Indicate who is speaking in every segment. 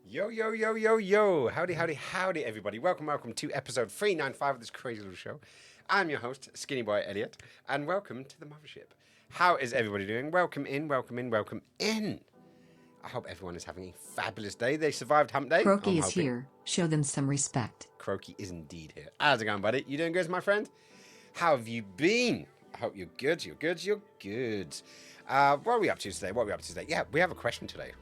Speaker 1: Yo, yo, yo, yo, yo. Howdy, howdy, howdy, everybody. Welcome to episode 395 of this crazy little show. I'm your host, Skinny Boy Elliot, and welcome to the mothership. How is everybody doing? Welcome in, welcome in, welcome in. I hope everyone is having a fabulous day. They survived hump day.
Speaker 2: Croaky is here. Show them some respect.
Speaker 1: Croaky is indeed here. How's it going, buddy? You doing good, my friend? How have you been? I hope you're good, you're good, you're good. What are we up to today? Yeah, we have a question today.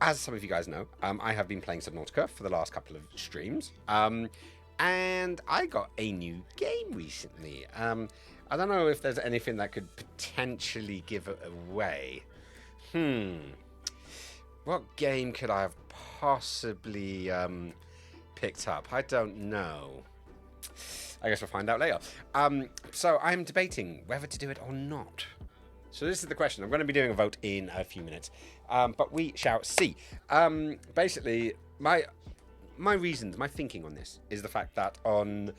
Speaker 1: As some of you guys know, I have been playing Subnautica for the last couple of streams, and I got a new game recently. I don't know if there's anything that could potentially give it away. What game could I have possibly picked up? I don't know. I guess we'll find out later. So I'm debating whether to do it or not. So this is the question. I'm going to be doing a vote in a few minutes, but we shall see. Basically, my reasons, my thinking on this is the fact that on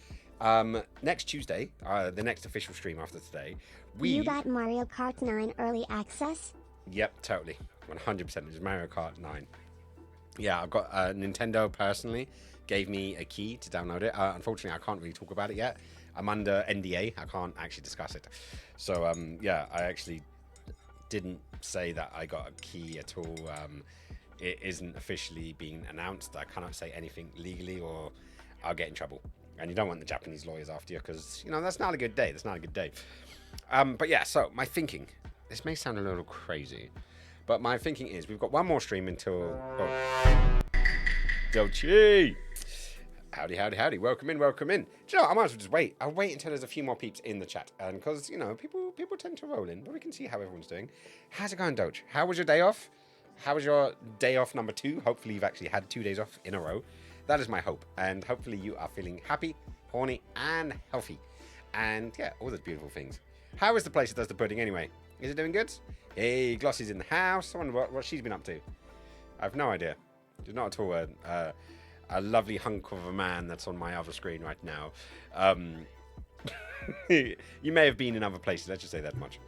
Speaker 1: next Tuesday, the next official stream after today,
Speaker 3: You got Mario Kart 9 early access?
Speaker 1: Yep, totally. 100% is Mario Kart 9. Yeah, I've got Nintendo personally gave me a key to download it. Unfortunately, I can't really talk about it yet. I'm under NDA. I can't actually discuss it. So, yeah, I actually didn't say that I got a key at all. It isn't officially being announced. I cannot say anything legally or I'll get in trouble. And you don't want the Japanese lawyers after you because, you know, that's not a good day. But yeah, so my thinking, this may sound a little crazy, but my thinking is we've got one more stream until... Oh. Dochi! Howdy. Welcome in. Do you know what? I might as well just wait. I'll wait until there's a few more peeps in the chat. And because, you know, people tend to roll in, but we can see how everyone's doing. How's it going, Doge? How was your day off? How was your day off number 2? Hopefully you've actually had 2 days off in a row. That is my hope. And hopefully you are feeling happy, horny, and healthy. And yeah, all those beautiful things. How is the place that does the pudding anyway? Is it doing good? Hey, Glossy's in the house. I wonder what she's been up to. I have no idea. She's not at all a lovely hunk of a man that's on my other screen right now. You may have been in other places, let's just say that much.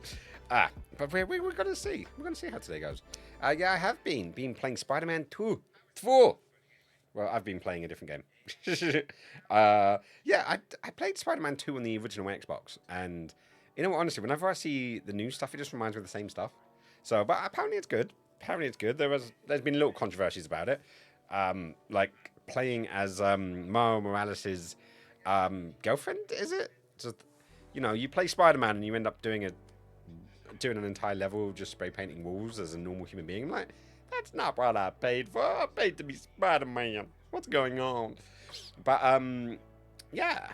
Speaker 1: But we're going to see. We're going to see how today goes. Yeah, I have been playing Spider-Man 2. 4. Well, I've been playing a different game. Yeah, I played Spider-Man 2 on the original Xbox, and you know what? Honestly, whenever I see the new stuff, it just reminds me of the same stuff. So, but apparently it's good. Apparently it's good. There's been little controversies about it, like playing as Miles Morales' girlfriend. Is it? So, you know, you play Spider-Man and you end up doing an entire level just spray painting walls as a normal human being. I'm like, that's not what I paid for. I paid to be Spider-Man. What's going on? But yeah,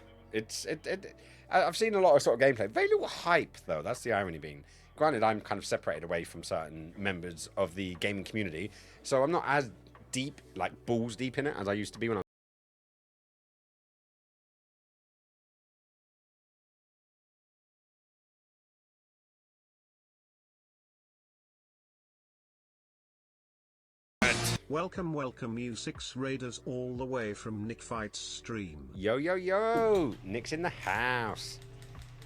Speaker 1: I've seen a lot of sort of gameplay. Very little hype though. That's the irony being. Granted, I'm kind of separated away from certain members of the gaming community, so I'm not as deep, like balls deep in it as I used to be when I.
Speaker 4: Welcome you 6 raiders all the way from Nick Fight's stream.
Speaker 1: Yo, yo, yo! Nick's in the house.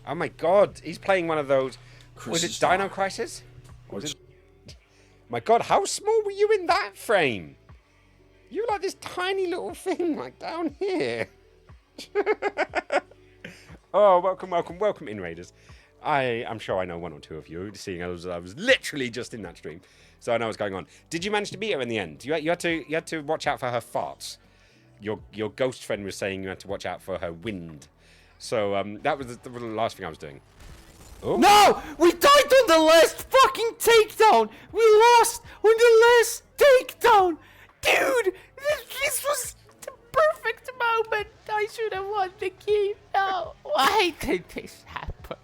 Speaker 1: Oh my god, he's playing one of those. Was it Dino Crisis? Or was it? My god, how small were you in that frame? You were like this tiny little thing, like down here. Oh, welcome in, Raiders. I'm sure I know one or two of you, seeing as I was literally just in that stream, so I know what's going on. Did you manage to beat her in the end? You had to watch out for her farts. Your ghost friend was saying you had to watch out for her wind. So that was the last thing I was doing. Oh.
Speaker 5: No! We died on the last fucking takedown! We lost on the last takedown! Dude! This was the perfect moment! I should have won the game now! Why did this happen?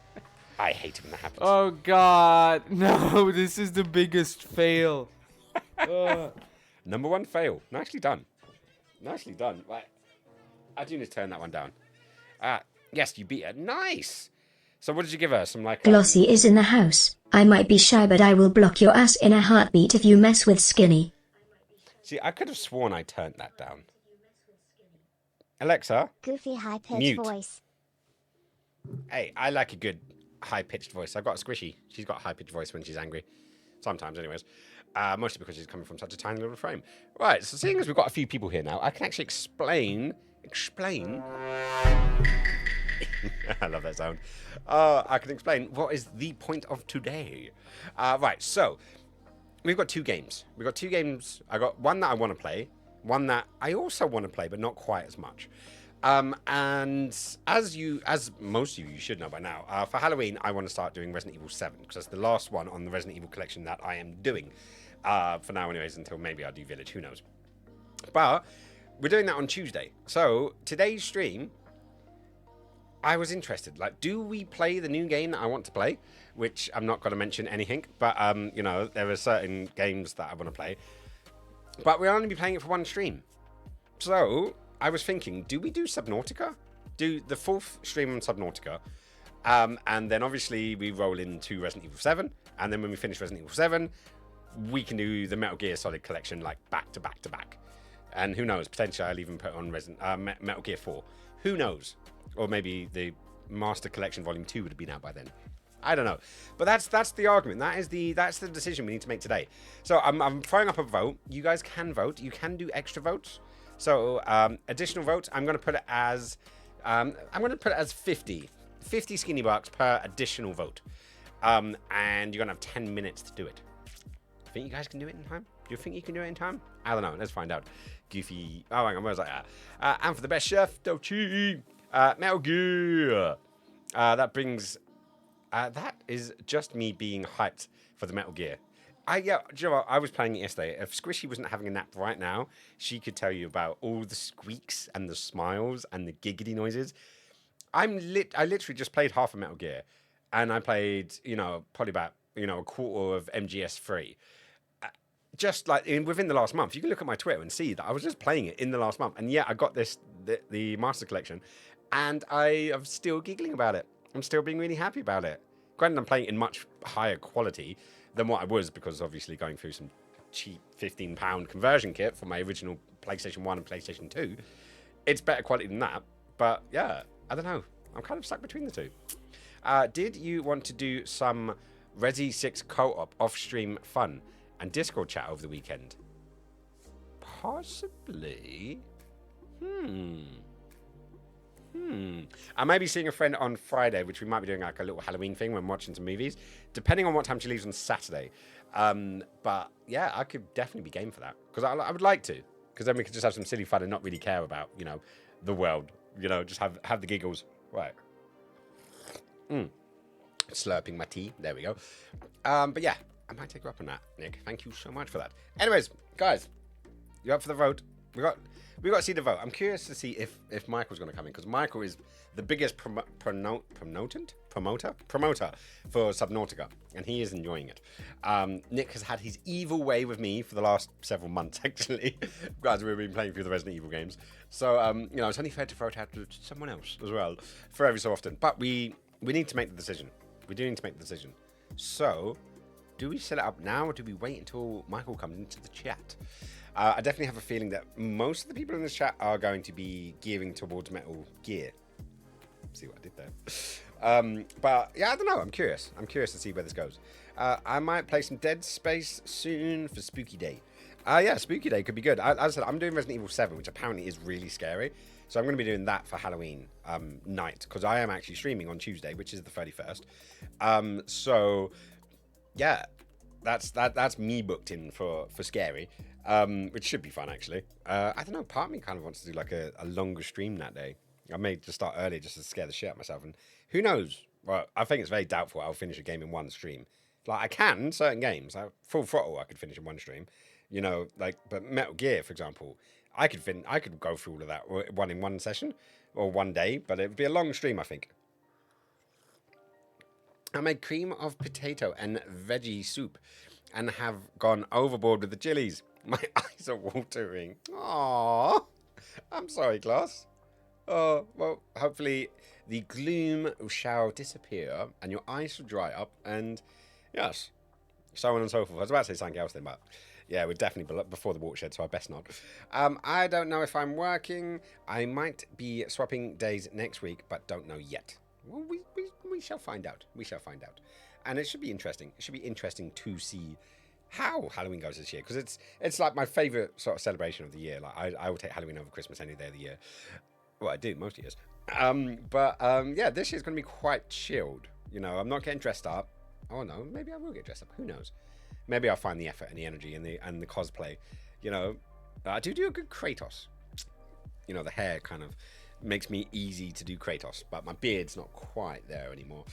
Speaker 1: I hate it when that happens.
Speaker 5: Oh god, no, this is the biggest fail.
Speaker 1: Number 1 fail. Nicely done. Nicely done. Right. I do need to turn that one down. Yes, you beat her. Nice! So what did you give her? Some like...
Speaker 6: Glossy is in the house. I might be shy, but I will block your ass in a heartbeat if you mess with Skinny.
Speaker 1: See, I could have sworn I turned that down. Alexa?
Speaker 3: Goofy high-pitched
Speaker 1: Mute.
Speaker 3: voice.
Speaker 1: Hey, I like a good high-pitched voice. I've got a Squishy. She's got a high-pitched voice when she's angry. Sometimes, anyways. Mostly because she's coming from such a tiny little frame. Right, so seeing as we've got a few people here now, I can actually explain... I love that sound. I can explain what is the point of today. Right, so we've got 2 games. We've got 2 games. I got one that I want to play, one that I also want to play, but not quite as much. And as most of you should know by now, for Halloween I want to start doing Resident Evil 7 because that's the last one on the Resident Evil collection that I am doing. For now, anyways, until maybe I'll do Village. Who knows? But we're doing that on Tuesday. So today's stream, I was interested. Like, do we play the new game that I want to play? Which I'm not going to mention anything, but you know, there are certain games that I want to play. But we'll only be playing it for one stream. So I was thinking, do we do Subnautica? Do the 4th stream on Subnautica, and then obviously we roll into Resident Evil 7, and then when we finish Resident Evil 7, we can do the Metal Gear Solid collection like back to back to back. And who knows? Potentially I'll even put on Metal Gear 4. Who knows? Or maybe the Master Collection Volume 2 would have been out by then. I don't know. But that's the argument. That's the decision we need to make today. So I'm throwing up a vote. You guys can vote. You can do extra votes. So additional votes, I'm going to put it as 50 skinny bucks per additional vote. And you're going to have 10 minutes to do it. Think you guys can do it in time? Do you think you can do it in time? I don't know. Let's find out. Goofy. Oh, hang on. Where was I at? And for the best chef, Dochi. Metal Gear. That brings... that is just me being hyped for the Metal Gear. Do you know what? I was playing it yesterday. If Squishy wasn't having a nap right now, she could tell you about all the squeaks and the smiles and the giggity noises. I literally just played half of Metal Gear. And I played, probably about, a quarter of MGS3. Just like within the last month. You can look at my Twitter and see that I was just playing it in the last month. And yeah, I got the Master Collection. And I am still giggling about it. I'm still being really happy about it. Granted, I'm playing it in much higher quality than what I was, because obviously going through some cheap £15 conversion kit for my original PlayStation 1 and PlayStation 2. It's better quality than that. But yeah, I don't know. I'm kind of stuck between the two. Did you want to do some Resi 6 co-op off-stream fun and Discord chat over the weekend? Possibly. I might be seeing a friend on Friday, which we might be doing like a little Halloween thing when watching some movies, depending on what time she leaves on Saturday. But yeah, I could definitely be game for that because I would like to, because then we could just have some silly fun and not really care about, you know, the world. You know, just have the giggles. Right. Slurping my tea. There we go. But yeah, I might take her up on that, Nick. Thank you so much for that. Anyways, guys, you up for the vote? We got to see the vote. I'm curious to see if Michael's going to come in, because Michael is the biggest promoter for Subnautica, and he is enjoying it. Nick has had his evil way with me for the last several months, actually, as we've been playing through the Resident Evil games. So, you know, it's only fair to throw it out to someone else as well, for every so often. But we need to make the decision. We do need to make the decision. So, do we set it up now, or do we wait until Michael comes into the chat? I definitely have a feeling that most of the people in this chat are going to be gearing towards Metal Gear. See what I did there. But yeah, I don't know. I'm curious. I'm curious to see where this goes. I might play some Dead Space soon for Spooky Day. Yeah, Spooky Day could be good. As I said, I'm doing Resident Evil 7, which apparently is really scary. So I'm going to be doing that for Halloween night, because I am actually streaming on Tuesday, which is the 31st. So yeah, that's me booked in for scary. Which should be fun, actually. I don't know, part of me kind of wants to do like a longer stream that day. I may just start early just to scare the shit out of myself, and who knows? Well, I think it's very doubtful I'll finish a game in one stream. Like, I can, certain games, like Full Throttle I could finish in one stream, you know, like, but Metal Gear, for example, I could go through all of that one in one session, or one day, but it would be a long stream, I think. I made cream of potato and veggie soup, and have gone overboard with the chilies. My eyes are watering. Aww. I'm sorry, class. Oh, well, hopefully the gloom shall disappear and your eyes shall dry up, and yes, so on and so forth. I was about to say something else then, but yeah, we're definitely before the watershed, so I best not. I don't know if I'm working. I might be swapping days next week, but don't know yet. Well, we shall find out. We shall find out. And it should be interesting. It should be interesting to see how Halloween goes this year, because it's like my favorite sort of celebration of the year. Like I will take Halloween over Christmas any day of the year. Well, I do most years. Yeah, this year's going to be quite chilled. You know, I'm not getting dressed up. Oh no, maybe I will get dressed up. Who knows? Maybe I'll find the effort and the energy and the cosplay. You know, I do a good Kratos. You know, the hair kind of makes me easy to do Kratos, but my beard's not quite there anymore.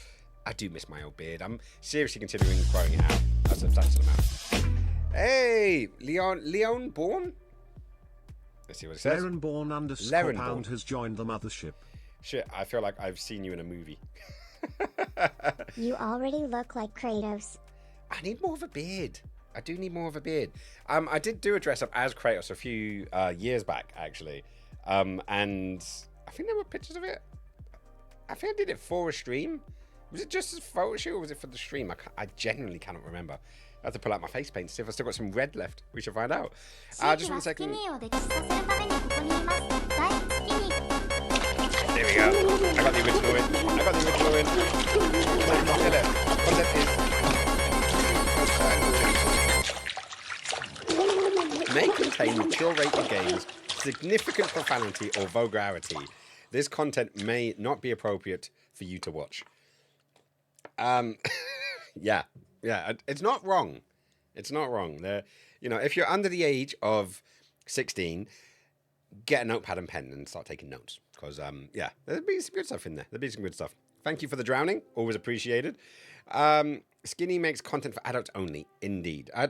Speaker 1: I do miss my old beard. I'm seriously considering growing it out a substantial amount. Hey, Leon Bourne? Let's see what it says.
Speaker 4: Lerenborn _ pound has joined the mothership.
Speaker 1: Shit, I feel like I've seen you in a movie.
Speaker 3: You already look like Kratos.
Speaker 1: I need more of a beard. I do need more of a beard. I did do a dress up as Kratos a few years back, actually. And I think there were pictures of it. I think I did it for a stream. Was it just a photo shoot, or was it for the stream? I genuinely cannot remember. I have to pull out my face paint to see if I still got some red left. We should find out. Just 1 second. There we go. I got the original in. Content may contain mature rated games, significant profanity or vulgarity. This content may not be appropriate for you to watch. Yeah, it's not wrong. It's not wrong. You know, if you're under the age of 16, get a notepad and pen and start taking notes. Because, yeah, there'll be some good stuff in there. There'll be some good stuff. Thank you for the drowning. Always appreciated. Skinny makes content for adults only. Indeed. I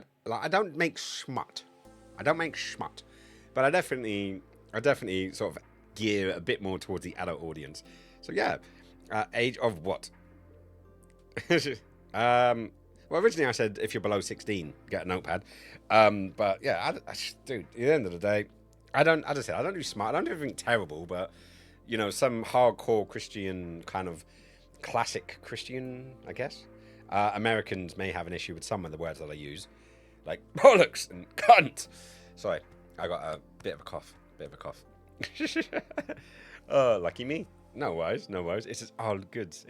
Speaker 1: don't make schmut. But I definitely sort of gear a bit more towards the adult audience. So, yeah. Age of what? Well, originally I said if you're below 16, get a notepad. But yeah, dude, at the end of the day, I don't do smart. I don't do anything terrible, but you know, some hardcore Christian kind of classic Christian, I guess. Americans may have an issue with some of the words that I use, like bollocks and cunt. Sorry, I got a bit of a cough. Lucky me. No worries. It is all goods.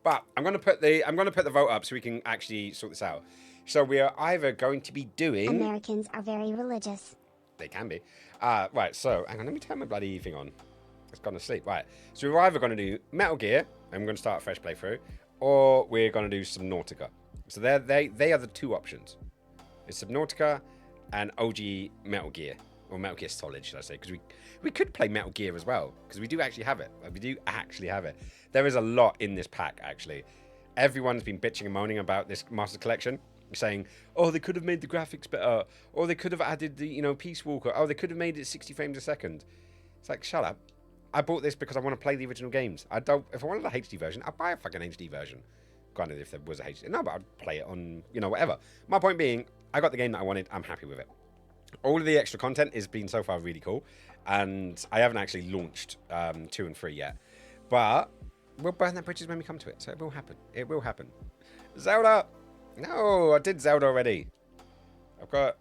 Speaker 1: But I'm gonna put the vote up so we can actually sort this out. So we are either going to be doing.
Speaker 3: Americans are very religious.
Speaker 1: They can be. Right, so hang on, let me turn my bloody thing on. It's gone to sleep. Right, so we're either going to do Metal Gear, and we're going to start a fresh playthrough, or we're going to do Subnautica. So they are the two options. It's Subnautica and OG Metal Gear, or Metal Gear Solid, should I say? Because we could play Metal Gear as well, because we do actually have it. We do actually have it. There is a lot in this pack, actually. Everyone's been bitching and moaning about this Master Collection, saying, oh, they could have made the graphics better, or they could have added the, Peace Walker, oh, they could have made it 60 frames a second. It's like, shut up. I bought this because I want to play the original games. If I wanted a HD version, I'd buy a fucking HD version. Granted, if there was a HD, no, but I'd play it on, whatever. My point being, I got the game that I wanted. I'm happy with it. All of the extra content has been so far really cool, and I haven't actually launched 2 and 3 yet. But we'll burn that bridges when we come to it, so it will happen. It will happen. Zelda! No, I did Zelda already. I've got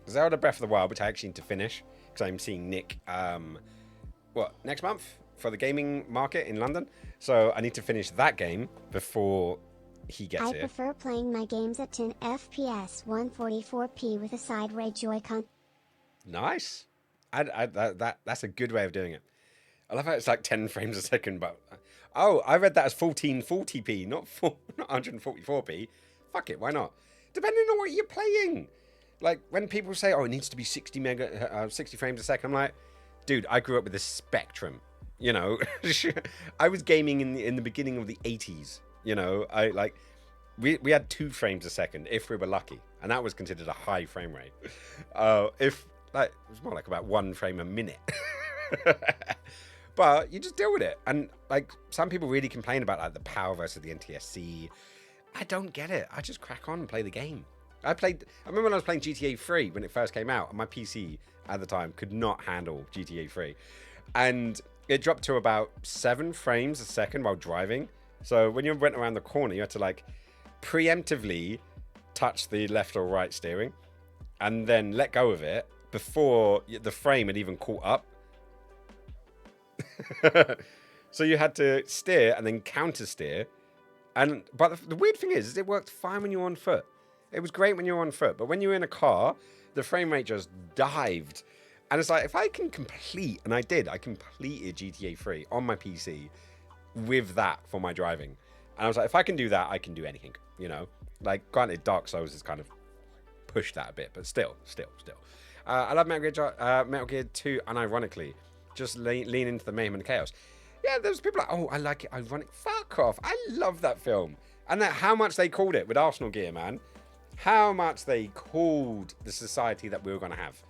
Speaker 1: Zelda Breath of the Wild, which I actually need to finish, because I'm seeing Nick, next month for the gaming market in London. So I need to finish that game before he gets
Speaker 3: I
Speaker 1: here.
Speaker 3: prefer playing my games at 10 FPS 144p with a side ray Joy-Con.
Speaker 1: Nice. That's a good way of doing it. I love how it's like 10 frames a second, but oh, I read that as 1440p, not 144p. Fuck it, why not? Depending on what you're playing. Like when people say, "Oh, it needs to be 60 frames a second," I'm like, dude, I grew up with the Spectrum. I was gaming in the beginning of the 80s. We had 2 frames a second if we were lucky, and that was considered a high frame rate. It was more like about 1 frame a minute. But you just deal with it. And like some people really complain about like the power versus the NTSC. I don't get it. I just crack on and play the game. I remember when I was playing GTA 3 when it first came out, and my PC at the time could not handle GTA 3. And it dropped to about 7 frames a second while driving. So when you went around the corner, you had to like preemptively touch the left or right steering and then let go of it before the frame had even caught up. So you had to steer and then counter steer. But the weird thing is it worked fine when you were on foot. It was great when you were on foot, but when you were in a car, the frame rate just dived. And it's like, if I can complete, and I completed GTA 3 on my PC with that for my driving. And I was like, if I can do that, I can do anything, Like, granted, Dark Souls has kind of pushed that a bit, but still. I love Metal Gear 2, unironically. Just lean into the mayhem and chaos. Yeah, there's people like, oh, I like it ironic. Fuck off. I love that film. And how much they called it with Arsenal gear, man. How much they called the society that we were going to have.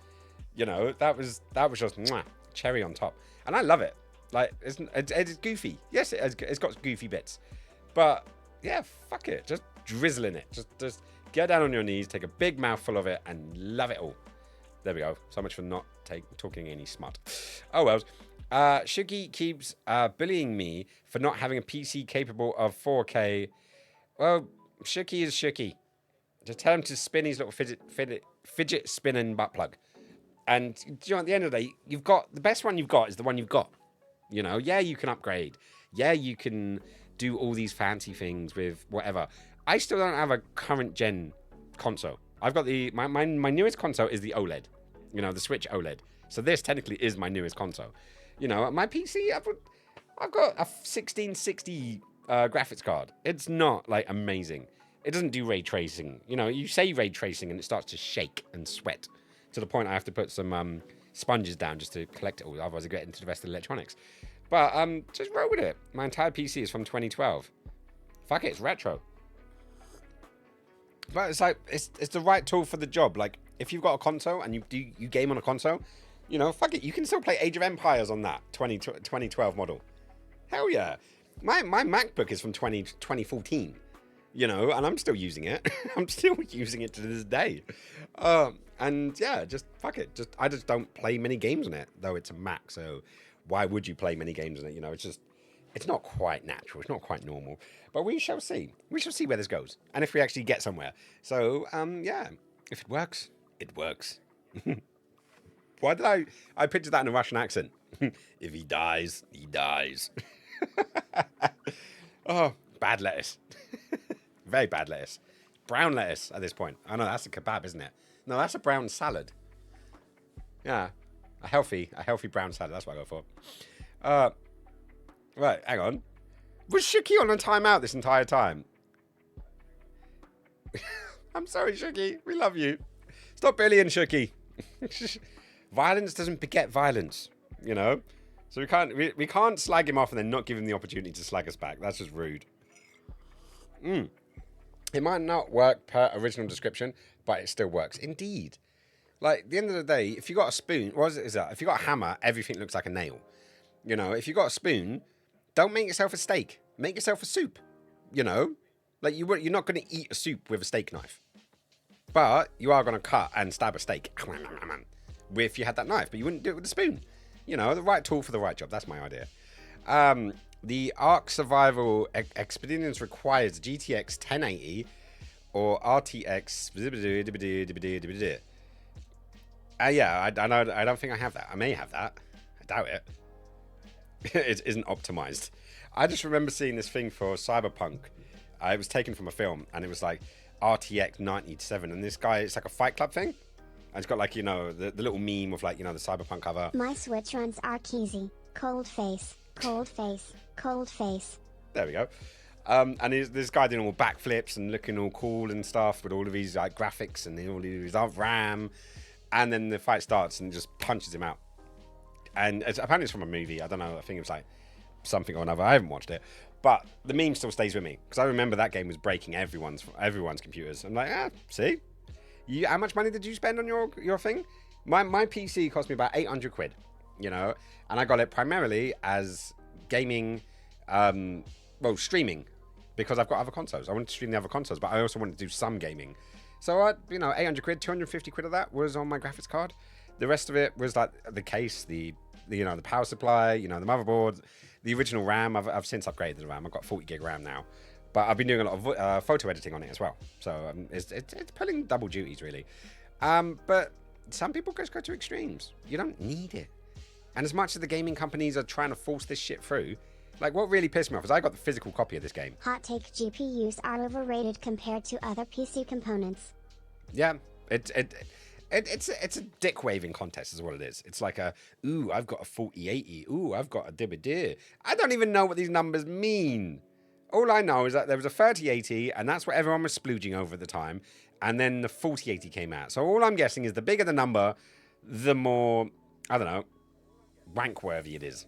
Speaker 1: That was just mwah, cherry on top. And I love it. Like, it's goofy. Yes, it's got goofy bits. But, yeah, fuck it. Just drizzle in it. Just get down on your knees, take a big mouthful of it, and love it all. There we go. So much for not talking any smut. Oh, well. Shuki keeps bullying me for not having a PC capable of 4K. Well, Shuki is Shuki. Just tell him to spin his little fidget spinning butt plug. And at the end of the day, you've got the best one you've got is the one you've got. Yeah, you can upgrade. Yeah, you can do all these fancy things with whatever. I still don't have a current gen console. I've got my newest console is the OLED. The Switch OLED. So this technically is my newest console. My PC, I've got a 1660 graphics card. It's not like amazing. It doesn't do ray tracing. You say ray tracing and it starts to shake and sweat to the point I have to put some sponges down just to collect it all. Otherwise I get into the rest of the electronics. But just roll with it. My entire PC is from 2012. Fuck it, it's retro. But it's like it's the right tool for the job. Like if you've got a console and you game on a console, fuck it, you can still play Age of Empires on that 2012 model. Hell yeah. My MacBook is from 2014. And I'm still using it. I'm still using it to this day. And yeah, just fuck it. I just don't play many games on it, though it's a Mac. So why would you play many games on it? It's not quite natural. It's not quite normal. But we shall see. We shall see where this goes. And if we actually get somewhere. So, yeah. If it works, it works. Why did I pictured that in a Russian accent? If he dies, he dies. Oh, bad lettuce. Very bad lettuce. Brown lettuce at this point. Oh no, that's a kebab, isn't it? No, that's a brown salad. Yeah, a healthy brown salad. That's what I go for. Right, hang on. Was Shuki on a timeout this entire time? I'm sorry, Shuki. We love you. Stop bullying Shuki. Violence doesn't beget violence, you know? So we can't slag him off and then not give him the opportunity to slag us back. That's just rude. It might not work per original description, but it still works. Indeed. Like, at the end of the day, if you got a spoon, what is that? If you got a hammer, everything looks like a nail. You know, if you got a spoon, don't make yourself a steak. Make yourself a soup. You know? Like, you're not going to eat a soup with a steak knife. But you are going to cut and stab a steak if you had that knife, but you wouldn't do it with a spoon. You know, the right tool for the right job. That's my idea. The Ark Survival Expeditions requires GTX 1080 or RTX. Yeah, I don't think I have that. I may have that. I doubt it. It isn't optimized. I just remember seeing this thing for Cyberpunk. It was taken from a film, and it was like RTX 97, and this guy, it's like a Fight Club thing. And it's got like, you know, the little meme of like, you know, the Cyberpunk cover.
Speaker 3: My Switch runs Arkeezy. Cold face, cold face, cold face.
Speaker 1: There we go. And this guy doing all backflips and looking all cool and stuff with all of these like graphics and all of his RAM. And then the fight starts and just punches him out. And apparently it's from a movie. I don't know. I think it was like something or another. I haven't watched it. But the meme still stays with me. Because I remember that game was breaking everyone's computers. I'm like, see? How much money did you spend on your thing? My PC cost me about 800 quid. You know? And I got it primarily as gaming, streaming. Because I've got other consoles. I wanted to stream the other consoles. But I also wanted to do some gaming. So, 800 quid, 250 quid of that was on my graphics card. The rest of it was like the case, the power supply, the motherboard, the original RAM. I've since upgraded the RAM. I've got 40 gig RAM now. But I've been doing a lot of photo editing on it as well. So it's pulling double duties, really. But some people just go to extremes. You don't need it. And as much as the gaming companies are trying to force this shit through, like, what really pissed me off is I got the physical copy of this game.
Speaker 3: Hot take: GPUs are overrated compared to other PC components.
Speaker 1: Yeah, it's a dick waving contest is what it is. It's like ooh, I've got a 4080. Ooh, I've got a dibba. I don't even know what these numbers mean. All I know is that there was a 3080, and that's what everyone was splooging over at the time. And then the 4080 came out. So all I'm guessing is the bigger the number, the more, I don't know, rank worthy it is.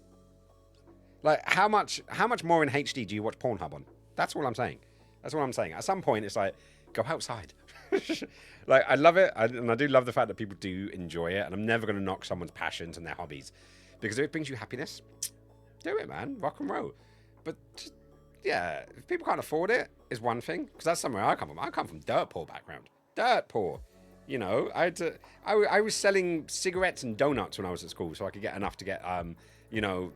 Speaker 1: Like, how much more in HD do you watch Pornhub on? That's all I'm saying. At some point, it's like, go outside. Like, I love it, and I do love the fact that people do enjoy it, and I'm never going to knock someone's passions and their hobbies. Because if it brings you happiness, do it, man. Rock and roll. But, just, yeah, if people can't afford it, is one thing. Because that's somewhere I come from. I come from dirt poor background. Dirt poor. You know, I was selling cigarettes and donuts when I was at school, so I could get enough to get,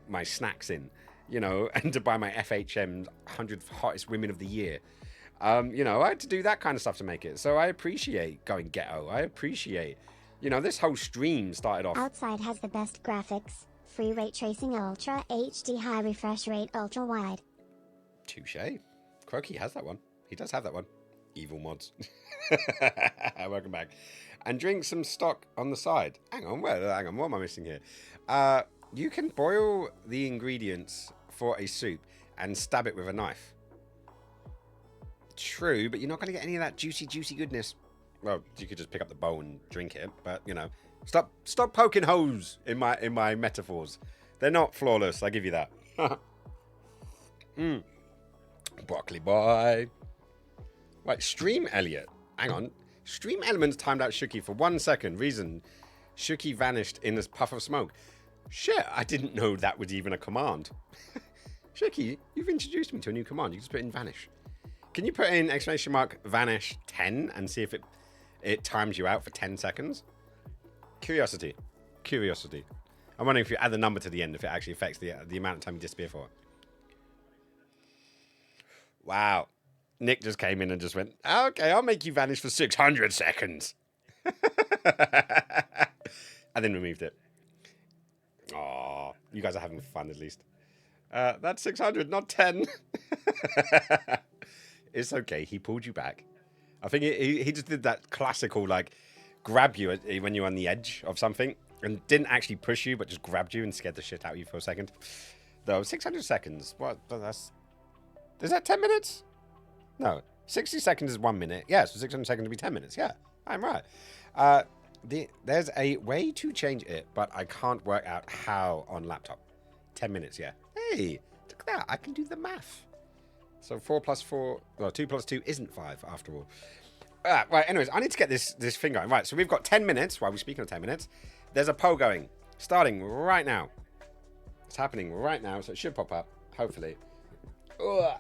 Speaker 1: my snacks in, and to buy my FHM 100 Hottest Women of the Year. I had to do that kind of stuff to make it. So I appreciate going ghetto. I appreciate, this whole stream started off.
Speaker 3: Outside has the best graphics. Free ray tracing, ultra HD, high refresh rate, ultra wide.
Speaker 1: Touche. Croaky has that one. He does have that one. Evil mods. Welcome back. And drink some stock on the side. Hang on. What am I missing here? You can boil the ingredients for a soup and stab it with a knife. True, but you're not going to get any of that juicy goodness. Well, you could just pick up the bowl and drink it, but stop poking holes in my metaphors. They're not flawless. I give you that. Broccoli boy. Right, Stream Elliot. Hang on. Stream Elements timed out Shuki for 1 second. Reason: Shuki vanished in this puff of smoke. Shit, I didn't know that was even a command. Shuki, you've introduced me to a new command. You can just put in vanish. Can you put in !vanish 10 and see if it times you out for 10 seconds? Curiosity. I'm wondering if you add the number to the end, if it actually affects the amount of time you disappear for. Wow. Nick just came in and just went, okay, I'll make you vanish for 600 seconds. And then removed it. Aw, you guys are having fun at least. That's 600, not 10. It's okay. He pulled you back. I think he just did that classical, like, grab you when you're on the edge of something and didn't actually push you, but just grabbed you and scared the shit out of you for a second. Though 600 seconds. What? That's. Is that 10 minutes? No. 60 seconds is 1 minute. Yeah, so 600 seconds would be 10 minutes. Yeah, I'm right. There's a way to change it, but I can't work out how on laptop. 10 minutes, yeah. Hey, look at that. I can do the math. So 4 plus 4, well, 2 plus 2 isn't 5 after all. Right, anyways, I need to get this thing going. Right, so we've got 10 minutes. While we're speaking of 10 minutes, there's a poll going, starting right now. It's happening right now, so it should pop up, hopefully. Ugh.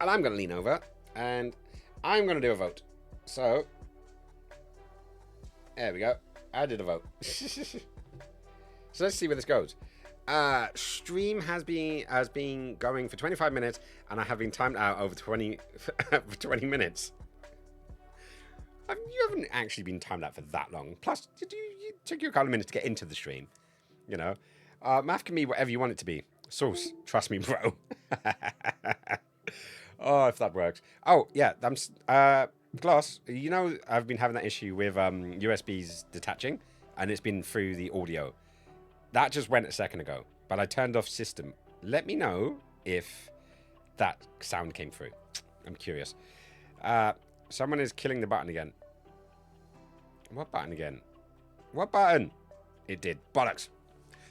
Speaker 1: And I'm going to lean over, and I'm going to do a vote. So, there we go. I did a vote. So let's see where this goes. Stream has been going for 25 minutes, and I have been timed out over 20 for 20 minutes. You haven't actually been timed out for that long. Plus, you took you a couple of minutes to get into the stream. You know, math can be whatever you want it to be. Source, trust me, bro. Oh, if that works. Oh yeah, Glass. You know, I've been having that issue with USBs detaching, and it's been through the audio. That just went a second ago, but I turned off system. Let me know if that sound came through. I'm curious. Someone is killing the button again. What button again? What button? It did. Bollocks.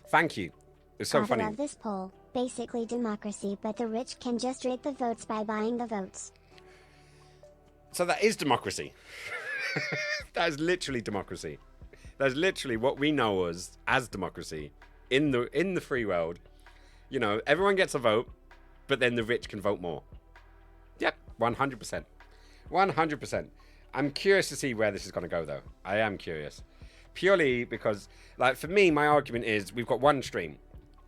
Speaker 1: Thank you. It's so funny.
Speaker 3: I love this poll. Basically democracy, but the rich can just rig the votes by buying the votes.
Speaker 1: So that is democracy. That is literally democracy. That's literally what we know as democracy in the free world. You know, everyone gets a vote, but then the rich can vote more. Yep, 100%. 100%. I'm curious to see where this is going to go, though. I am curious. Purely because, like, for me, my argument is we've got one stream,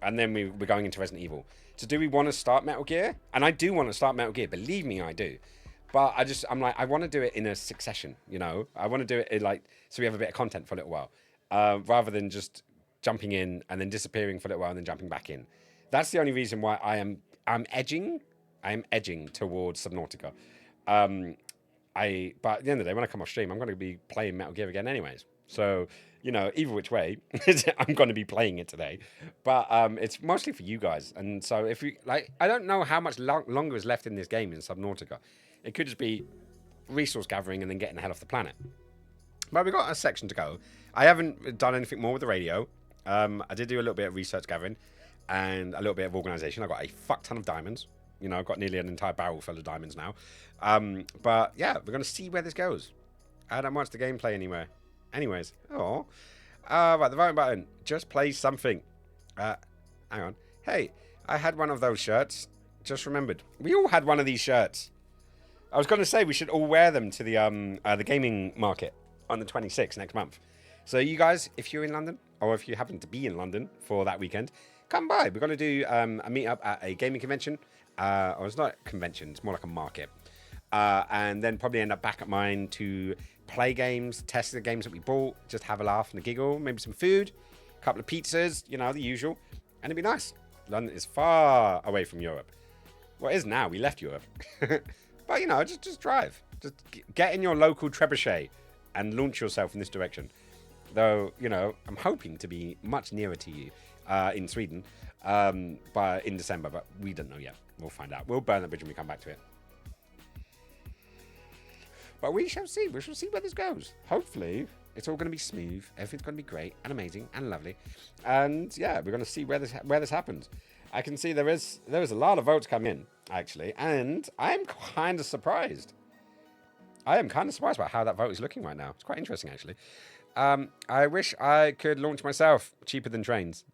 Speaker 1: and then we're going into Resident Evil. So do we want to start Metal Gear? And I do want to start Metal Gear. Believe me, I do. But I'm like, I want to do it in a succession, you know? I want to do it in, like, so we have a bit of content for a little while. Rather than just jumping in and then disappearing for a little while and then jumping back in. That's the only reason why I'm edging towards Subnautica. But at the end of the day, when I come off stream, I'm going to be playing Metal Gear again anyways. So, you know, either which way, I'm going to be playing it today. But it's mostly for you guys. And so if you, like, I don't know how much longer is left in this game in Subnautica. It could just be resource gathering and then getting the hell off the planet. But we've got a section to go. I haven't done anything more with the radio. I did do a little bit of research gathering and a little bit of organization. I got a fuck ton of diamonds. You know, I've got nearly an entire barrel full of diamonds now. But yeah, we're going to see where this goes. I don't watch the gameplay anywhere. Anyways. Oh. Right, the voting button. Just play something. Hang on. Hey, I had one of those shirts. Just remembered. We all had one of these shirts. I was going to say we should all wear them to the gaming market on the 26th next month. So you guys, if you're in London, or if you happen to be in London for that weekend, come by. We're going to do a meet-up at a gaming convention. Or it's not a convention, it's more like a market. And then probably end up back at mine to play games, test the games that we bought, just have a laugh and a giggle, maybe some food, a couple of pizzas, you know, the usual. And it'd be nice. London is far away from Europe. Well, it is now. We left Europe. But, you know, just drive. Just get in your local trebuchet and launch yourself in this direction. Though, you know, I'm hoping to be much nearer to you in Sweden in December, but we don't know yet. We'll find out. We'll burn the bridge when we come back to it. But we shall see. We shall see where this goes. Hopefully, it's all going to be smooth. Everything's going to be great and amazing and lovely. And yeah, we're going to see where this happens. I can see there is a lot of votes coming in, actually, and I'm kind of surprised. I am kind of surprised about how that vote is looking right now. It's quite interesting, actually. I wish I could launch myself cheaper than trains.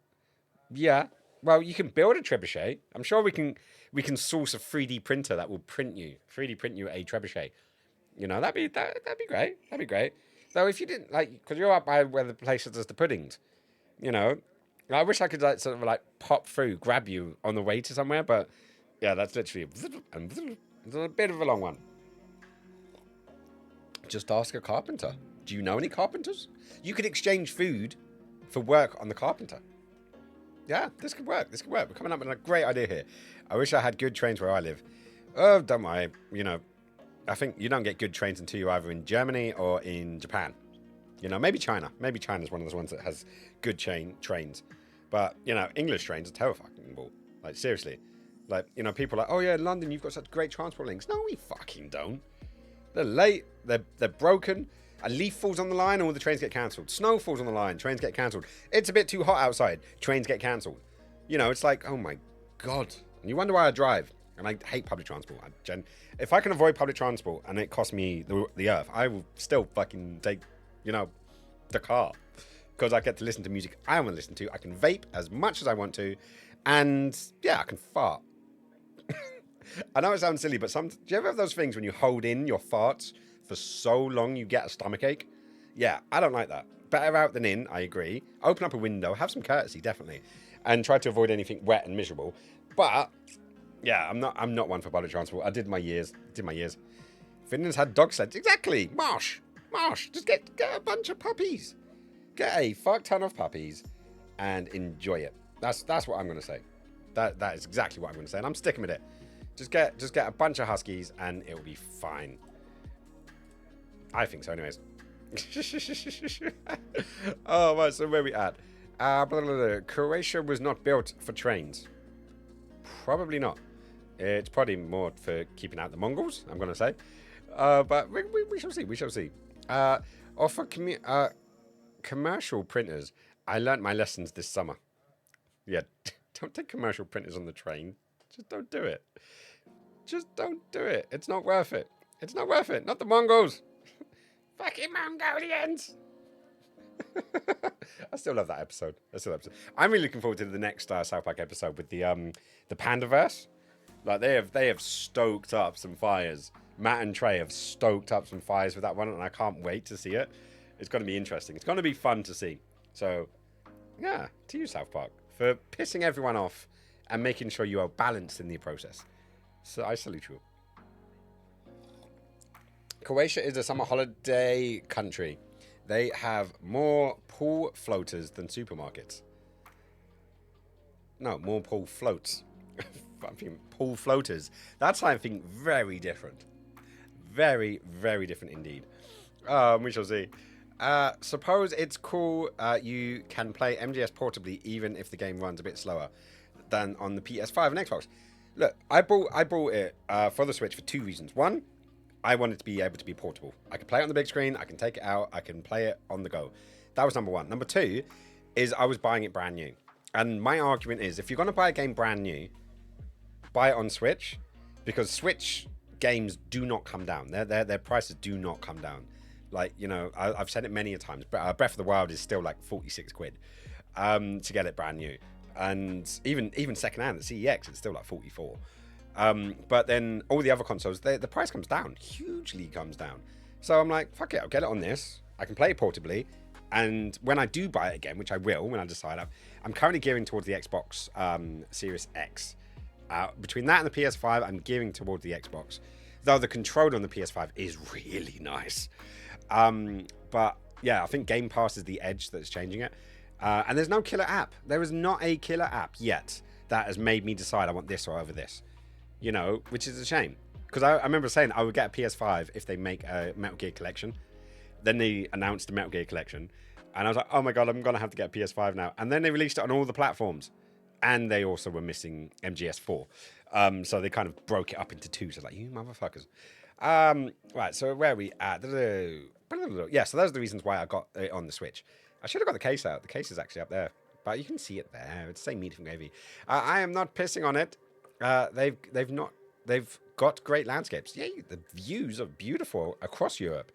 Speaker 1: Yeah. Well, you can build a trebuchet. I'm sure we can source a 3D printer that will 3D print you a trebuchet. You know, that'd be great. That'd be great. Though if you didn't, like, because you're up by where the place that does the puddings, you know, I wish I could, like, sort of, like, pop through, grab you on the way to somewhere, but yeah, that's literally it's a bit of a long one. Just ask a carpenter. Do you know any carpenters? You could exchange food for work on the carpenter. Yeah, this could work. This could work. We're coming up with a great idea here. I wish I had good trains where I live. Oh, don't worry. You know, I think you don't get good trains until you're either in Germany or in Japan. You know, maybe China. Maybe China's one of those ones that has good trains. But, you know, English trains are terrifying. Like, seriously. Like, you know, people are like, oh, yeah, in London, you've got such great transport links. No, we fucking don't. They're late. They're broken. A leaf falls on the line, all the trains get cancelled. Snow falls on the line, trains get cancelled. It's a bit too hot outside, trains get cancelled. You know, it's like, oh, my God. And you wonder why I drive. And I hate public transport. If I can avoid public transport and it costs me the earth, I will still fucking take, you know, the car. Because I get to listen to music I want to listen to. I can vape as much as I want to. And, yeah, I can fart. I know it sounds silly, but do you ever have those things when you hold in your farts for so long you get a stomachache? Yeah, I don't like that. Better out than in, I agree. Open up a window, have some courtesy, definitely. And try to avoid anything wet and miserable. But... yeah, I'm not one for public transport. I did my years. Finland's had dog sleds. Exactly. Marsh. Just get a bunch of puppies. Get a fuck ton of puppies and enjoy it. That's what I'm going to say. That is exactly what I'm going to say. And I'm sticking with it. Just get a bunch of huskies and it'll be fine. I think so anyways. Oh, right, so where are we at? Croatia was not built for trains. Probably not. It's probably more for keeping out the Mongols, I'm going to say. But we shall see. We shall see. Or for commercial printers, I learnt my lessons this summer. Yeah, don't take commercial printers on the train. Just don't do it. Just don't do it. It's not worth it. It's not worth it. Not the Mongols. Fucking Mongolians. I still love that episode. I'm really looking forward to the next South Park episode with the Pandaverse. Like they have stoked up some fires. Matt and Trey have stoked up some fires with that one, and I can't wait to see it. It's going to be interesting. It's going to be fun to see. So, yeah, to you, South Park, for pissing everyone off and making sure you are balanced in the process. So I salute you. Croatia is a summer holiday country. They have more pool floaters than supermarkets. No, more pool floats. I think pool floaters. That's, I think, very different. Very, very different indeed. We shall see. Suppose it's cool you can play MGS portably even if the game runs a bit slower than on the PS5 and Xbox. Look, I bought it for the Switch for two reasons. One, I wanted to be able to be portable. I can play it on the big screen, I can take it out, I can play it on the go. That was number one. Number two is I was buying it brand new. And my argument is, if you're going to buy a game brand new, buy it on Switch, because Switch games do not come down. Their prices do not come down. Like, you know, I've said it many a times, but Breath of the Wild is still like 46 quid to get it brand new. And even secondhand at CEX, it's still like 44. But then all the other consoles, the price comes down, hugely comes down. So I'm like, fuck it, I'll get it on this. I can play it portably. And when I do buy it again, which I will when I decide, I'm currently gearing towards the Xbox Series X. Between that and the PS5, I'm gearing towards the Xbox. Though the controller on the PS5 is really nice. But yeah, I think Game Pass is the edge that's changing it. And there's no killer app. There is not a killer app yet that has made me decide I want this or over this. You know, which is a shame. Because I remember saying I would get a PS5 if they make a Metal Gear Collection. Then they announced the Metal Gear Collection. And I was like, oh my God, I'm going to have to get a PS5 now. And then they released it on all the platforms. And they also were missing MGS4. So they kind of broke it up into two. So like, you motherfuckers. Right, so where are we at? Yeah, so those are the reasons why I got it on the Switch. I should have got the case out. The case is actually up there. But you can see it there. It's the same medium gravy. I am not pissing on it. They've got great landscapes. Yeah, the views are beautiful across Europe.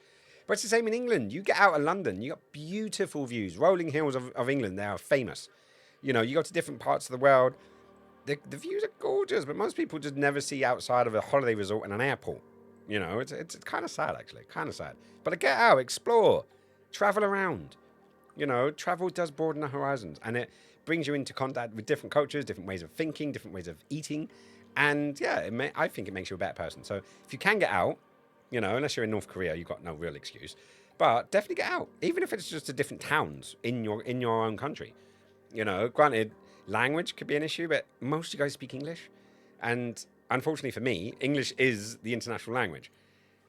Speaker 1: But it's the same in England. You get out of London, you got beautiful views. Rolling hills of England, they are famous. You know, you go to different parts of the world. The views are gorgeous, but most people just never see outside of a holiday resort and an airport. You know, it's kind of sad, actually. Kind of sad. But get out, explore, travel around. You know, travel does broaden the horizons. And it brings you into contact with different cultures, different ways of thinking, different ways of eating. And yeah, I think it makes you a better person. So if you can get out, you know, unless you're in North Korea, you've got no real excuse. But definitely get out, even if it's just to different towns in your own country. You know, granted, language could be an issue, but most of you guys speak English. And unfortunately for me, English is the international language,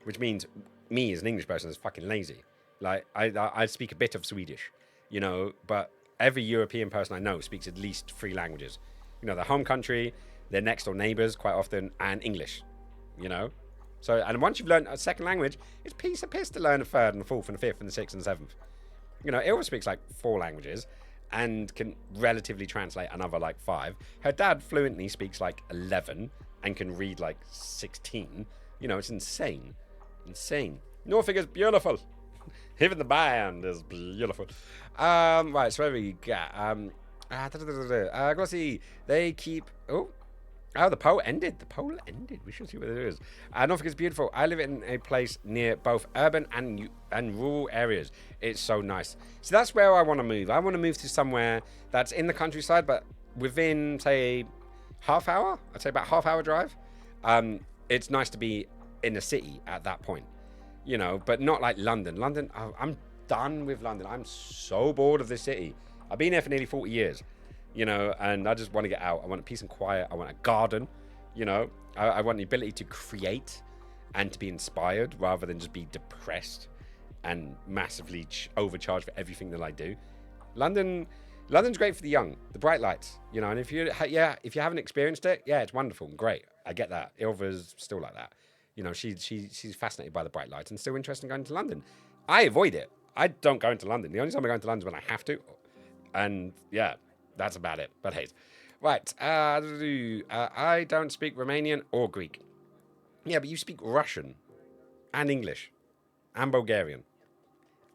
Speaker 1: which means me as an English person is fucking lazy. Like, I speak a bit of Swedish, you know, but every European person I know speaks at least 3 languages. You know, their home country, their next door neighbors quite often, and English, you know. So, and once you've learned a second language, it's piece of piss to learn a third and a fourth and a fifth and the sixth and the seventh. You know, Ilva speaks like 4 languages and can relatively translate another like 5. Her dad fluently speaks like 11 and can read like 16. You know, it's insane. Insane. Norfolk is beautiful. Even the band is beautiful. Right, so where we got? Glossy. They keep. Oh, the poll ended. The poll ended. We should see what it is. Norfolk is beautiful. I live in a place near both urban and rural areas. It's so nice. So that's where I want to move. I want to move to somewhere that's in the countryside, but within, say, half hour. I'd say about half-hour drive. It's nice to be in a city at that point, you know, but not like London. London, I'm done with London. I'm so bored of this city. I've been here for nearly 40 years. You know, and I just want to get out. I want peace and quiet. I want a garden, you know. I want the ability to create and to be inspired rather than just be depressed and massively overcharged for everything that I do. London's great for the young, the bright lights, you know. And if you haven't experienced it, yeah, it's wonderful and great. I get that. Ilva's still like that, you know. She's fascinated by the bright lights and still interested in going to London. I avoid it. I don't go into London. The only time I go into London is when I have to, and yeah. That's about it. But hey, right. I don't speak Romanian or Greek. Yeah, but you speak Russian and English and Bulgarian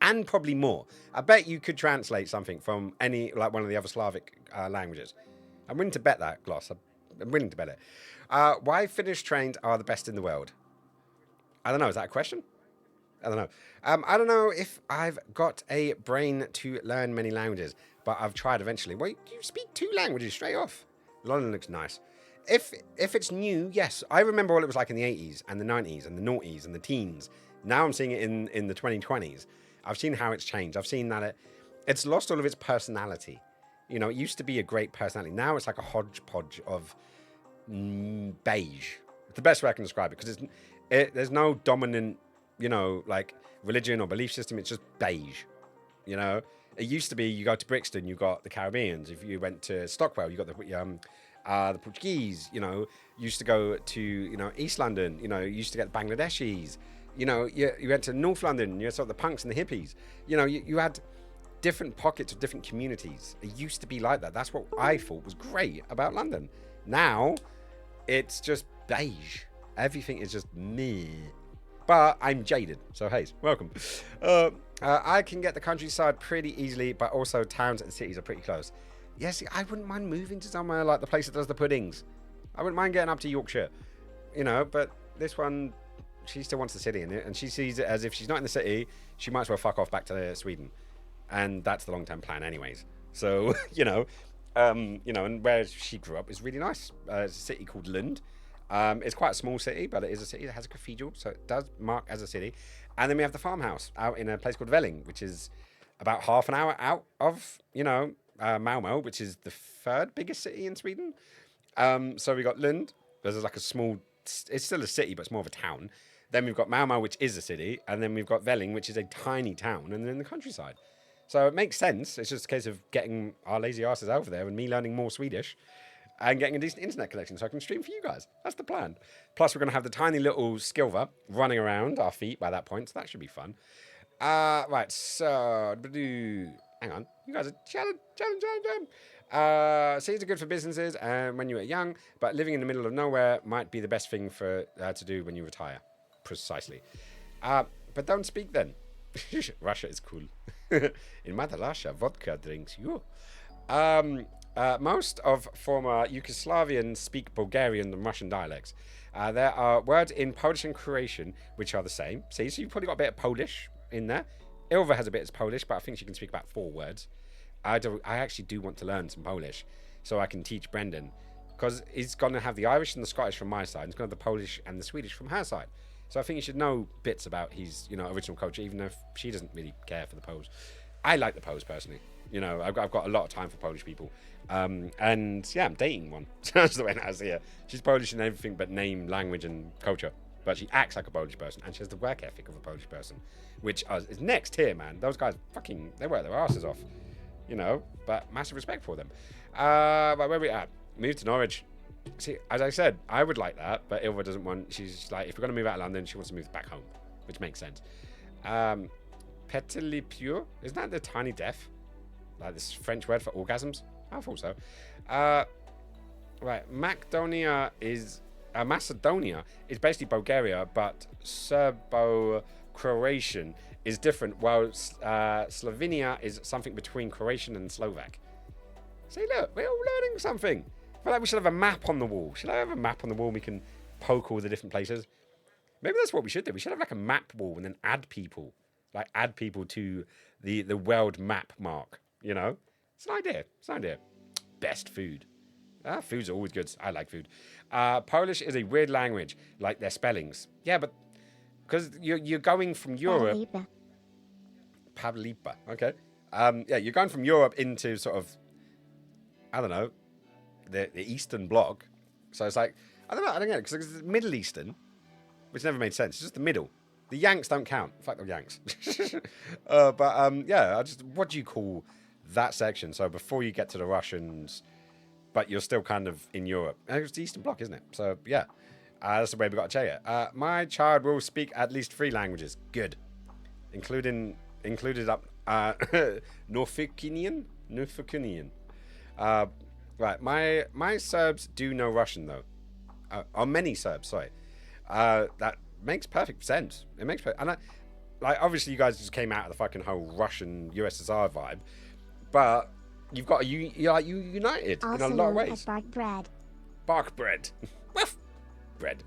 Speaker 1: and probably more. I bet you could translate something from any, like one of the other Slavic languages. I'm willing to bet that, Gloss. I'm willing to bet it. Why Finnish trains are the best in the world? I don't know. Is that a question? I don't know. I don't know if I've got a brain to learn many languages, but I've tried eventually. Well, you speak 2 languages straight off. London looks nice. If it's new, yes. I remember what it was like in the 80s and the 90s and the noughties and the teens. Now I'm seeing it in the 2020s. I've seen how it's changed. I've seen that it's lost all of its personality. You know, it used to be a great personality. Now it's like a hodgepodge of beige. It's the best way I can describe it, because there's no dominant, you know, like religion or belief system. It's just beige, you know. It used to be, you go to Brixton, you got the Caribbeans. If you went to Stockwell, you got the Portuguese. You know, you used to go to, you know, East London. You know, you used to get the Bangladeshis. You know, you went to North London. You had sort of the punks and the hippies. You know, you had different pockets of different communities. It used to be like that. That's what I thought was great about London. Now, it's just beige. Everything is just meh. But I'm jaded, so hey, welcome. I can get the countryside pretty easily, but also towns and cities are pretty close. Yes, I wouldn't mind moving to somewhere like the place that does the puddings. I wouldn't mind getting up to Yorkshire, you know, but this one, she still wants the city in it, and she sees it as if she's not in the city, she might as well fuck off back to Sweden. And that's the long-term plan anyways. So, you know, and where she grew up is really nice. It's a city called Lund. It's quite a small city, but it is a city that has a cathedral, so it does mark as a city. And then we have the farmhouse out in a place called Velling, which is about half an hour out of, you know, Malmö, which is the 3rd biggest city in Sweden. So we got Lund. There's like a small, it's still a city, but it's more of a town. Then we've got Malmö, which is a city. And then we've got Velling, which is a tiny town, and then the countryside. So it makes sense. It's just a case of getting our lazy asses over there and me learning more Swedish and getting a decent internet connection so I can stream for you guys. That's the plan. Plus, we're going to have the tiny little Skilva running around our feet by that point, so that should be fun. Right, so... Hang on. You guys are challenge. Cities are good for businesses when you are young, but living in the middle of nowhere might be the best thing for to do when you retire. Precisely. But don't speak then. Russia is cool. In Mother Russia, vodka drinks you. Most of former Yugoslavians speak Bulgarian and Russian dialects. There are words in Polish and Croatian which are the same. See, so you've probably got a bit of Polish in there. Ilva has a bit of Polish, but I think she can speak about 4 words. I actually do want to learn some Polish so I can teach Brendan, because he's going to have the Irish and the Scottish from my side. He's going to have the Polish and the Swedish from her side. So I think he should know bits about his, you know, original culture, even if she doesn't really care for the Poles. I like the Poles personally. You know, I've got a lot of time for Polish people. And yeah, I'm dating one. That's the way I see it. She's Polish in everything but name, language, and culture. but she acts like a Polish person, and she has the work ethic of a Polish person, which is next tier, man. Those guys fucking, they work their asses off, you know, but massive respect for them. But where are we at? Move to Norwich. See, as I said, I would like that, but Ilva doesn't want, she's like, if we're going to move out of London, she wants to move back home, which makes sense. Petit pure, isn't that the tiny deaf? Like this French word for orgasms? I thought so. Right, Macedonia is basically Bulgaria, but Serbo-Croatian is different, while Slovenia is something between Croatian and Slovak. See, look, we're all learning something. I feel like we should have a map on the wall. Should I have a map on the wall and we can poke all the different places? Maybe that's what we should do. We should have like a map wall and then add people to the world map mark, you know? It's an idea. Best food. Food's always good. I like food. Polish is a weird language, like their spellings. Yeah, but because you're going from Europe. Pavlipa. Okay. Yeah, you're going from Europe into sort of, I don't know, the Eastern Bloc. So it's like, I don't get it, because it's Middle Eastern, which never made sense. It's just the middle. The Yanks don't count. Fuck the Yanks. Yeah, what do you call that section? So before you get to the Russians, but you're still kind of in Europe. It's the Eastern Bloc, isn't it? So, yeah. That's the way we got to check it. My child will speak at least 3 languages. Good. Included up Norfolkian. Right. My Serbs do know Russian, though. Many Serbs, sorry. That makes perfect sense. It makes and obviously you guys just came out of the fucking whole Russian USSR vibe, but you've got you're united
Speaker 3: also
Speaker 1: in a lot of ways.
Speaker 3: As bark bread.
Speaker 1: Bark bread. Bread.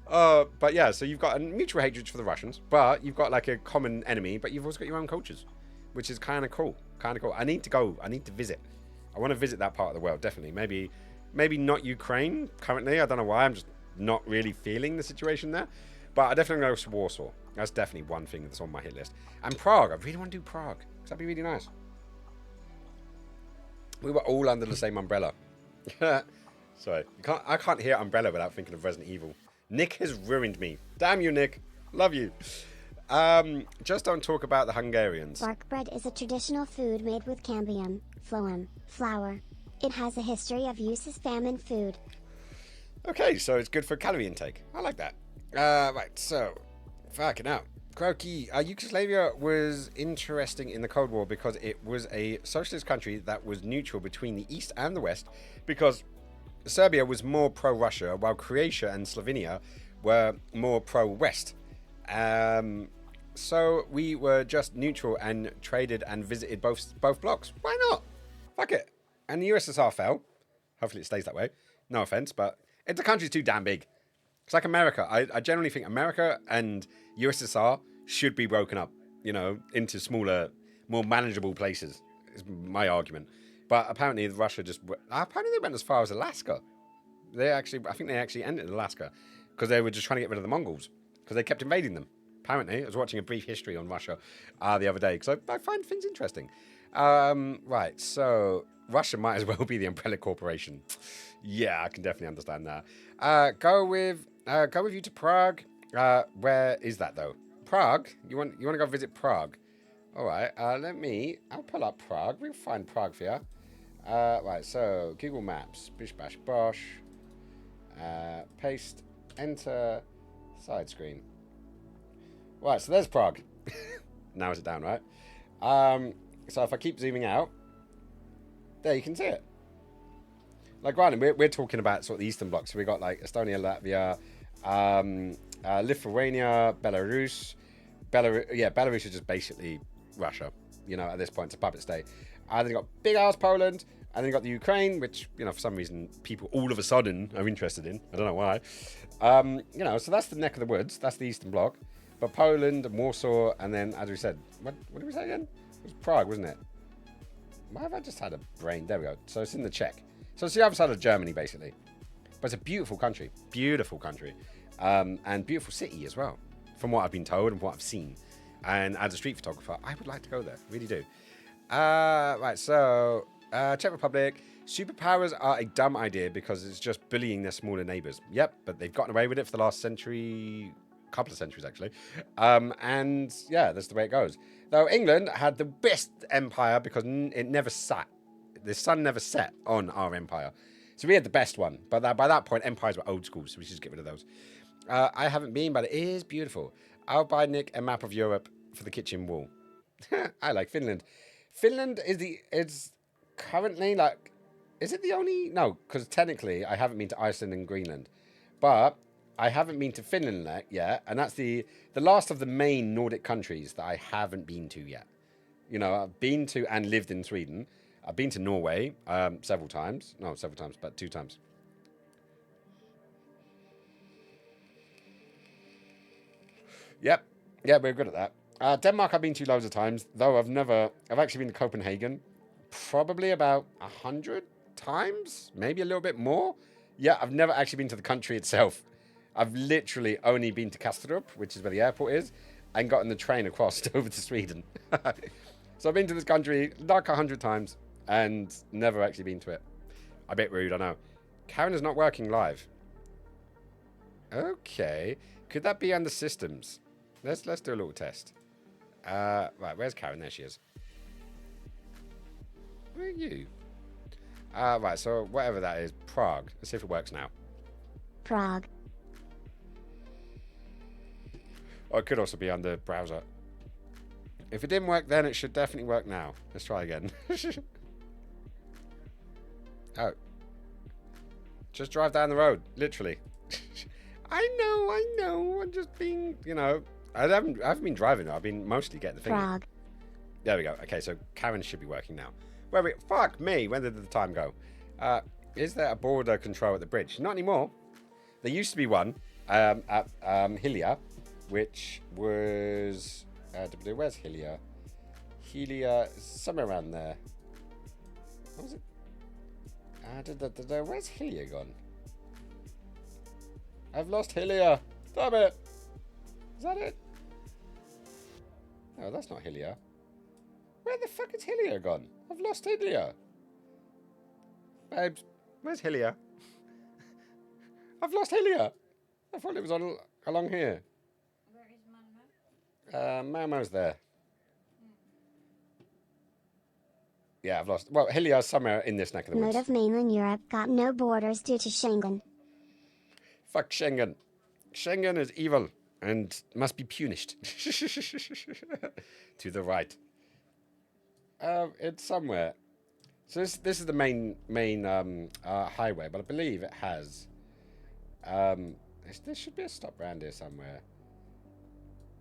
Speaker 1: But yeah, so you've got a mutual hatred for the Russians, but you've got like a common enemy, but you've also got your own cultures, which is kind of cool. I need to go. I need to visit. I want to visit that part of the world, definitely. Maybe not Ukraine currently. I don't know why. I'm just not really feeling the situation there. But I definitely go to Warsaw. That's definitely one thing that's on my hit list. And Prague. I really want to do Prague, because that'd be really nice. We were all under the same umbrella. Sorry. I can't hear umbrella without thinking of Resident Evil. Nick has ruined me. Damn you, Nick. Love you. Just don't talk about the Hungarians.
Speaker 3: Bark bread is a traditional food made with cambium, phloem, flour. It has a history of use as famine food.
Speaker 1: Okay, so it's good for calorie intake. I like that. Right, so, fucking out. Croaky. Yugoslavia was interesting in the Cold War because it was a socialist country that was neutral between the East and the West, because Serbia was more pro-Russia, while Croatia and Slovenia were more pro-West. So we were just neutral and traded and visited both blocks. Why not? Fuck it. And the USSR fell. Hopefully it stays that way. No offense, but the country's too damn big. It's like America. I generally think America and USSR should be broken up, you know, into smaller, more manageable places, is my argument. But apparently Russia apparently they went as far as Alaska. I think they actually ended Alaska because they were just trying to get rid of the Mongols because they kept invading them. Apparently, I was watching a brief history on Russia the other day because I find things interesting. Right, so Russia might as well be the umbrella corporation. Yeah, I can definitely understand that. Go with you to Prague. Where is that though? Prague? You want to go visit Prague? All right. I'll pull up Prague. We'll find Prague for you. Right. So Google Maps. Bish bash bosh. Paste. Enter. Side screen. Right. So there's Prague. Narrows it down, right? So if I keep zooming out, there you can see it. Like, granted, we're talking about sort of the Eastern Bloc. So we got like Estonia, Latvia, Lithuania, Belarus. Belarus is just basically Russia. You know, at this point, it's a puppet state. And then you got big ass Poland, and then you got the Ukraine, which, you know, for some reason people all of a sudden are interested in. I don't know why. You know, so that's the neck of the woods. That's the Eastern Bloc. But Poland and Warsaw, and then, as we said, what did we say again? It was Prague, wasn't it? Why have I just had a brain? There we go. So it's in the Czech. So it's the other side of Germany, basically. But it's a beautiful country. Beautiful country. And beautiful city as well, from what I've been told and what I've seen. And as a street photographer, I would like to go there. Really do. Right, so Czech Republic. Superpowers are a dumb idea because it's just bullying their smaller neighbors. Yep, but they've gotten away with it for the last century, couple of centuries actually. And yeah, that's the way it goes. Though England had the best empire because it never sat. The sun never set on our empire. So we had the best one. But by that point, empires were old school, so we should just get rid of those. I haven't been, but it is beautiful. I'll buy Nick a map of Europe for the kitchen wall. I like Finland. Finland is currently like... Is it the only... No, because technically I haven't been to Iceland and Greenland. But I haven't been to Finland yet. And that's the last of the main Nordic countries that I haven't been to yet. You know, I've been to and lived in Sweden. I've been to Norway several times. No, several times, but 2 times. Yep. Yeah, we're good at that. Denmark I've been to loads of times. Though I've actually been to Copenhagen. Probably about 100 times, maybe a little bit more. Yeah, I've never actually been to the country itself. I've literally only been to Kastrup, which is where the airport is, and gotten the train across over to Sweden. So I've been to this country like 100 times and never actually been to it. A bit rude, I know. Karen is not working live. Okay, could that be under systems? Let's do a little test. Right, where's Karen? There she is. Where are you? Right, so whatever that is, Prague. Let's see if it works now.
Speaker 3: Prague.
Speaker 1: Oh, it could also be under browser. If it didn't work then, it should definitely work now. Let's try again. Oh. Just drive down the road, literally. I know. I'm just being, you know... I haven't been driving, though. I've been mostly getting the thing.
Speaker 3: Prague.
Speaker 1: There we go. Okay, so Karen should be working now. Fuck me. When did the time go? Is there a border control at the bridge? Not anymore. There used to be one at Hillia, which was... where's Hillia? Hillia, somewhere around there. What was it? Where's Hillia gone? I've lost Hillia. Damn it. Is that it? No, that's not Hillia. Where the fuck is Hillia gone? I've lost Hillia. Babes, where's Hillia? I've lost Hillia. I thought it was along here.
Speaker 7: Where is Malmö?
Speaker 1: Malmö's there. Yeah, I've lost. Well, Hillia's somewhere in this neck of the
Speaker 3: Mode
Speaker 1: woods.
Speaker 3: of mainland Europe got no borders due to Schengen.
Speaker 1: Fuck Schengen. Schengen is evil and must be punished. To the right. It's somewhere. So this is the main highway, but I believe it has. There should be a stop round here somewhere.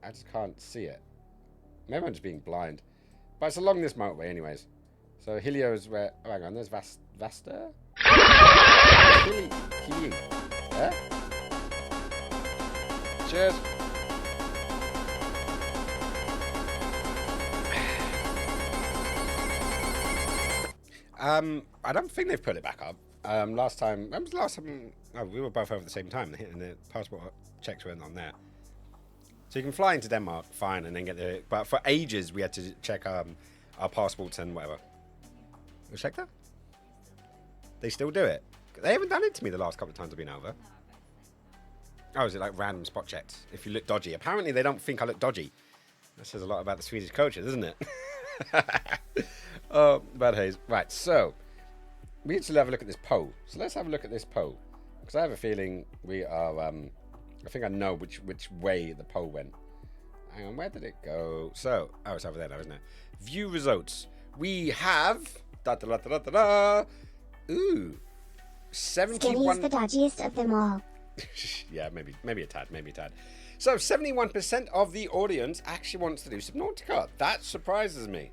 Speaker 1: I just can't see it. Maybe I'm just being blind. But it's along this motorway anyways. So Hilio is where... Oh, hang on. There's Vasta? Hilly. Yeah? Cheers. I don't think they've put it back up. Last time... When was the last time... Oh, we were both over at the same time, and the passport checks weren't on there. So you can fly into Denmark, fine, and then get the... But for ages, we had to check our passports and whatever. You check that? They still do it. They haven't done it to me the last couple of times I've been over. Oh, is it like random spot checks? If you look dodgy. Apparently they don't think I look dodgy. That says a lot about the Swedish culture, doesn't it? Oh, bad haze. Right, so we need to have a look at this pole. So let's have a look at this pole. Because I have a feeling we are... I think I know which way the pole went. Hang on, where did it go? So, oh, it's over there now, isn't it? View results. We have... Ooh. 71...
Speaker 3: Skinny is the dodgiest of them all.
Speaker 1: Yeah, maybe a tad. So 71% of the audience actually wants to do Subnautica. That surprises me.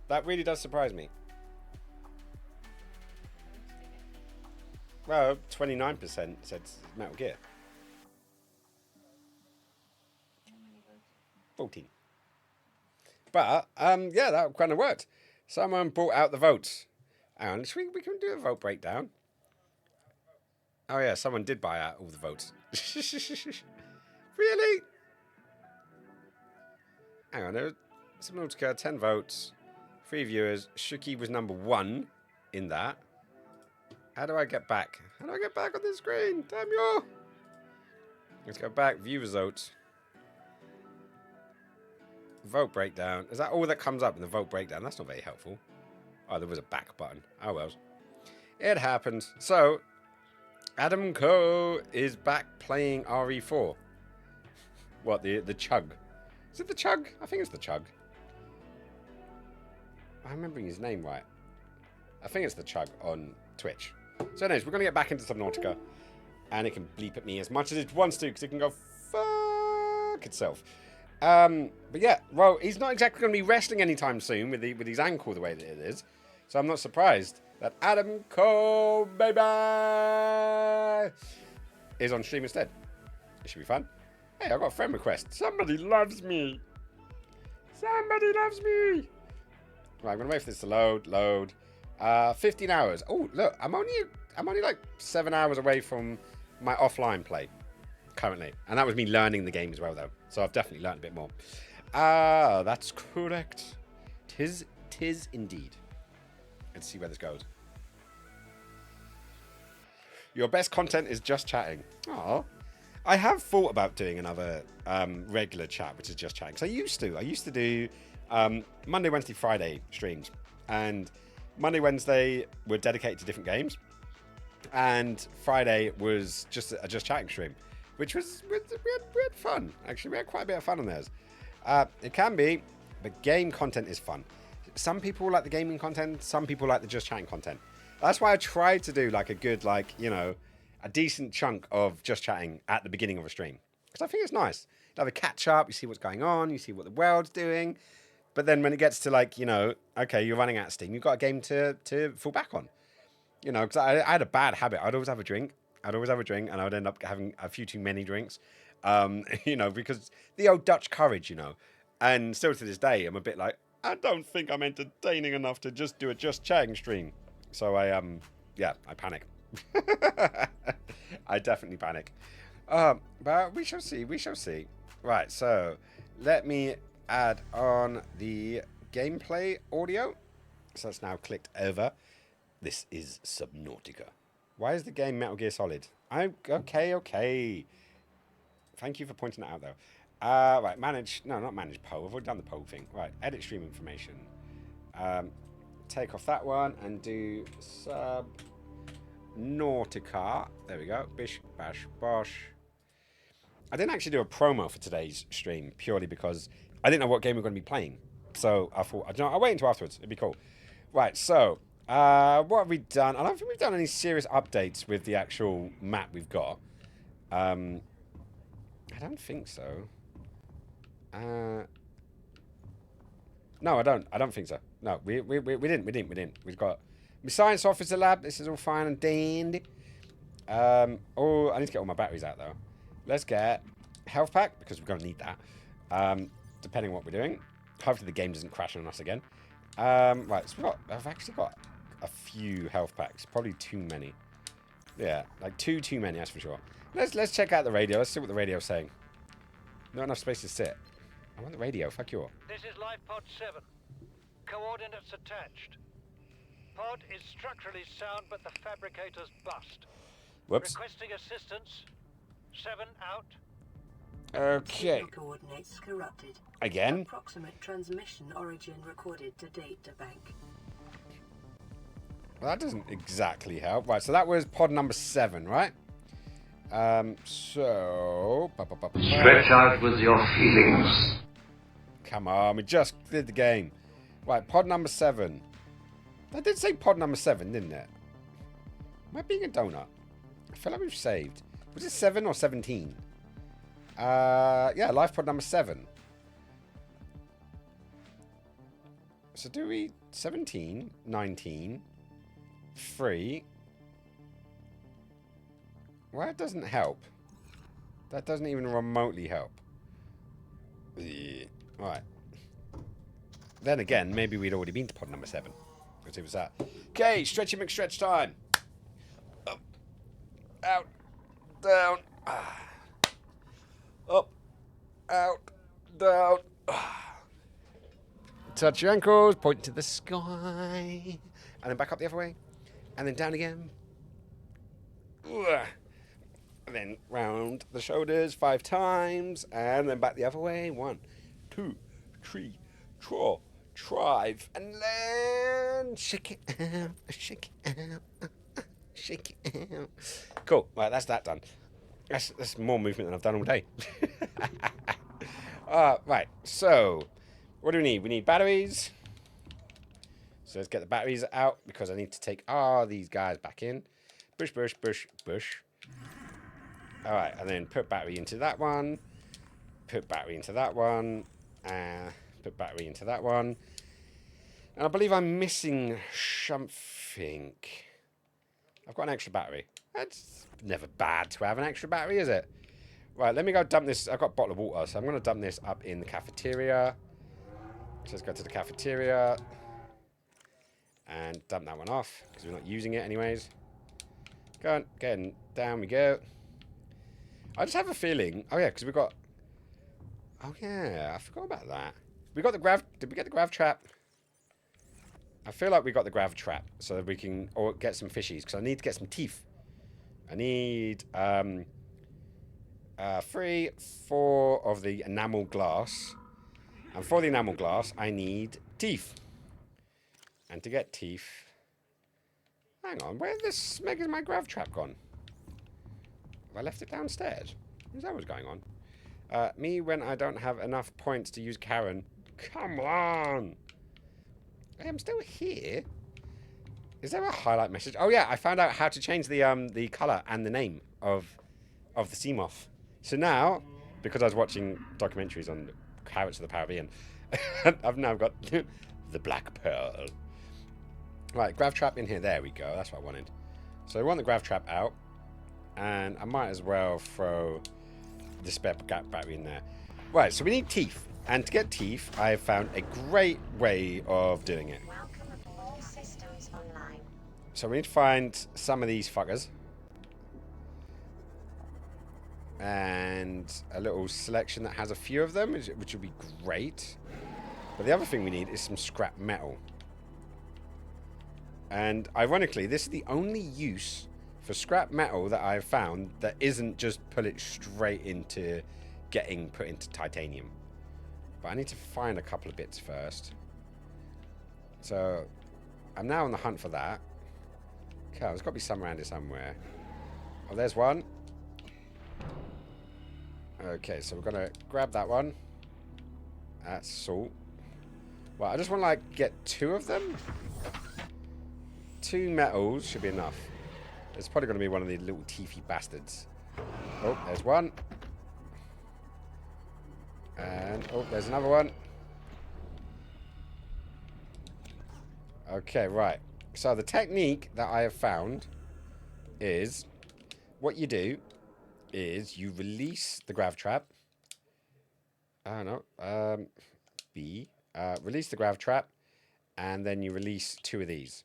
Speaker 1: That really does surprise me. Well, 29% said Metal Gear. 14. But yeah, that kind of worked. Someone brought out the votes. Hang on, we can do a vote breakdown. Oh yeah, someone did buy out all the votes. Really? Hang on, there was Subnautica, 10 votes, 3 viewers. Shuki was number 1 in that. How do I get back? How do I get back on the screen? Damn you! Let's go back. View results. Vote breakdown. Is that all that comes up in the vote breakdown? That's not very helpful. Oh, there was a back button. Oh, well. It happens. So, Adam Co is back playing RE4. What, the Chug? Is it the Chug? I think it's the Chug. I'm remembering his name right. I think it's the Chug on Twitch. So anyways, we're going to get back into Subnautica. And it can bleep at me as much as it wants to, because it can go fuck itself. But yeah, well, he's not exactly going to be wrestling anytime soon with his ankle the way that it is. So I'm not surprised that Adam Cole, baby, is on stream instead. It should be fun. Hey, I got a friend request. Somebody loves me. Somebody loves me. Right, I'm going to wait for this to load. 15 hours. Oh, look, I'm only like 7 hours away from my offline play currently. And that was me learning the game as well, though. So I've definitely learned a bit more. That's correct. Tis indeed. Let's see where this goes. Your best content is just chatting. Oh, I have thought about doing another regular chat, which is just chatting. Because I used to do Monday, Wednesday, Friday streams. And Monday, Wednesday were dedicated to different games. And Friday was just a just chatting stream. Which was, we had fun. Actually, we had quite a bit of fun on theirs. It can be, but game content is fun. Some people like the gaming content. Some people like the just chatting content. That's why I tried to do like a good, like, you know, a decent chunk of just chatting at the beginning of a stream. Because I think it's nice. You have a catch up. You see what's going on. You see what the world's doing. But then when it gets to like, you know, okay, you're running out of steam. You've got a game to fall back on. You know, because I had a bad habit. I'd always have a drink. And I would end up having a few too many drinks, you know, because the old Dutch courage, you know. And still to this day, I'm a bit like, I don't think I'm entertaining enough to just do a just chatting stream. So I panic. I definitely panic. But we shall see. Right, so let me add on the gameplay audio. So that's now clicked over. This is Subnautica. Why is the game MetalGearSoild? Okay. Thank you for pointing that out, though. Right, not manage poll. I've already done the poll thing. Right, edit stream information. Take off that one and do Subnautica. There we go. Bish, bash, bosh. I didn't actually do a promo for today's stream purely because I didn't know what game we were going to be playing. So I thought, I'll wait until afterwards. It'd be cool. Right, so what have we done? I don't think we've done any serious updates with the actual map we've got. I don't think so. No, I don't think so. No, we didn't. We've got my science officer lab. This is all fine and dandy. Oh, I need to get all my batteries out though. Let's get health pack because we're gonna need that. Depending on what we're doing. Hopefully the game doesn't crash on us again. Right, so I've actually got a few health packs. Probably too many. Yeah, like too many, that's for sure. Let's check out the radio. Let's see what the radio's saying. Not enough space to sit. I want the radio. Fuck you all.
Speaker 8: This is Life Pod 7. Coordinates attached. Pod is structurally sound, but the fabricator's bust.
Speaker 1: Whoops.
Speaker 8: Requesting assistance. 7 out.
Speaker 1: Okay.
Speaker 9: Coordinates corrupted.
Speaker 1: Again.
Speaker 9: Approximate transmission origin recorded to data bank.
Speaker 1: Well, that doesn't exactly help. Right, so that was pod number 7, right? So...
Speaker 10: Stretch out with your feelings.
Speaker 1: Come on, we just did the game. Right, pod number 7. That did say pod number 7, didn't it? Am I being a donut? I feel like we've saved. Was it 7 or 17? Yeah, life pod number 7. So do we... 17, 19, 3... Well, that doesn't help. That doesn't even remotely help. Right. Then again, maybe we'd already been to pod number 7. Let's see what's that. Okay, stretchy McStretch time. Up. Out. Down. Up. Out. Down. Touch your ankles. Point to the sky. And then back up the other way. And then down again. Ugh. And then round the shoulders 5 times, and then back the other way. 1, 2, 3, 4, 5, and then shake it out, shake it out, shake it out. Cool. Right, that's that done. That's more movement than I've done all day. Right. So, what do we need? We need batteries. So let's get the batteries out because I need to take these guys back in. Bush, bush, bush, bush. Alright, and then put battery into that one. Put battery into that one. Put battery into that one. And I believe I'm missing something. I've got an extra battery. That's never bad to have an extra battery, is it? Right, let me go dump this. I've got a bottle of water, so I'm going to dump this up in the cafeteria. So let's go to the cafeteria. And dump that one off, because we're not using it anyways. Go on, getting down we go. I just have a feeling... Oh, yeah, because we got... Oh, yeah, I forgot about that. We got the grav... Did we get the grav trap? I feel like we got the grav trap, so that we can get some fishies, because I need to get some teeth. I need 3, 4 of the enamel glass. And for the enamel glass, I need teeth. And to get teeth... Hang on, where the smeg is my grav trap gone? Have I left it downstairs? Is that what's going on? Me when I don't have enough points to use Karen. Come on! Hey, I'm still here. Is there a highlight message? Oh yeah, I found out how to change the colour and the name of the Seamoth. So now, because I was watching documentaries on Carrots of the Caribbean, I've now got the Black Pearl. Right, grav trap in here. There we go. That's what I wanted. So I want the grav trap out. And I might as well throw the spare battery in there. Right, so we need teeth. And to get teeth, I have found a great way of doing it.
Speaker 3: Welcome all systems online.
Speaker 1: So we need to find some of these fuckers. And a little selection that has a few of them, which would be great. But the other thing we need is some scrap metal. And ironically, this is the only use for scrap metal that I've found that isn't just put it straight into getting put into titanium. But I need to find a couple of bits first. So I'm now on the hunt for that. Okay, there's got to be some around here somewhere. Oh, there's one. Okay, so we're going to grab that one. That's salt. Well, I just want to, like, get 2 of them. 2 metals should be enough. It's probably going to be one of the little teethy bastards. Oh, there's one. And, oh, there's another one. Okay, right. So the technique that I have found is what you do is you release the grav trap. Oh, no. B. Release the grav trap. And then you release 2 of these.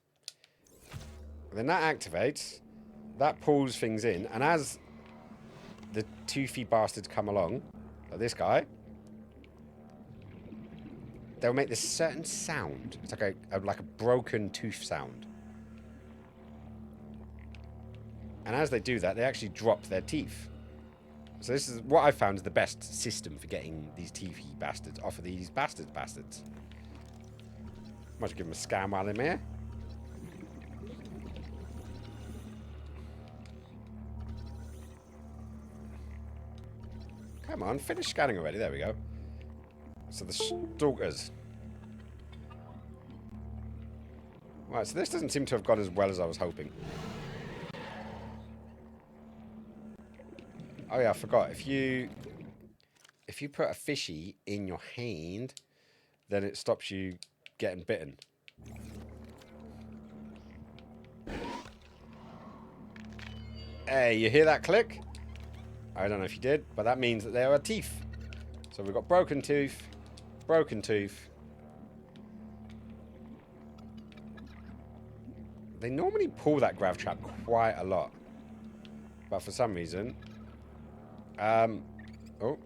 Speaker 1: Then that activates. That pulls things in. And as the toothy bastards come along, like this guy, they'll make this certain sound. It's like a broken tooth sound. And as they do that, they actually drop their teeth. So this is what I found is the best system for getting these teethy bastards off of these bastards. Might as well give them a scam while I'm here. Come on, finish scanning already. There we go. So the stalkers. Right, so this doesn't seem to have gone as well as I was hoping. Oh yeah, I forgot. If you put a fishy in your hand, then it stops you getting bitten. Hey, you hear that click? I don't know if you did, but that means that there are teeth. So we've got broken tooth, broken tooth. They normally pull that grav trap quite a lot. But for some reason... oh.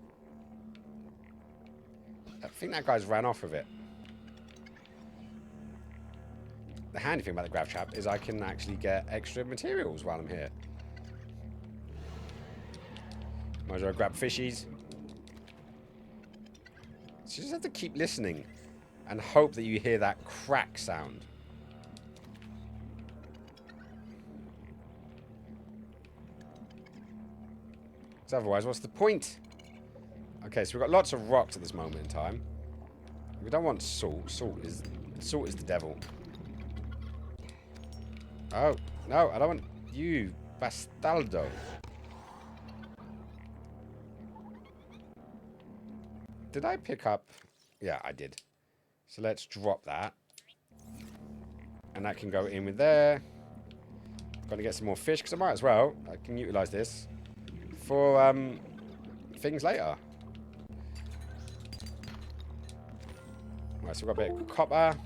Speaker 1: I think that guy's ran off with it. The handy thing about the grav trap is I can actually get extra materials while I'm here. Might as well grab fishies. So you just have to keep listening and hope that you hear that crack sound. Because otherwise, what's the point? Okay, so we've got lots of rocks at this moment in time. We don't want salt. Salt is the devil. Oh, no, I don't want you, bastardo. Did I pick up? Yeah, I did. So let's drop that. And that can go in with there. Gonna get some more fish, because I might as well. I can utilize this for things later. Right, so we've got a bit of copper.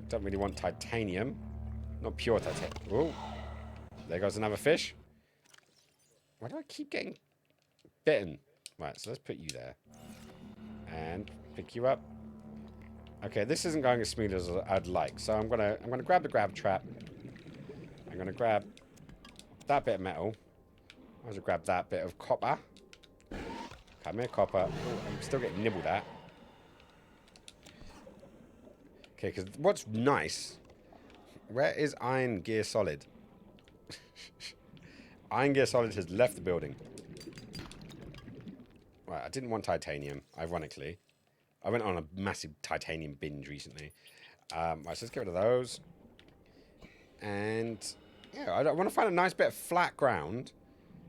Speaker 1: Don't really want titanium. Not pure titanium. Oh, there goes another fish. Why do I keep getting bitten? Right, so let's put you there. And pick you up. Okay, this isn't going as smooth as I'd like. So I'm gonna grab the grab trap. I'm gonna grab that bit of metal. I'm gonna grab that bit of copper. Come here, copper. Oh, I'm still getting nibbled at. Okay, because what's nice... Where is MetalGearSoild? MetalGearSoild has left the building. Right, I didn't want titanium, ironically. I went on a massive titanium binge recently. Right, so let's get rid of those. And, yeah, I want to find a nice bit of flat ground.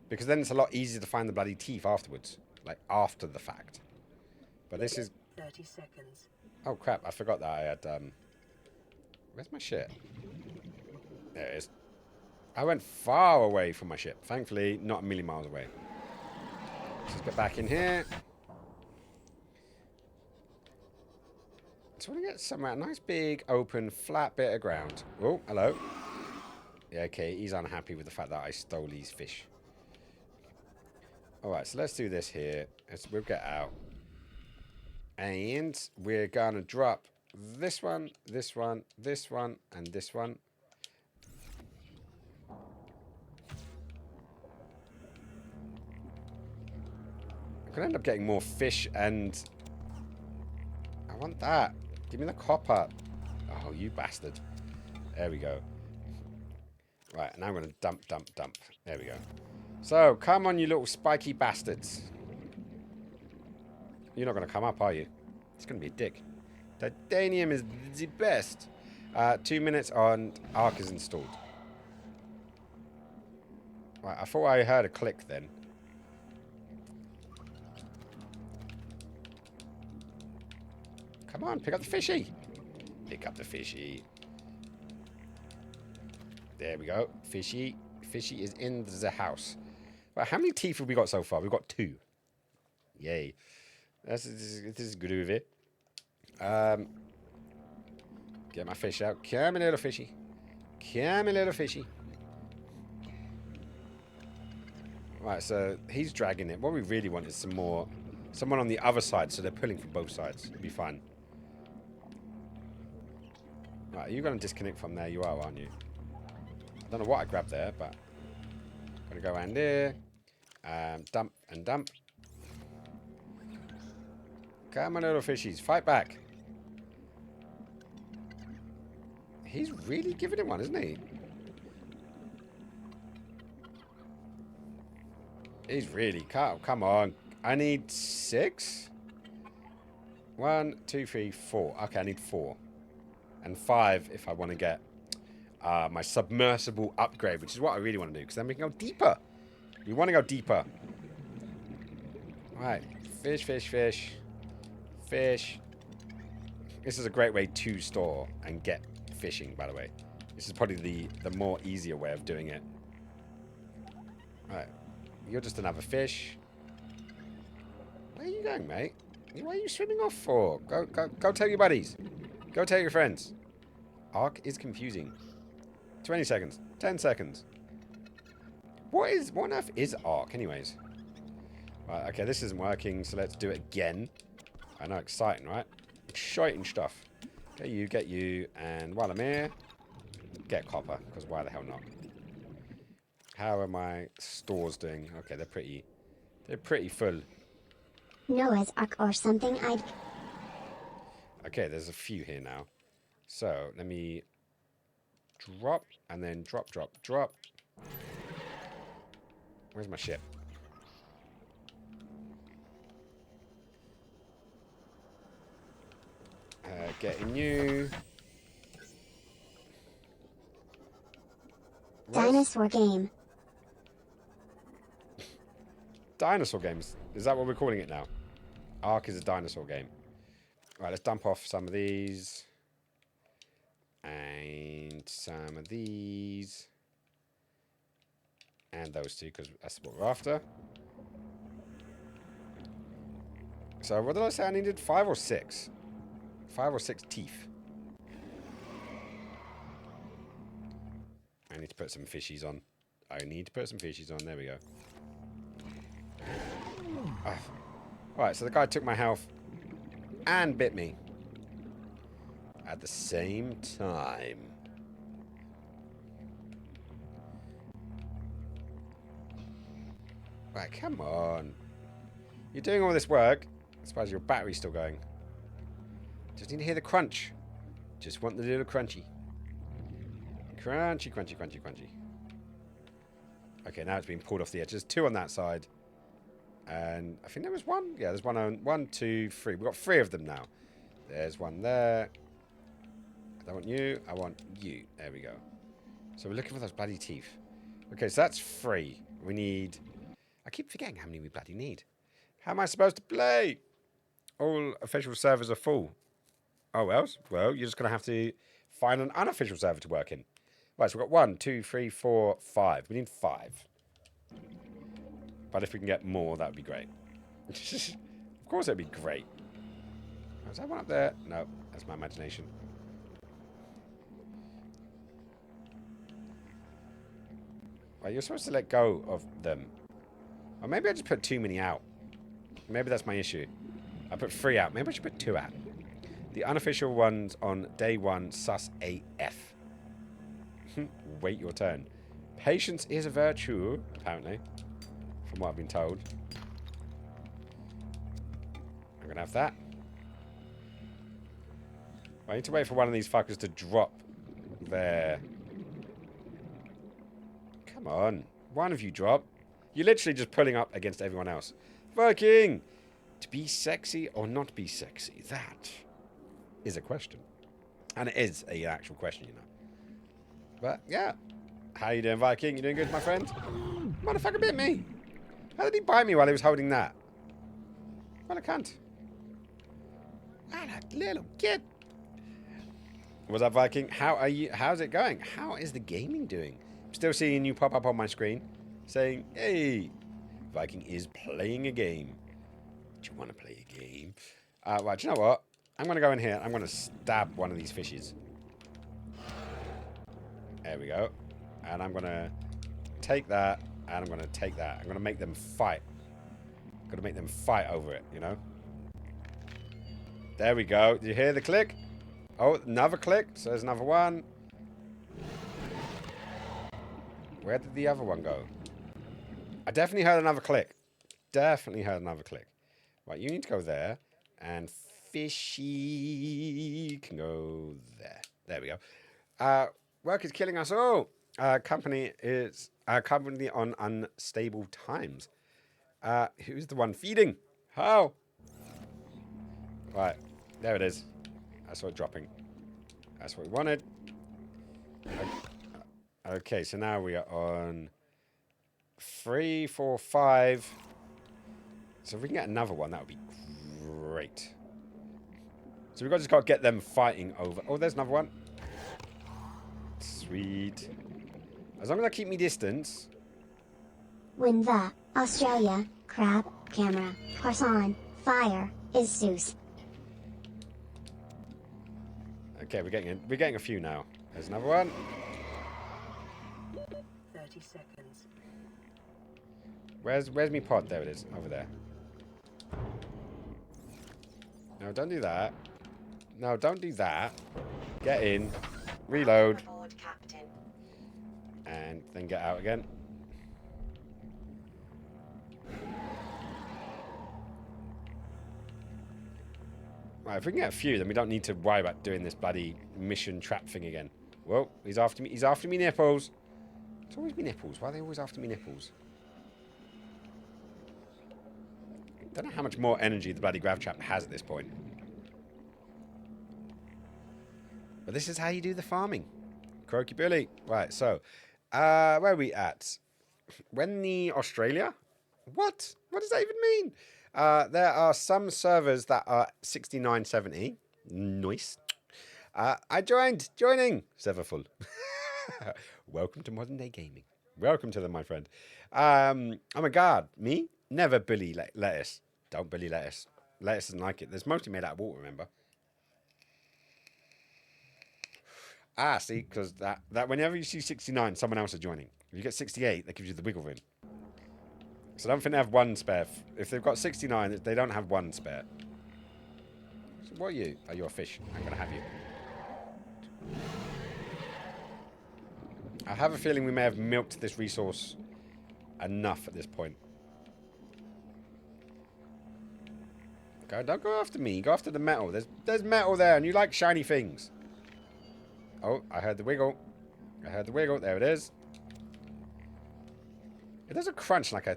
Speaker 1: Because then it's a lot easier to find the bloody teeth afterwards. Like, after the fact. But this is...
Speaker 9: 30 seconds.
Speaker 1: Oh, crap, I forgot that I had, Where's my ship? There it is. I went far away from my ship. Thankfully, not a million miles away. Let's get back in here. So I want to get somewhere, a nice big, open, flat bit of ground. Oh, hello. Yeah, okay, he's unhappy with the fact that I stole these fish. Alright, so let's do this here. We'll get out. And we're going to drop this one, this one, this one, and this one. I'm going to end up getting more fish and... I want that. Give me the copper. Oh, you bastard. There we go. Right, now I'm going to dump. There we go. So, come on, you little spiky bastards. You're not going to come up, are you? It's going to be a dick. Titanium is the best. 2 minutes on Arc is installed. Right, I thought I heard a click then. Come on, pick up the fishy. Pick up the fishy. There we go. Fishy. Fishy is in the house. Right, how many teeth have we got so far? We've got 2. Yay. This is groovy. Get my fish out. Come here, little fishy. Come here, little fishy. Right, so he's dragging it. What we really want is someone on the other side, so they're pulling from both sides. It'll be fun. Right, you're going to disconnect from there. You are, aren't you? I don't know what I grabbed there, but... Gotta go around here. Dump and dump. Come on, little fishies. Fight back. He's really giving it one, isn't he? He's really... Come on. I need 6? 1, 2, 3, 4. Okay, I need 4. And 5 if I want to get my submersible upgrade, which is what I really want to do, because then we can go deeper. We want to go deeper. Right. Fish, fish, fish. Fish. This is a great way to store and get fishing, by the way. This is probably the more easier way of doing it. Right. You're just another fish. Where are you going, mate? Where are you swimming off for? Go tell your buddies. Go tell your friends. Arc is confusing. 20 seconds. 10 seconds. What on earth is Arc, anyways? Right, okay, this isn't working, so let's do it again. I know, exciting, right? Exciting stuff. Get you, and while I'm here, get copper, because why the hell not? How are my stores doing? Okay, they're pretty full.
Speaker 3: Noah's Ark or something I'd...
Speaker 1: Okay, there's a few here now. So, let me drop, and then drop, drop, drop. Where's my ship? Getting you.
Speaker 3: Dinosaur game.
Speaker 1: Dinosaur games. Is that what we're calling it now? Ark is a dinosaur game. Right, let's dump off some of these. And some of these. And those two, because that's what we're after. So, what did I say I needed? 5 or 6? 5 or 6 teeth. I need to put some fishies on. There we go. Alright, so the guy took my health and bit me at the same time. Right, come on. You're doing all this work. I suppose your battery's still going. Just need to hear the crunch. Just want the little crunchy. Crunchy, crunchy, crunchy, crunchy. Okay, now it's been pulled off the edge. There's 2 on that side. And I think there was 1. Yeah, there's 1 on 1, 2, 3. We've got 3 of them now. There's 1 there. I don't want you. I want you. There we go. So we're looking for those bloody teeth. Okay, so that's 3. We need... I keep forgetting how many we bloody need. How am I supposed to play? All official servers are full. Oh, well, you're just going to have to find an unofficial server to work in. Right, so we've got 1, 2, 3, 4, 5. We need 5. But if we can get more, that would be great. Of course, it would be great. Is that one up there? No, that's my imagination. Right, you're supposed to let go of them. Or maybe I just put too many out. Maybe that's my issue. I put 3 out. Maybe I should put 2 out. The unofficial ones on day 1, sus AF. Wait your turn. Patience is a virtue, apparently. From what I've been told. I'm going to have that. I need to wait for one of these fuckers to drop there. Come on. One of you drop. You're literally just pulling up against everyone else. Viking! To be sexy or not be sexy? That is a question. And it is an actual question, you know. But, yeah. How you doing, Viking? You doing good, my friend? Motherfucker bit me. How did he bite me while he was holding that? What a cunt. What a little kid. What's up, Viking? How are you? How's it going? How is the gaming doing? I'm still seeing you pop up on my screen saying, hey, Viking is playing a game. Do you want to play a game? Right, do you know what? I'm going to go in here. I'm going to stab one of these fishes. There we go. And I'm going to take that. And I'm going to take that. I'm going to make them fight. I'm going to make them fight over it, you know? There we go. Did you hear the click? Oh, another click. So there's another one. Where did the other one go? I definitely heard another click. Definitely heard another click. Right, you need to go there. And fishy can go there. There we go. Work is killing us all. Company is company on unstable times. Who's the one feeding? How? Right, there it is. I saw it dropping. That's what we wanted. Okay, so now we are on 3, 4, 5. So if we can get another one, that would be great. So we've just got to get them fighting over. Oh, there's another one. Sweet. As long as I keep me distance.
Speaker 3: When the Australia crab camera horse on fire is Zeus.
Speaker 1: Okay, we're getting a few now. There's another one.
Speaker 9: 30 seconds.
Speaker 1: Where's me pod? There it is, over there. No, don't do that. No, don't do that. Get in, reload, and then get out again. Right, if we can get a few, then we don't need to worry about doing this bloody mission trap thing again. Well, he's after me. He's after me nipples. It's always me nipples. Why are they always after me nipples? Don't know how much more energy the bloody grav trap has at this point. But this is how you do the farming. Croaky Billy. Right, so, where are we at? When the Australia? What? What does that even mean? There are some servers that are 6970. Nice. Joining. Server full. Welcome to modern day gaming. Welcome to them, my friend. Oh my god, me? Never bully lettuce. Don't bully lettuce. Lettuce doesn't like it. There's mostly made out of water, remember? Ah, see, because that whenever you see 69, someone else is joining. If you get 68, that gives you the wiggle room. So I don't think they have one spare. If they've got 69, they don't have one spare. So what are you? Oh, you're a fish. I'm going to have you. I have a feeling we may have milked this resource enough at this point. Don't go after me. Go after the metal. There's metal there, and you like shiny things. Oh, I heard the wiggle. I heard the wiggle. There it is. It does a crunch like a...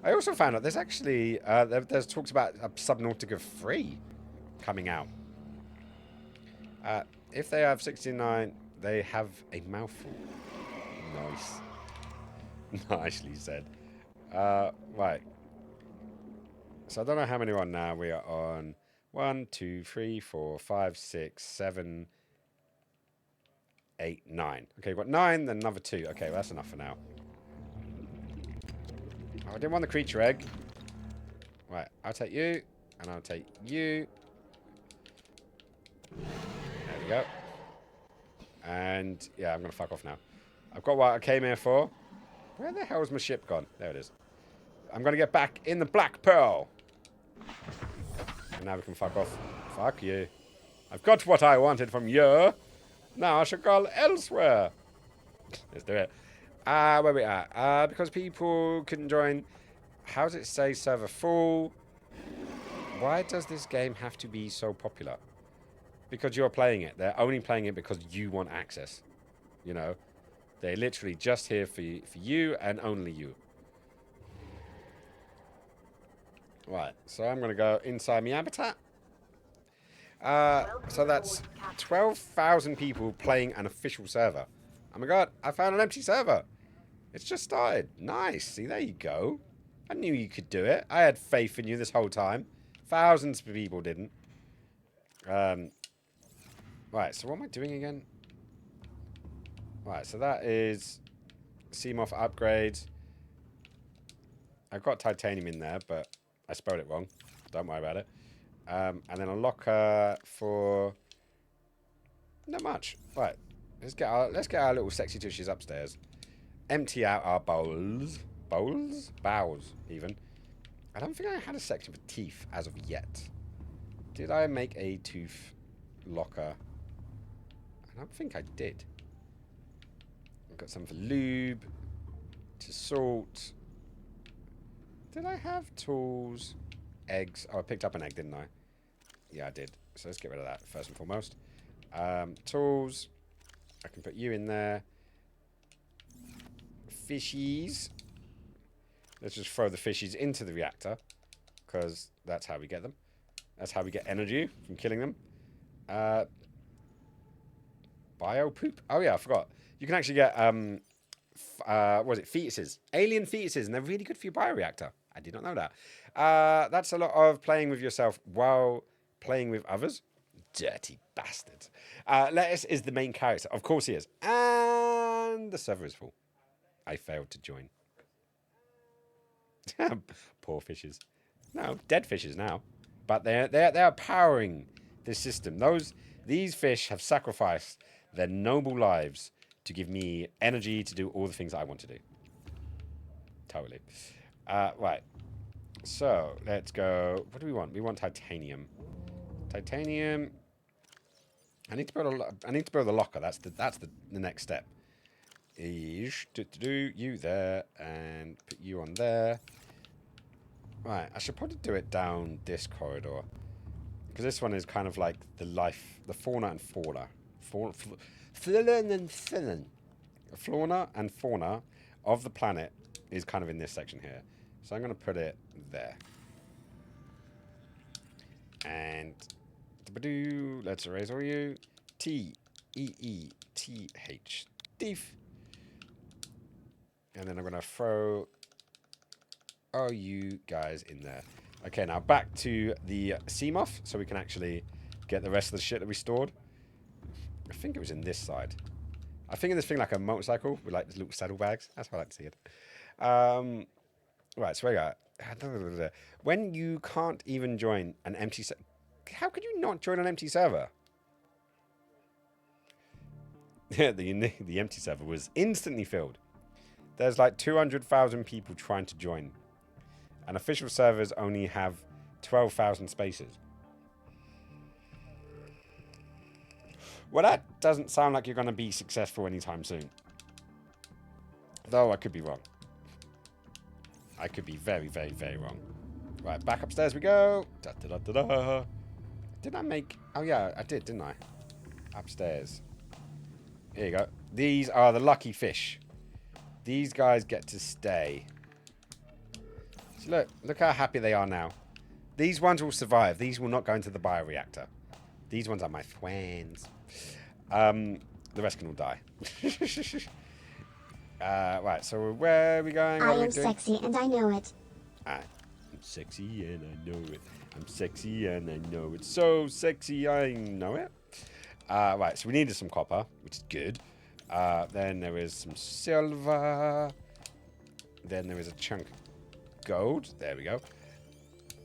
Speaker 1: I also found out there's actually... there's talks about Subnautica 3 coming out. If they have 69, they have a mouthful. Nice. Nicely said. Right. So I don't know how many we're on now. We are on 1, 2, 3, 4, 5, 6, 7... 8, 9. Okay, we've got 9, then another 2. Okay, well, that's enough for now. Oh, I didn't want the creature egg. Right, I'll take you, and I'll take you. There we go. And, yeah, I'm going to fuck off now. I've got what I came here for. Where the hell is my ship gone? There it is. I'm going to get back in the Black Pearl. And now we can fuck off. Fuck you. I've got what I wanted from you. Now I shall go elsewhere. Let's do it. Where we at? Because people couldn't join. How does it say server full? Why does this game have to be so popular? Because you're playing it. They're only playing it because you want access. You know? They're literally just here for you and only you. Right. So I'm going to go inside my habitat. So that's 12,000 people playing an official server. Oh my god, I found an empty server. It's just started. Nice. See, there you go. I knew you could do it. I had faith in you this whole time. Thousands of people didn't. Right, so what am I doing again? Right, so that is Seamoth upgrades. I've got titanium in there, but I spelled it wrong. Don't worry about it. And then a locker for not much. Right, let's get our little sexy tushies upstairs. Empty out our bowls, even. I don't think I had a section for teeth as of yet. Did I make a tooth locker? I don't think I did. I've got some for lube, to salt. Did I have tools? Eggs. Oh, I picked up an egg, didn't I? Yeah, I did. So let's get rid of that first and foremost. Tools. I can put you in there. Fishies. Let's just throw the fishies into the reactor, because that's how we get them. That's how we get energy from killing them. Bio poop. Oh yeah, I forgot. You can actually get what was it? Fetuses. Alien fetuses, and they're really good for your bioreactor. I did not know that. That's a lot of playing with yourself while playing with others. Dirty bastards. Lettuce is the main character. Of course he is. And the server is full. I failed to join. Poor fishes. No, dead fishes now. But they are powering this system. These fish have sacrificed their noble lives to give me energy to do all the things I want to do. Totally. Right. So let's go. What do we want? We want titanium. Titanium. I need to build a locker. That's the next step. Do you there and put you on there. Right. I should probably do it down this corridor. Because this one is kind of like the fauna and fauna. Fauna and fauna of the planet is kind of in this section here. So I'm going to put it there. And let's erase all you. T-E-E-T-H. Thief. And then I'm going to throw all you guys in there. Okay, now back to the Seamoth, so we can actually get the rest of the shit that we stored. I think it was in this side. I think of this thing like a motorcycle with like little saddlebags. That's how I like to see it. Right, so we got. When you can't even join an empty server. How could you not join an empty server? Yeah, the empty server was instantly filled. There's like 200,000 people trying to join. And official servers only have 12,000 spaces. Well, that doesn't sound like you're going to be successful anytime soon. Though I could be wrong. I could be very, very, very wrong. Right, back upstairs we go. Da, da, da, da, da. Did I make... Oh, yeah, I did, didn't I? Upstairs. Here you go. These are the lucky fish. These guys get to stay. So look how happy they are now. These ones will survive. These will not go into the bioreactor. These ones are my friends. The rest can all die. Right, so where are we going?
Speaker 3: I am sexy and I know it.
Speaker 1: I'm sexy and I know it. I'm sexy and I know it. So sexy I know it. Right, so we needed some copper, which is good. Then there is some silver. Then there is a chunk of gold. There we go.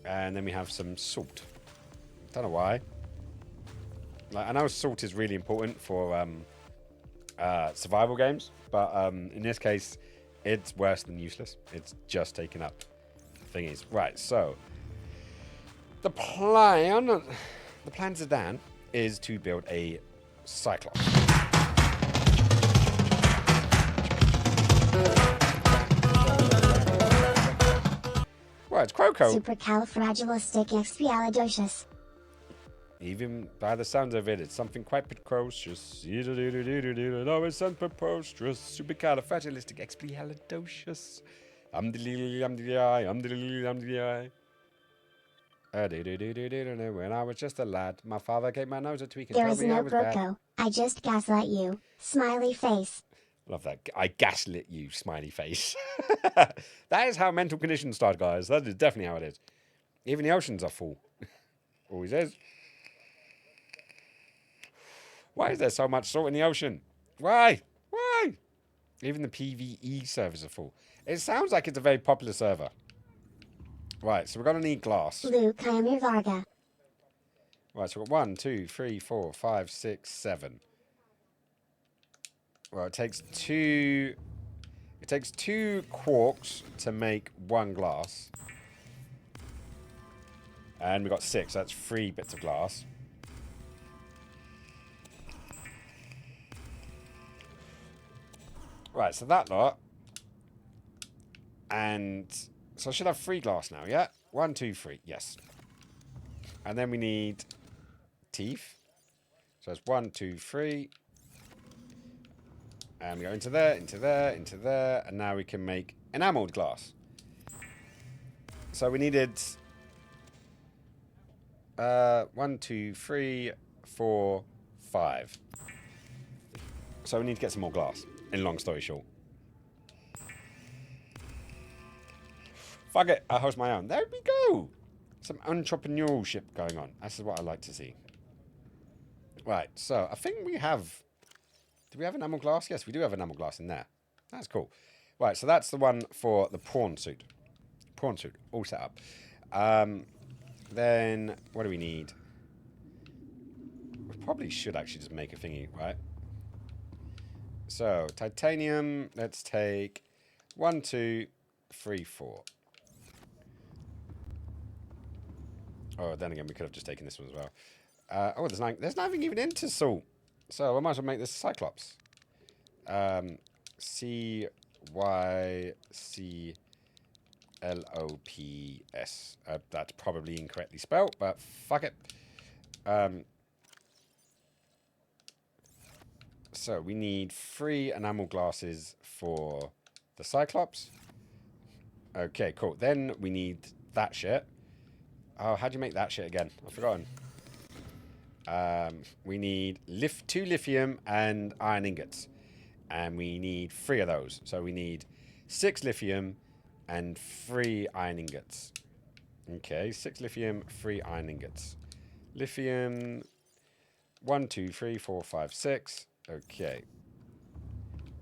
Speaker 1: And then we have some salt. Don't know why. Like, I know salt is really important for survival games, but in this case, it's worse than useless. It's just taking up thingies. Right, so the plan to Dan is to build a Cyclops. Well, it's Croco.
Speaker 3: Supercalifragilisticexpialidocious.
Speaker 1: Even by the sounds of it, it's something quite precocious. No, it's something preposterous. Supercalifragilisticexpialidocious. When I was just a lad, my father gave my nose a tweak and
Speaker 3: There
Speaker 1: told
Speaker 3: is
Speaker 1: me I
Speaker 3: no
Speaker 1: was bad.
Speaker 3: Croco. I just gaslight you. Smiley face.
Speaker 1: Love that. I gaslit you, smiley face. That is how mental conditions start, guys. That is definitely how it is. Even the oceans are full. Always is. Why is there so much salt in the ocean? Why? Why? Even the PvE servers are full. It sounds like it's a very popular server. Right, so we're going to need glass.
Speaker 3: Luke, I am your Varga.
Speaker 1: Right, so we've got 1, 2, 3, 4, 5, 6, 7. Well, it takes two quarks to make 1 glass. And we've got 6, so that's 3 bits of glass. Right, so that lot. And so I should have 3 glass now, yeah? 1, 2, 3, yes. And then we need teeth. So it's 1, 2, 3. And we go into there, into there, into there. And now we can make enameled glass. So we needed 1, 2, 3, 4, 5. So we need to get some more glass, in long story short. Fuck it, I host my own. There we go. Some entrepreneurship going on. This is what I like to see. Right, so I think we have... Do we have enamel glass? Yes, we do have enamel glass in there. That's cool. Right, so that's the one for the prawn suit. Prawn suit, all set up. Then, what do we need? We probably should actually just make a thingy, right? So, titanium, let's take 1, 2, 3, 4. Oh, then again, we could have just taken this one as well. Oh, there's nothing even into salt. So I might as well make this Cyclops. C-Y-C-L-O-P-S. That's probably incorrectly spelled, but fuck it. So we need 3 enamel glasses for the Cyclops. Okay, cool. Then we need that shit. Oh, how do you make that shit again? I've forgotten. We need 2 lithium and iron ingots. And we need 3 of those. So we need 6 lithium and 3 iron ingots. Okay, 6 lithium, 3 iron ingots. Lithium, 1, 2, 3, 4, 5, 6. Okay.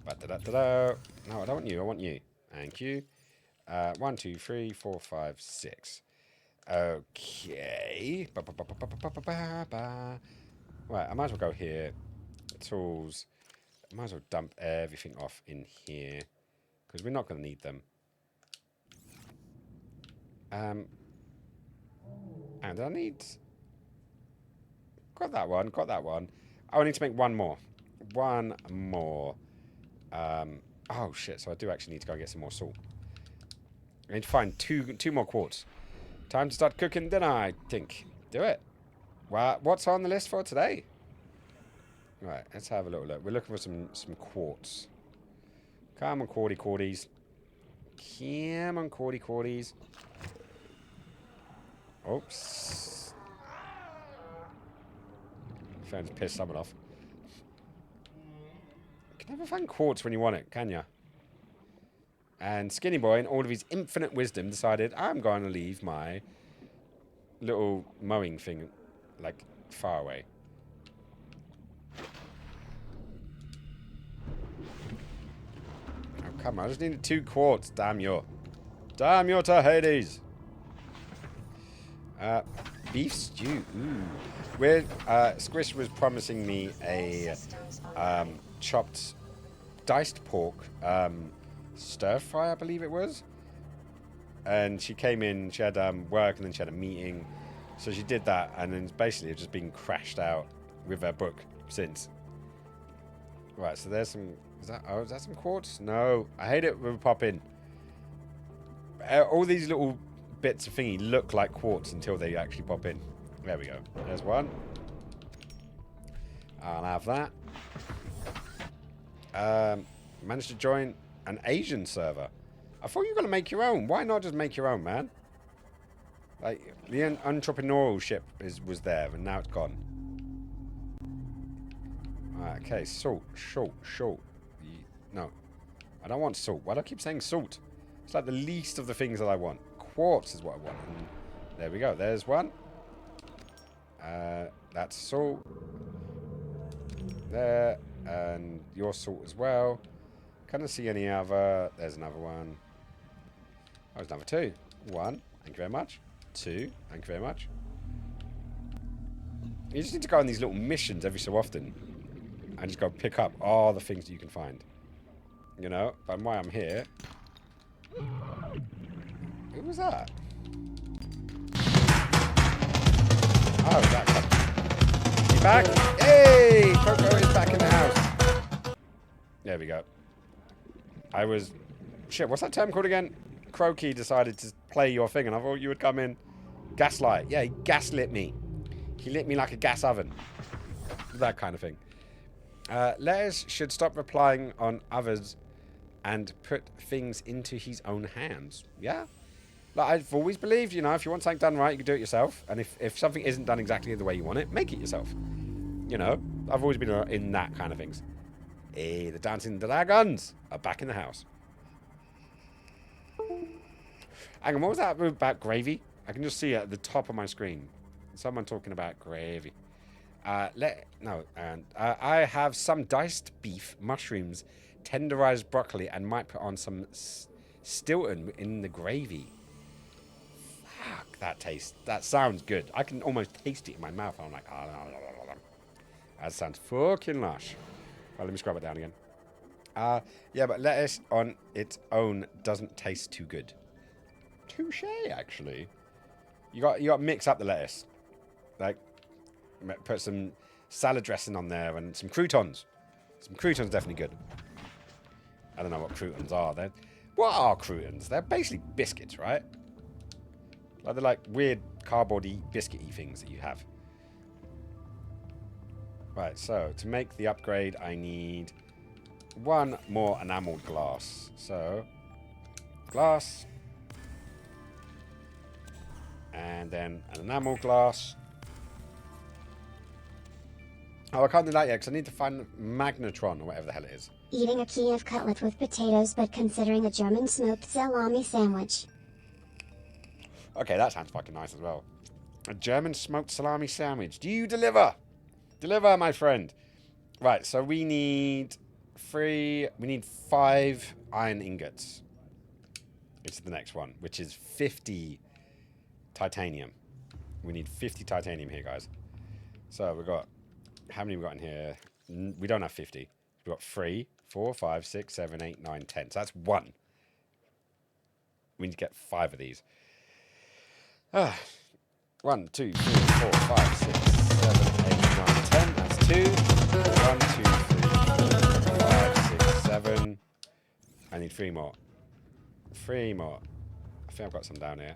Speaker 1: Ba-da-da-da-da. No, I don't want you. I want you. Thank you. 1, 2, 3, 4, 5, 6. Okay. Ba-ba-ba-ba-ba-ba-ba-ba. Right, I might as well go here. Tools. I might as well dump everything off in here. Because we're not going to need them. And I need... Got that one, got that one. Oh, I need to make 1 more. 1 more. Oh, shit. So I do actually need to go and get some more salt. I need to find two more quartz. Time to start cooking dinner, I think. Do it. Well, what's on the list for today? Right, let's have a little look. We're looking for some quartz. Come on, quarties. Come on, quarties. Oops. Phone's pissed someone off. You can never find quartz when you want it, can you? And Skinny Boy, in all of his infinite wisdom, decided, I'm going to leave my little mowing thing, like, far away. Oh, come on. I just needed 2 quartz. Damn you. Damn you to Hades. Beef stew. Ooh. Squish was promising me a chopped, diced pork stir fry, I believe it was. And she came in, she had work, and then she had a meeting. So she did that, and then basically it's just been crashed out with her book since. Right, so there's some... is that some quartz? No. I hate it when we pop in. All these little bits of thingy look like quartz until they actually pop in. There we go. There's one. I'll have that. Managed to join an Asian server. I thought you were going to make your own. Why not just make your own, man? Like, the entrepreneurship was there, and now it's gone. Right, okay, salt. No, I don't want salt. Why do I keep saying salt? It's like the least of the things that I want. Quartz is what I want. And there we go. There's one. That's salt. There. And your salt as well. Can't see any other. There's another one. Oh, there's another 2. 1. Thank you very much. 2. Thank you very much. You just need to go on these little missions every so often. And just go pick up all the things that you can find. You know? But while I'm here... Who was that? Oh, that. He's back. Hey! Coco is back in the house. There we go. I was... Shit, what's that term called again? Croaky decided to play your thing, and I thought you would come in. Gaslight. Yeah, he gaslit me. He lit me like a gas oven. That kind of thing. Les should stop replying on others and put things into his own hands. Yeah? Like, I've always believed, you know, if you want something done right, you can do it yourself. And if something isn't done exactly the way you want it, make it yourself. You know? I've always been in that kind of things. Hey, the Dancing Dragons are back in the house. Hang on, what was that about gravy? I can just see it at the top of my screen. Someone talking about gravy. I have some diced beef, mushrooms, tenderized broccoli, and might put on some Stilton in the gravy. Fuck, that sounds good. I can almost taste it in my mouth. I'm like, that sounds fucking lush. Right, let me scrub it down again. Yeah, but lettuce on its own doesn't taste too good. Touche, actually. You got to mix up the lettuce. Like, put some salad dressing on there and some croutons. Some croutons definitely good. I don't know what croutons are. What are croutons? They're basically biscuits, right? Like, they're like weird cardboardy biscuity things that you have. Right, so to make the upgrade, I need one more enameled glass. So, glass. And then an enamel glass. Oh, I can't do that yet because I need to find Magnetron or whatever the hell it is.
Speaker 3: Eating a Kiev cutlet with potatoes but considering a German smoked salami sandwich.
Speaker 1: Okay, that sounds fucking nice as well. A German smoked salami sandwich. Do you deliver? Deliver, my friend. Right, so we need 5 iron ingots. This is the next one, which is 50 titanium. We need 50 titanium here, guys. So we've got, how many we got in here? We don't have 50. We've got 3, 4, 5, 6, 7, 8, 9, 10. So that's 1. We need to get 5 of these. 1, 2, 3, 4, 5, 6, 7, 8, 9, 10. That's 2. 1, 2, 3, 4, 5, 6, 7. I need 3 more. 3 more. I think I've got some down here.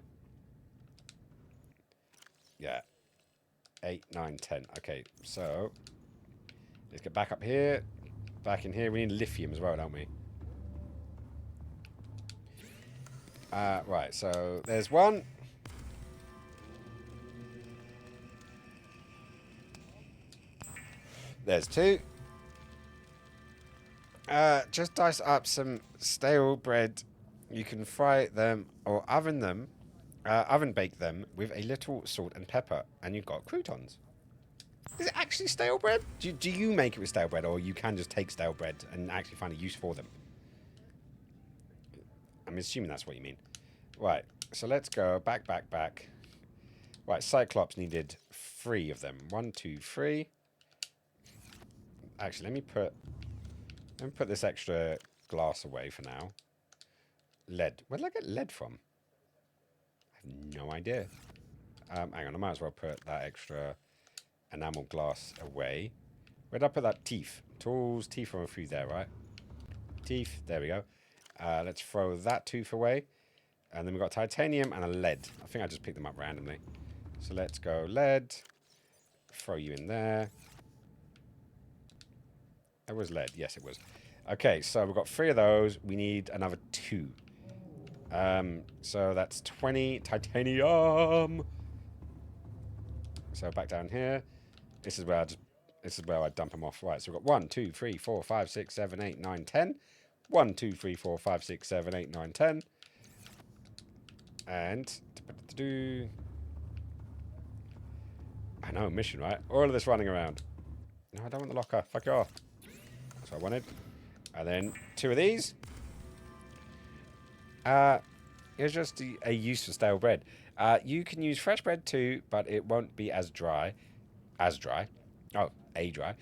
Speaker 1: Yeah. 8, 9, 10. Okay, so let's get back up here. Back in here. We need lithium as well, don't we? Right, so there's 1. There's 2. Just dice up some stale bread. You can fry them or oven bake them with a little salt and pepper, and you've got croutons. Is it actually stale bread? Do you make it with stale bread, or you can just take stale bread and actually find a use for them? I'm assuming that's what you mean. Right, so let's go back. Right, Cyclops needed 3 of them. 1, 2, 3. Actually, let me put this extra glass away for now. Lead. Where did I get lead from? I have no idea. Hang on, I might as well put that extra enamel glass away. Where did I put that teeth? Tools, teeth are through there, right? Teeth, there we go. Let's throw that tooth away. And then we've got titanium and a lead. I think I just picked them up randomly. So let's go lead. Throw you in there. That was lead. Yes, it was. Okay, so we've got 3 of those. We need another 2. So that's 20 titanium. So back down here. This is where I dump them off. Right, so we've got 1, 2, 3, 4, 5, 6, 7, 8, 9, 10. 1, 2, 3, 4, 5, 6, 7, 8, 9, 10. And I know, mission, right? All of this running around. No, I don't want the locker. Fuck you off. That's what I wanted. And then 2 of these. Here's just a use for stale bread. You can use fresh bread too, but it won't be as dry. Oh, dry.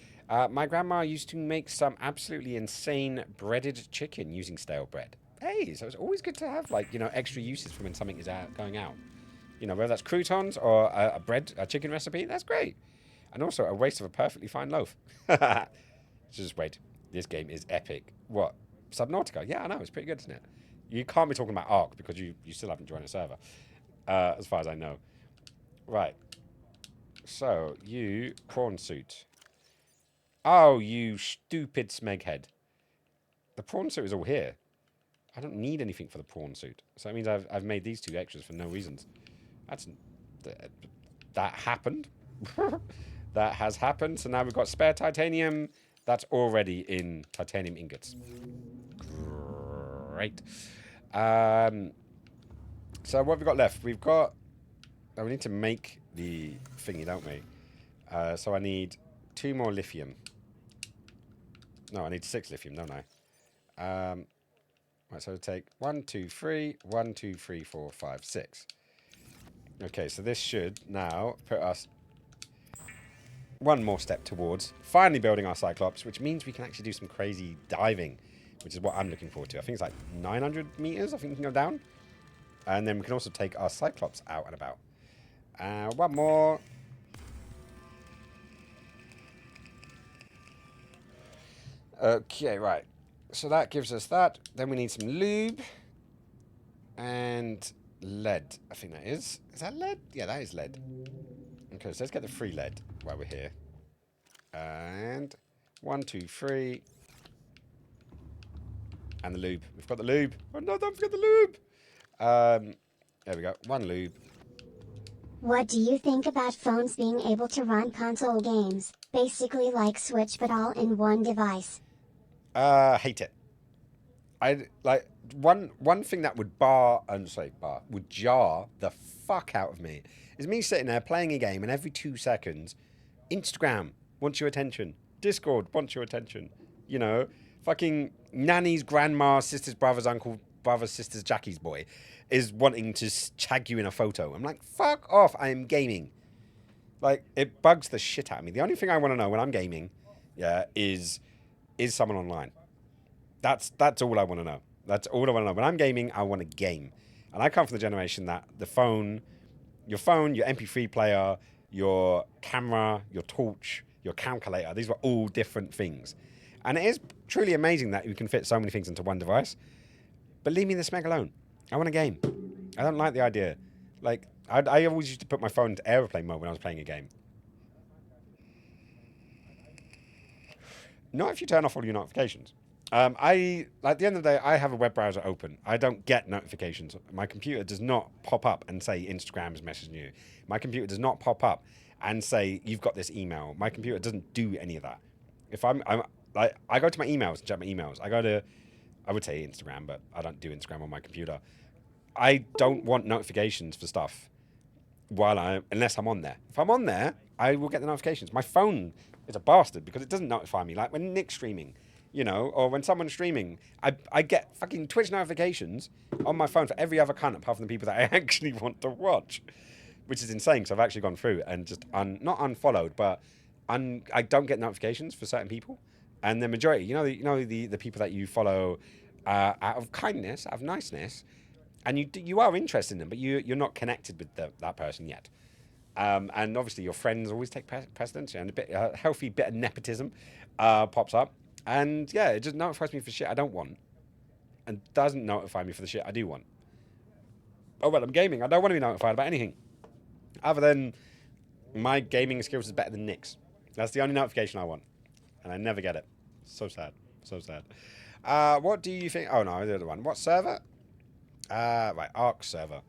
Speaker 1: My grandma used to make some absolutely insane breaded chicken using stale bread. Hey, so it's always good to have, like, extra uses for when something is going out. Whether that's croutons or a chicken recipe, that's great. And also a waste of a perfectly fine loaf. Just wait. This game is epic. What? Subnautica? Yeah, I know. It's pretty good, isn't it? You can't be talking about Ark because you still haven't joined a server. As far as I know. Right. So, you... prawn suit. Oh, you stupid smeghead. The prawn suit is all here. I don't need anything for the prawn suit. So that means I've made these 2 extras for no reasons. That happened. That has happened. So now we've got spare titanium. That's already in titanium ingots. Great. So what have we got left? We've got... we need to make the thingy, don't we? So I need 2 more lithium. No, I need 6 lithium, don't I? Right, so take 1, 2, 3, 1, 2, 3, 4, 5, 6. Okay, so this should now put us 1 more step towards finally building our Cyclops, which means we can actually do some crazy diving, which is what I'm looking forward to. I think it's like 900 meters, I think we can go down. And then we can also take our Cyclops out and about. 1 more. Okay, right. So that gives us that. Then we need some lube. And lead, I think that is. Is that lead? Yeah, that is lead. Okay, so let's get the free lead while we're here. And 1, 2, 3. And the lube. We've got the lube. Oh no, don't forget the lube. There we go. 1 lube.
Speaker 3: What do you think about phones being able to run console games, basically like Switch but all in one device?
Speaker 1: Hate it. I like one thing that would would jar the fuck out of me is me sitting there playing a game and every 2 seconds, Instagram wants your attention, Discord wants your attention, you know, fucking nanny's grandma, sister's brother's uncle, brother's sister's Jackie's boy is wanting to tag you in a photo. I'm like, fuck off, I am gaming. Like, it bugs the shit out of me. The only thing I want to know when I'm gaming, yeah, is someone online. That's all I want to know. That's all I want to know. When I'm gaming, I want to game. And I come from the generation that your phone, your MP3 player, your camera, your torch, your calculator, these were all different things. And it is truly amazing that you can fit so many things into one device. But leave me the smeg alone. I want to game. I don't like the idea. Like, I always used to put my phone into airplane mode when I was playing a game. Not if you turn off all your notifications. At the end of the day, I have a web browser open. I don't get notifications. My computer does not pop up and say Instagram is messaging you. My computer does not pop up and say you've got this email. My computer doesn't do any of that. If I go to my emails and check my emails. I would say Instagram, but I don't do Instagram on my computer. I don't want notifications for stuff unless I'm on there. If I'm on there, I will get the notifications. My phone is a bastard because it doesn't notify me. Like when Nick's streaming, you know, or when someone's streaming, I get fucking Twitch notifications on my phone for every other cunt apart from the people that I actually want to watch, which is insane because I've actually gone through and just not unfollowed, but I don't get notifications for certain people, and the majority, the people that you follow out of kindness, out of niceness, and you are interested in them, but you're not connected with that person yet. And obviously your friends always take precedence, and a healthy bit of nepotism pops up. And yeah, it just notifies me for shit I don't want, and doesn't notify me for the shit I do want. Oh, well, I'm gaming. I don't want to be notified about anything, other than my gaming skills is better than Nick's. That's the only notification I want, and I never get it. So sad. So sad. What do you think? Oh, no, the other one. What server? Right, Ark server.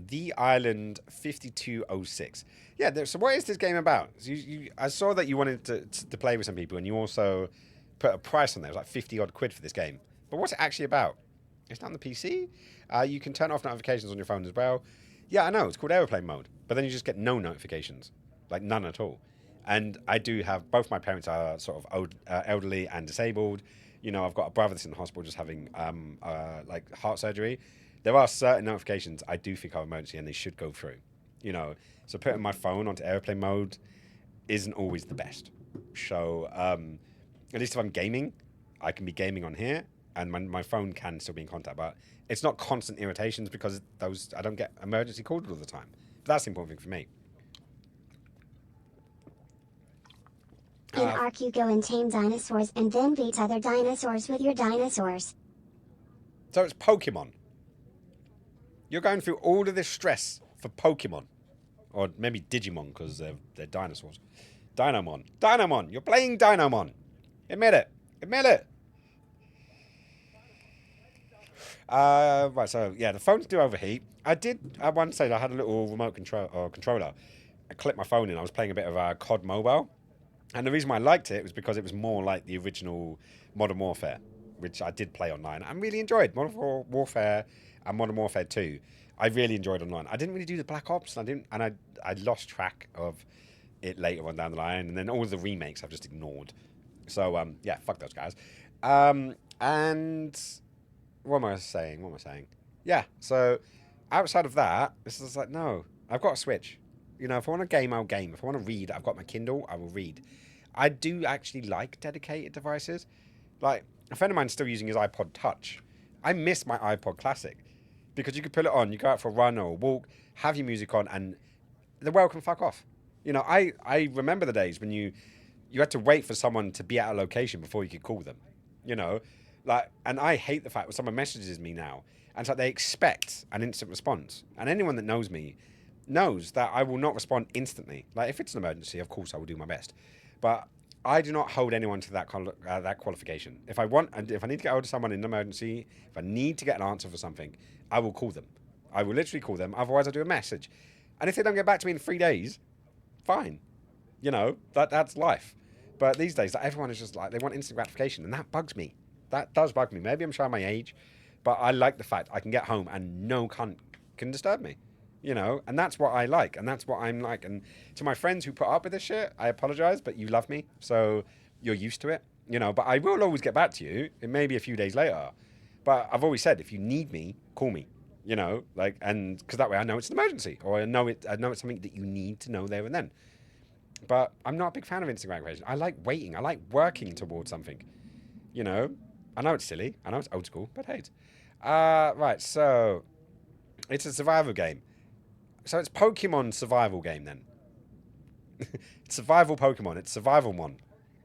Speaker 1: The Island 5206. Yeah, so what is this game about? So I saw that you wanted to play with some people, and you also put a price on there. It was like 50 odd quid for this game. But what's it actually about? It's not on the PC. You can turn off notifications on your phone as well. Yeah, I know. It's called airplane mode. But then you just get no notifications. Like none at all. And I do have, both my parents are sort of old, elderly and disabled. You know, I've got a brother that's in the hospital just having like heart surgery. There are certain notifications I do think are emergency and they should go through, you know. So putting my phone onto airplane mode isn't always the best. So at least if I'm gaming, I can be gaming on here and my phone can still be in contact. But it's not constant irritations because I don't get emergency called all the time. But that's the important thing for me.
Speaker 3: In Ark you go and tame dinosaurs and then beat other dinosaurs with your dinosaurs.
Speaker 1: So it's Pokemon. You're going through all of this stress for Pokemon. Or maybe Digimon, because they're dinosaurs. Dinomon. You're playing Dinomon. Admit it. Right, so, yeah, the phones do overheat. I once say I had a little remote controller. I clipped my phone in. I was playing a bit of COD Mobile. And the reason why I liked it was because it was more like the original Modern Warfare, which I did play online. I really enjoyed Modern Warfare and Modern Warfare 2. I really enjoyed online. I didn't really do the Black Ops, and I lost track of it later on down the line. And then all of the remakes I've just ignored. So yeah, fuck those guys. And what am I saying? Yeah. So outside of that, this is like no. I've got a Switch. You know, if I want to game, I'll game. If I want to read, I've got my Kindle. I will read. I do actually like dedicated devices. Like a friend of mine's still using his iPod Touch. I miss my iPod Classic. Because you could put it on, you go out for a run or a walk, have your music on, and the world can fuck off. You know, I remember the days when you had to wait for someone to be at a location before you could call them. You know, like, and I hate the fact when someone messages me now, and it's like they expect an instant response. And anyone that knows me knows that I will not respond instantly. Like, if it's an emergency, of course I will do my best. But I do not hold anyone to that that qualification. If I want, and if I need to get hold of someone in an emergency, if I need to get an answer for something, I will call them. I will literally call them. Otherwise, I'll do a message. And if they don't get back to me in 3 days, fine. You know, that's life. But these days, like, everyone is just like, they want instant gratification, and that bugs me. That does bug me. Maybe I'm showing my age, but I like the fact I can get home and no cunt can disturb me. You know, and that's what I like, and that's what I'm like. And to my friends who put up with this shit, I apologize, but you love me, so you're used to it. You know, but I will always get back to you. It may be a few days later, but I've always said, if you need me, call me. You know, like, and because that way I know it's an emergency, or I know it's something that you need to know there and then. But I'm not a big fan of instant gratification. I like waiting. I like working towards something. You know, I know it's silly. I know it's old school, but hey. Right, so it's a survival game. So it's Pokemon survival game then. It's survival Pokemon. It's Survivalmon.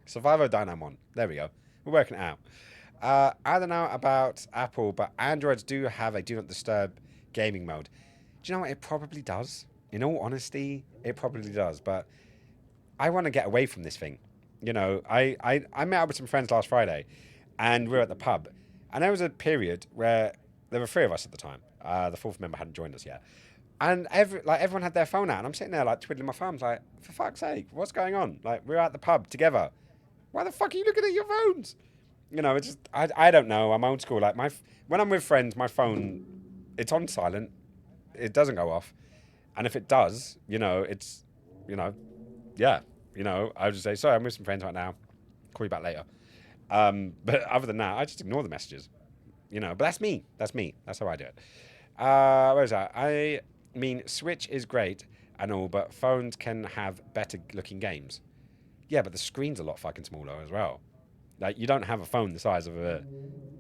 Speaker 1: Survival Dynamon. There we go. We're working it out. I don't know about Apple, but Androids do have a Do Not Disturb gaming mode. Do you know what? It probably does. In all honesty, it probably does. But I want to get away from this thing. You know, I met up with some friends last Friday, and we were at the pub. And there was a period where there were 3 of us at the time. The 4th member hadn't joined us yet. And everyone had their phone out, and I'm sitting there like twiddling my thumbs, like, for fuck's sake, what's going on? Like, we're at the pub together. Why the fuck are you looking at your phones? You know, it's just I don't know. I'm old school. Like when I'm with friends, my phone, it's on silent. It doesn't go off, and if it does, you know, it's, you know, yeah, you know, I would just say, sorry, I'm with some friends right now. Call you back later. But other than that, I just ignore the messages. You know, but that's me. That's me. That's how I do it. Where is that? I mean, Switch is great and all, but phones can have better looking games. Yeah, but the screen's a lot fucking smaller as well. Like, you don't have a phone the size of a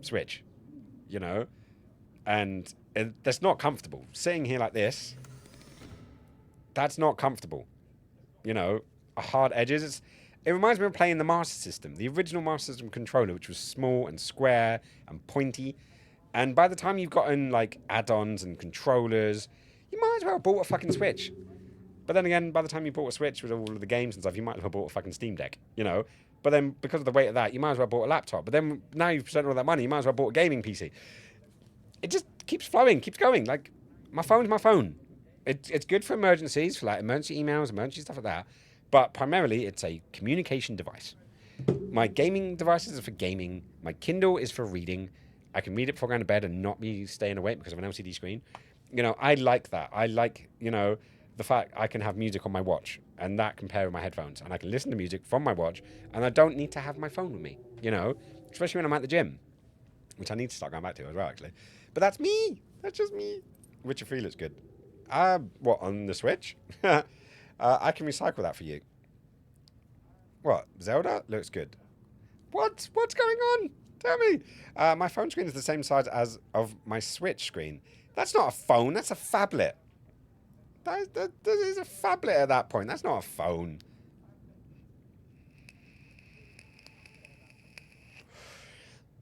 Speaker 1: Switch, you know? And that's not comfortable. Sitting here like this, that's not comfortable. You know, hard edges. It reminds me of playing the Master System, the original Master System controller, which was small and square and pointy. And by the time you've gotten, like, add-ons and controllers, you might as well have bought a fucking Switch. But then again, by the time you bought a Switch with all of the games and stuff, you might as well bought a fucking Steam Deck, you know? But then, because of the weight of that, you might as well bought a laptop. But then, now you've spent all that money, you might as well bought a gaming PC. It just keeps flowing, keeps going. Like, my phone's my phone. It's good for emergencies, for, like, emergency emails, emergency stuff like that. But primarily, it's a communication device. My gaming devices are for gaming. My Kindle is for reading. I can read it before going to bed and not be staying awake because of an LCD screen. You know, I like that. I like, you know, the fact I can have music on my watch and that can pair with my headphones. And I can listen to music from my watch and I don't need to have my phone with me, you know, especially when I'm at the gym, which I need to start going back to as well, actually. But that's me. That's just me. Witcher 3 looks good. What, on the Switch? I can recycle that for you. What, Zelda? Looks good. What's going on? Tell me. My phone screen is the same size as of my Switch screen. That's not a phone. That's a phablet. That is a phablet at that point. That's not a phone.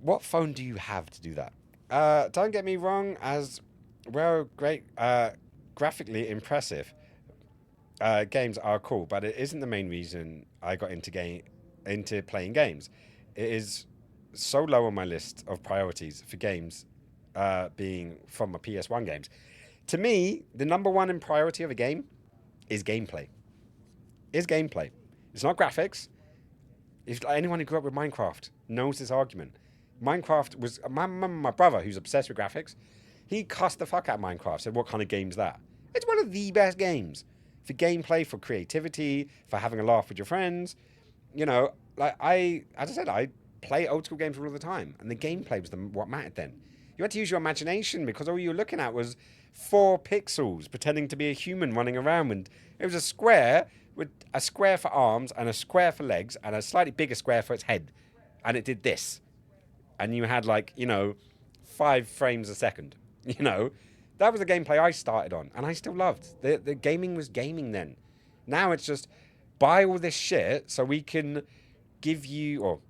Speaker 1: What phone do you have to do that? Don't get me wrong. As well, great, graphically impressive games are cool, but it isn't the main reason I got into playing games. It is so low on my list of priorities for games, being from my PS1 games. To me, the number one in priority of a game is gameplay. It's not graphics. If anyone who grew up with Minecraft knows this argument. Minecraft was my brother, who's obsessed with graphics. He cussed the fuck out of Minecraft. Said, "What kind of game's that?" It's one of the best games for gameplay, for creativity, for having a laugh with your friends. You know, like as I said, I play old school games all the time, and the gameplay was what mattered then. You had to use your imagination because all you were looking at was 4 pixels pretending to be a human running around, and it was a square with a square for arms and a square for legs and a slightly bigger square for its head, and it did this, and you had, like, you know, 5 frames a second. You know, that was the gameplay I started on, and I still loved. The gaming was gaming then. Now it's just buy all this shit so we can give you or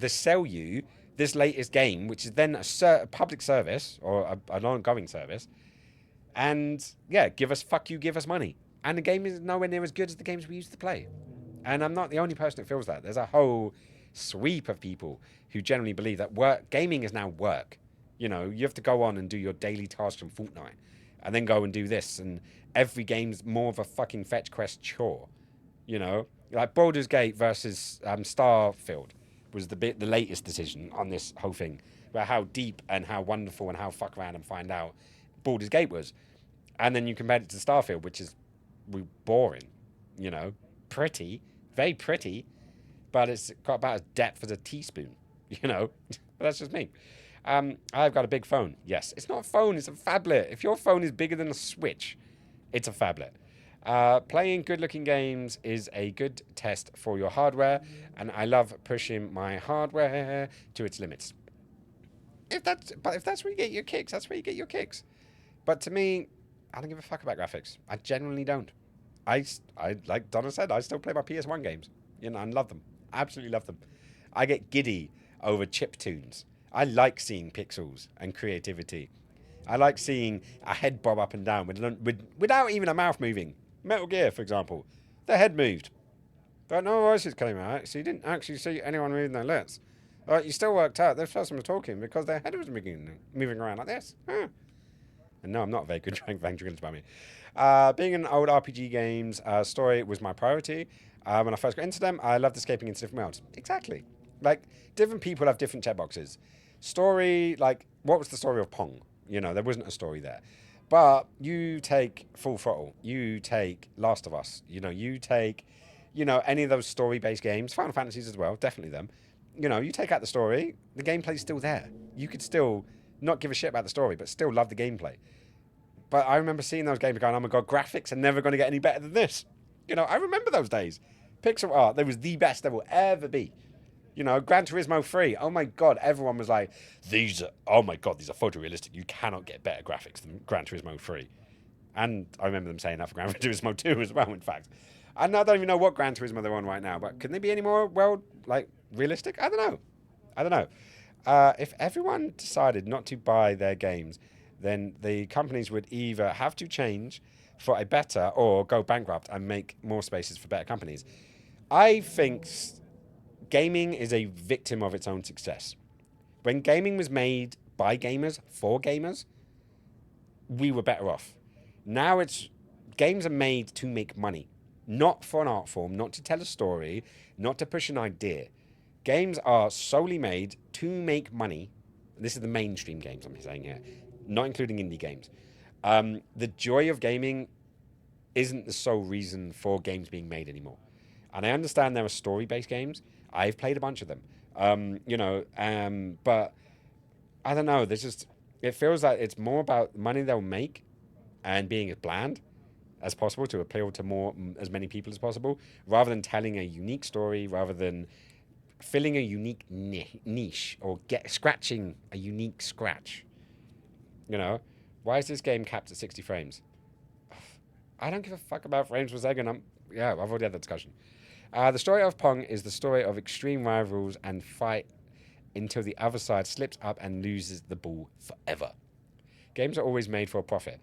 Speaker 1: sell you this latest game, which is then a public service or an ongoing service. And yeah, give us money. And the game is nowhere near as good as the games we used to play. And I'm not the only person that feels that. There's a whole sweep of people who generally believe that gaming is now work. You know, you have to go on and do your daily tasks from Fortnite and then go and do this. And every game's more of a fucking fetch quest chore. You know, like Baldur's Gate versus Starfield was the latest decision on this whole thing about how deep and how wonderful and how fuck around and find out Baldur's Gate was. And then you compared it to Starfield, which is boring, you know, pretty, very pretty, but it's got about as depth as a teaspoon, you know. But that's just me. I've got a big phone. Yes, it's not a phone, it's a phablet. If your phone is bigger than a Switch, it's a phablet. Playing good-looking games is a good test for your hardware, and I love pushing my hardware to its limits. If that's where you get your kicks, that's where you get your kicks. But to me, I don't give a fuck about graphics. I genuinely don't. I like Donna said, I still play my PS1 games, you know, and love them. Absolutely love them. I get giddy over chiptunes. I like seeing pixels and creativity. I like seeing a head bob up and down without even a mouth moving. Metal Gear, for example, the head moved, but no voices came out, so you didn't actually see anyone moving their lips. You still worked out this person was talking because their head was moving around like this. Huh. And no, I'm not very good trying to about me. Being in old RPG games, story was my priority. When I first got into them, I loved escaping into different worlds. Exactly. Like, different people have different checkboxes. Story, like, what was the story of Pong? You know, there wasn't a story there. But you take Full Throttle, you take Last of Us, you know, you take, you know, any of those story-based games, Final Fantasies as well, definitely them. You know, you take out the story, the gameplay's still there. You could still not give a shit about the story, but still love the gameplay. But I remember seeing those games going, oh my God, graphics are never going to get any better than this. You know, I remember those days. Pixel art, they was the best there will ever be. You know, Gran Turismo 3, oh my God, everyone was like, oh my God, these are photorealistic. You cannot get better graphics than Gran Turismo 3. And I remember them saying that for Gran Turismo 2 as well, in fact. And I don't even know what Gran Turismo they're on right now, but can they be any more, realistic? I don't know. If everyone decided not to buy their games, then the companies would either have to change for a better or go bankrupt and make more spaces for better companies. I think gaming is a victim of its own success. When gaming was made by gamers for gamers, we were better off. Now games are made to make money, not for an art form, not to tell a story, not to push an idea. Games are solely made to make money. This is the mainstream games I'm saying here, not including indie games. The joy of gaming isn't the sole reason for games being made anymore. And I understand there are story-based games. I've played a bunch of them. But I don't know. It feels like it's more about money they'll make and being as bland as possible to appeal to as many people as possible, rather than telling a unique story, rather than filling a unique niche or scratching a unique scratch. You know, why is this game capped at 60 frames? I don't give a fuck about frames per second. I've already had that discussion. The story of Pong is the story of extreme rivals and fight until the other side slips up and loses the ball forever. Games are always made for a profit.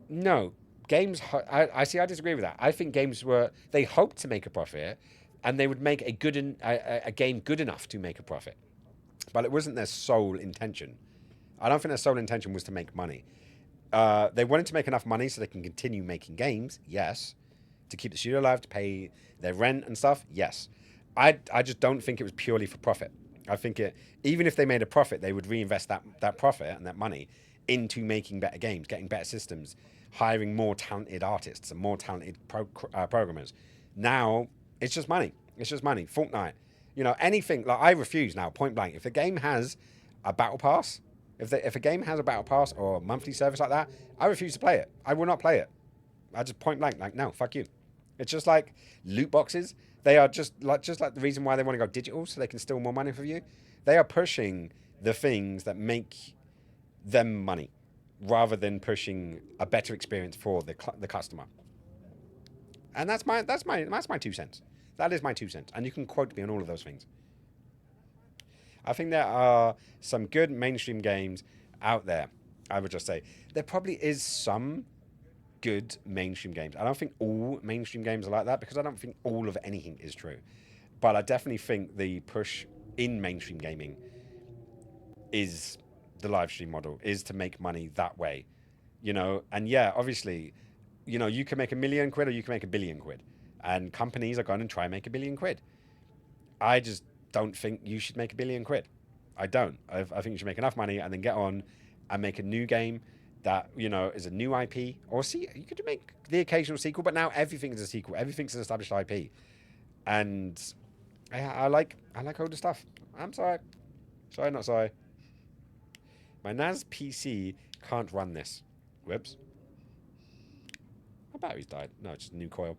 Speaker 1: No, games... I disagree with that. I think games they hoped to make a profit, and they would make a game good enough to make a profit. But it wasn't their sole intention. I don't think their sole intention was to make money. They wanted to make enough money so they can continue making games, yes. To keep the studio alive, to pay their rent and stuff, yes. I just don't think it was purely for profit. I think even if they made a profit, they would reinvest that profit and that money into making better games, getting better systems, hiring more talented artists and more talented programmers. Now, it's just money. It's just money. Fortnite. You know, anything. Like, I refuse now, point blank. If the game has a battle pass, if a game has a battle pass or a monthly service like that, I refuse to play it. I will not play it. I just point blank, like, no, fuck you. It's just like loot boxes. They are just like the reason why they want to go digital, so they can steal more money from you. They are pushing the things that make them money, rather than pushing a better experience for the customer. And that's my 2 cents. That is my 2 cents. And you can quote me on all of those things. I think there are some good mainstream games out there. I would just say there probably is some good mainstream games. I don't think all mainstream games are like that because I don't think all of anything is true. But I definitely think the push in mainstream gaming is the live stream model, is to make money that way. You know, and yeah, obviously, you know, you can make £1 million or you can make £1 billion. And companies are going to try and make £1 billion. I just don't think you should make £1 billion. I don't. I think you should make enough money and then get on and make a new game that, you know, is a new IP. Or see, you could make the occasional sequel, but now everything is a sequel. Everything's an established IP. And I like older stuff. I'm sorry. Sorry, not sorry. My NAS PC can't run this. Whoops. My battery's died. No, it's just a new coil.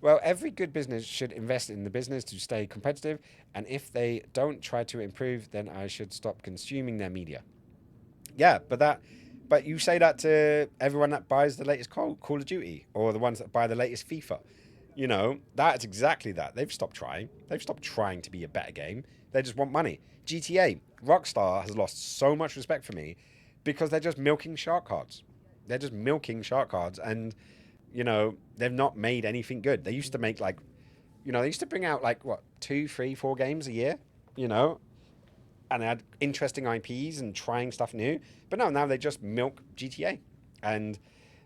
Speaker 1: Well, every good business should invest in the business to stay competitive, and if they don't try to improve, then I should stop consuming their media. Yeah, but you say that to everyone that buys the latest Call of Duty or the ones that buy the latest FIFA. You know, that's exactly that. They've stopped trying. They've stopped trying to be a better game. They just want money. GTA, Rockstar has lost so much respect for me because they're just milking shark cards. They're just milking shark cards, and you know, they've not made anything good. They used to make like, you know, they used to bring out like what, 2, 3, 4 games a year, you know, and they had interesting IPs and trying stuff new. But no, now they just milk GTA, and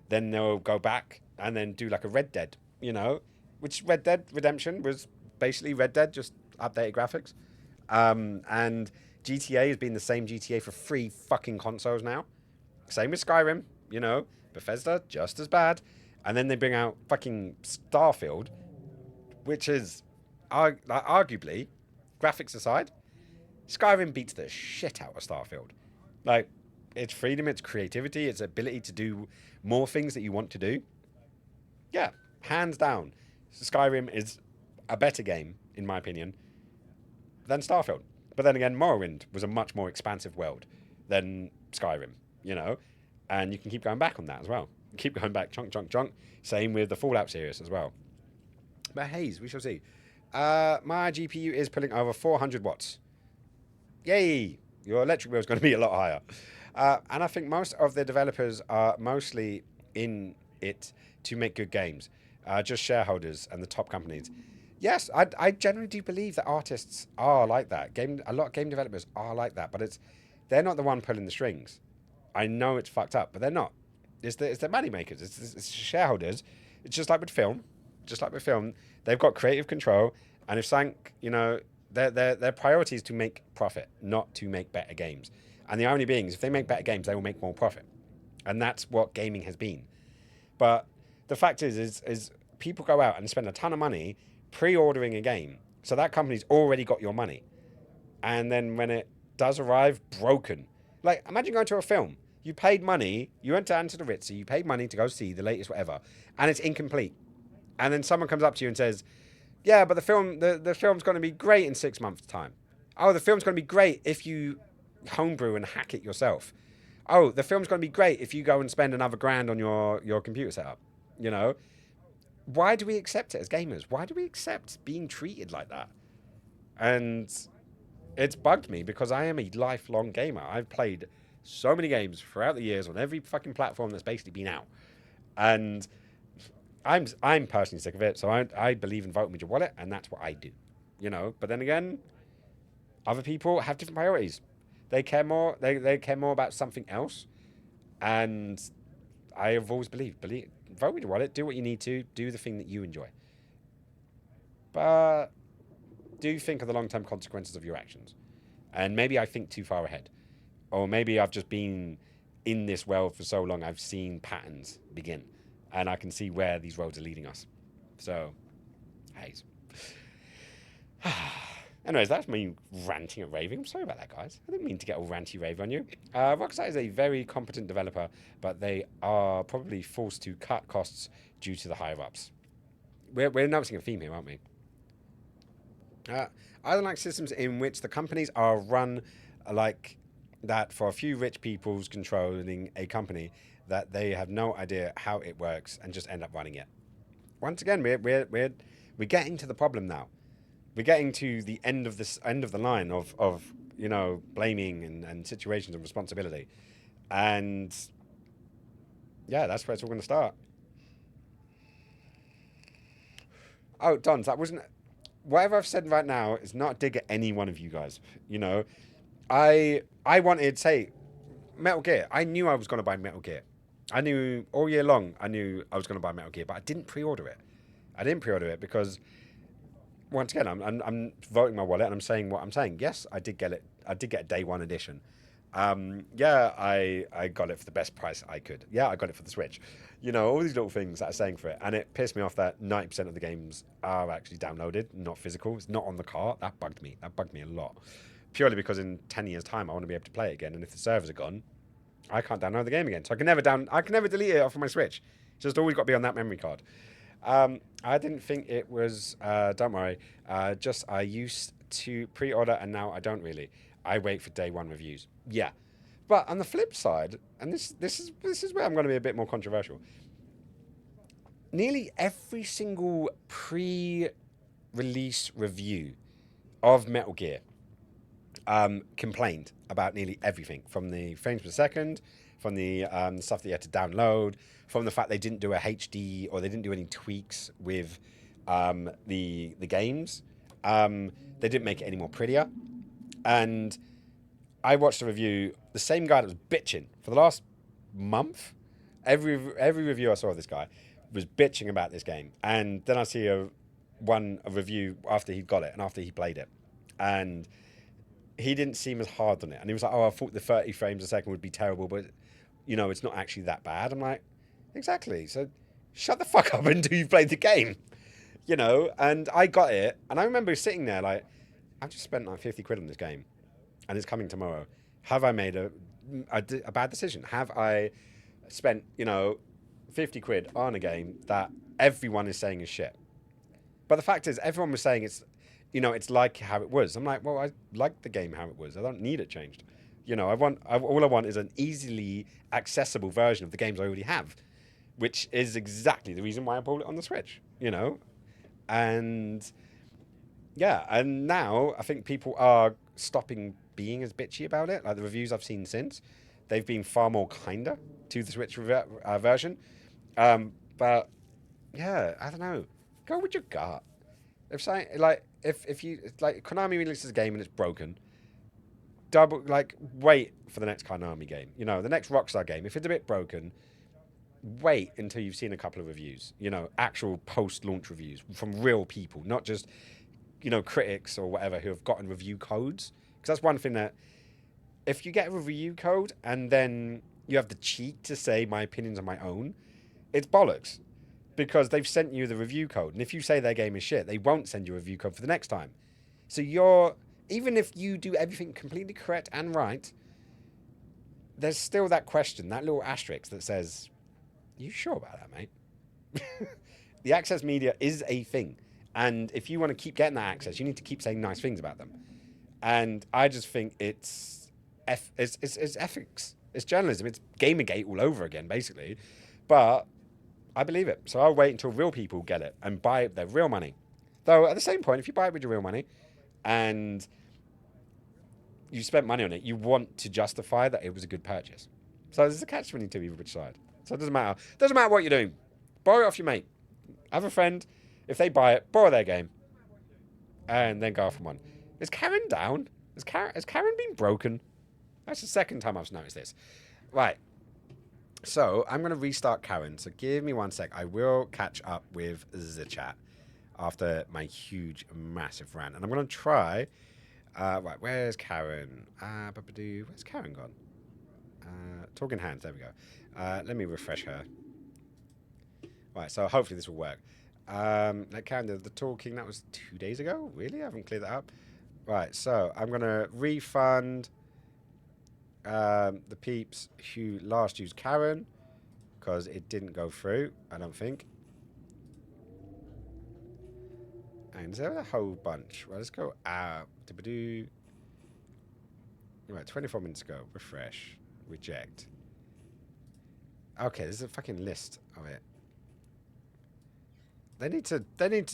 Speaker 1: then they'll go back and then do like a Red Dead, you know, which Red Dead Redemption was basically Red Dead, just updated graphics. And GTA has been the same GTA for 3 fucking consoles now. Same with Skyrim, you know, Bethesda, just as bad. And then they bring out fucking Starfield, which is arguably, graphics aside, Skyrim beats the shit out of Starfield. Like, its freedom, its creativity, its ability to do more things that you want to do. Yeah, hands down, Skyrim is a better game, in my opinion, than Starfield. But then again, Morrowind was a much more expansive world than Skyrim, you know? And you can keep going back on that as well. Keep going back, chunk, chunk, chunk. Same with the Fallout series as well. But haze, we shall see. My GPU is pulling over 400 watts. Yay! Your electric bill is going to be a lot higher. And I think most of the developers are mostly in it to make good games. Just shareholders and the top companies. Yes, I generally do believe that artists are like that. A lot of game developers are like that, but they're not the one pulling the strings. I know it's fucked up, but they're not. It's the money makers. It's shareholders. It's just like with film. They've got creative control, and if something, you know, their priority is to make profit, not to make better games. And the irony being is, if they make better games, they will make more profit, and that's what gaming has been. But the fact is people go out and spend a ton of money pre-ordering a game, so that company's already got your money, and then when it does arrive, broken. Like, imagine going to a film. You paid money, you went down to the Ritz, you paid money to go see the latest whatever, and it's incomplete. And then someone comes up to you and says, yeah, but the film's going to be great in 6 months' time. Oh, the film's going to be great if you homebrew and hack it yourself. Oh, the film's going to be great if you go and spend another grand on your computer setup. You know? Why do we accept it as gamers? Why do we accept being treated like that? And it's bugged me because I am a lifelong gamer. I've played so many games throughout the years on every fucking platform that's basically been out. And I'm personally sick of it, so I believe in vote with your wallet, and that's what I do. You know, but then again, other people have different priorities. They care more they care more about something else. And I have always believed vote with your wallet, do what you need to, do the thing that you enjoy. But do think of the long-term consequences of your actions. And maybe I think too far ahead. Or maybe I've just been in this world for so long, I've seen patterns begin. And I can see where these roads are leading us. So, haze. Anyways, that's me ranting and raving. I'm sorry about that, guys. I didn't mean to get all ranty rave on you. Rockstar is a very competent developer, but they are probably forced to cut costs due to the higher-ups. We're noticing a theme here, aren't we? I don't like systems in which the companies are run like that for a few rich people's controlling a company that they have no idea how it works and just end up running it. Once again, we're getting to the problem now. We're getting to the end of the line of you know, blaming and situations of responsibility. And yeah, that's where it's all going to start. Oh, Dons, that wasn't... Whatever I've said right now is not a dig at any one of you guys. You know, I wanted, say, Metal Gear. I knew I was going to buy Metal Gear. I knew all year long, I knew I was going to buy Metal Gear, but I didn't pre-order it. I didn't pre-order it because, once again, I'm voting my wallet and I'm saying what I'm saying. Yes, I did get it. I did get a day one edition. Yeah, I got it for the best price I could. Yeah, I got it for the Switch. You know, all these little things that are saying for it. And it pissed me off that 90% of the games are actually downloaded, not physical. It's not on the cart. That bugged me. That bugged me a lot. Purely because in 10 years' time, I want to be able to play it again. And if the servers are gone, I can't download the game again. So I can never delete it off of my Switch. It's just always got to be on that memory card. I didn't think it was, don't worry, just I used to pre-order and now I don't really. I wait for day one reviews. Yeah. But on the flip side, and this is where I'm going to be a bit more controversial. Nearly every single pre-release review of Metal Gear complained about nearly everything, from the frames per second, from the stuff that you had to download, from the fact they didn't do a HD or they didn't do any tweaks with the games. They didn't make it any more prettier. And I watched a review, the same guy that was bitching for the last month. Every review I saw of this guy was bitching about this game. And then I see a review after he got it and after he played it. And he didn't seem as hard on it. And he was like, oh, I thought the 30 frames a second would be terrible, but, you know, it's not actually that bad. I'm like, exactly. So shut the fuck up until you've played the game. You know, and I got it. And I remember sitting there like, I've just spent like 50 quid on this game. And it's coming tomorrow. Have I made a bad decision? Have I spent, you know, 50 quid on a game that everyone is saying is shit? But the fact is, everyone was saying it's, you know, it's like how it was. I'm like, well, I like the game how it was. I don't need it changed. You know, all I want is an easily accessible version of the games I already have, which is exactly the reason why I bought it on the Switch, you know? And yeah, and now I think people are stopping being as bitchy about it. Like the reviews I've seen since, they've been far more kinder to the Switch version. But yeah, I don't know. Go with your gut. If Konami releases a game and it's broken, wait for the next Konami game. You know, the next Rockstar game. If it's a bit broken, wait until you've seen a couple of reviews. You know, actual post-launch reviews from real people, not just, you know, critics or whatever who have gotten review codes. Because that's one thing that, if you get a review code and then you have the cheek to say my opinions are my own, it's bollocks. Because they've sent you the review code. And if you say their game is shit, they won't send you a review code for the next time. So even if you do everything completely correct and right, there's still that question, that little asterisk that says, are you sure about that, mate? The access media is a thing. And if you want to keep getting that access, you need to keep saying nice things about them. And I just think it's ethics. It's journalism. It's Gamergate all over again, basically. But I believe it. So I'll wait until real people get it and buy it with their real money. Though at the same point, if you buy it with your real money and you spent money on it, you want to justify that it was a good purchase. So there's a catch-22 either which side. So it doesn't matter. Doesn't matter what you're doing. Borrow it off your mate. Have a friend. If they buy it, borrow their game. And then go off on one. Is Karen down? Has Karen been broken? That's the second time I've noticed this. Right. So I'm going to restart Karen. So give me 1 sec. I will catch up with the chat after my huge, massive rant. And I'm going to try... right, where's Karen? Where's Karen gone? Talking hands. There we go. Let me refresh her. Right, so hopefully this will work. Like Karen did the talking, that was 2 days ago? Really? I haven't cleared that up. Right, so I'm going to refund the peeps who last used Karen because it didn't go through, I don't think. And there a whole bunch. Well, let's go out. Right, 24 minutes ago. Refresh. Reject. Okay, there's a fucking list of it. They need to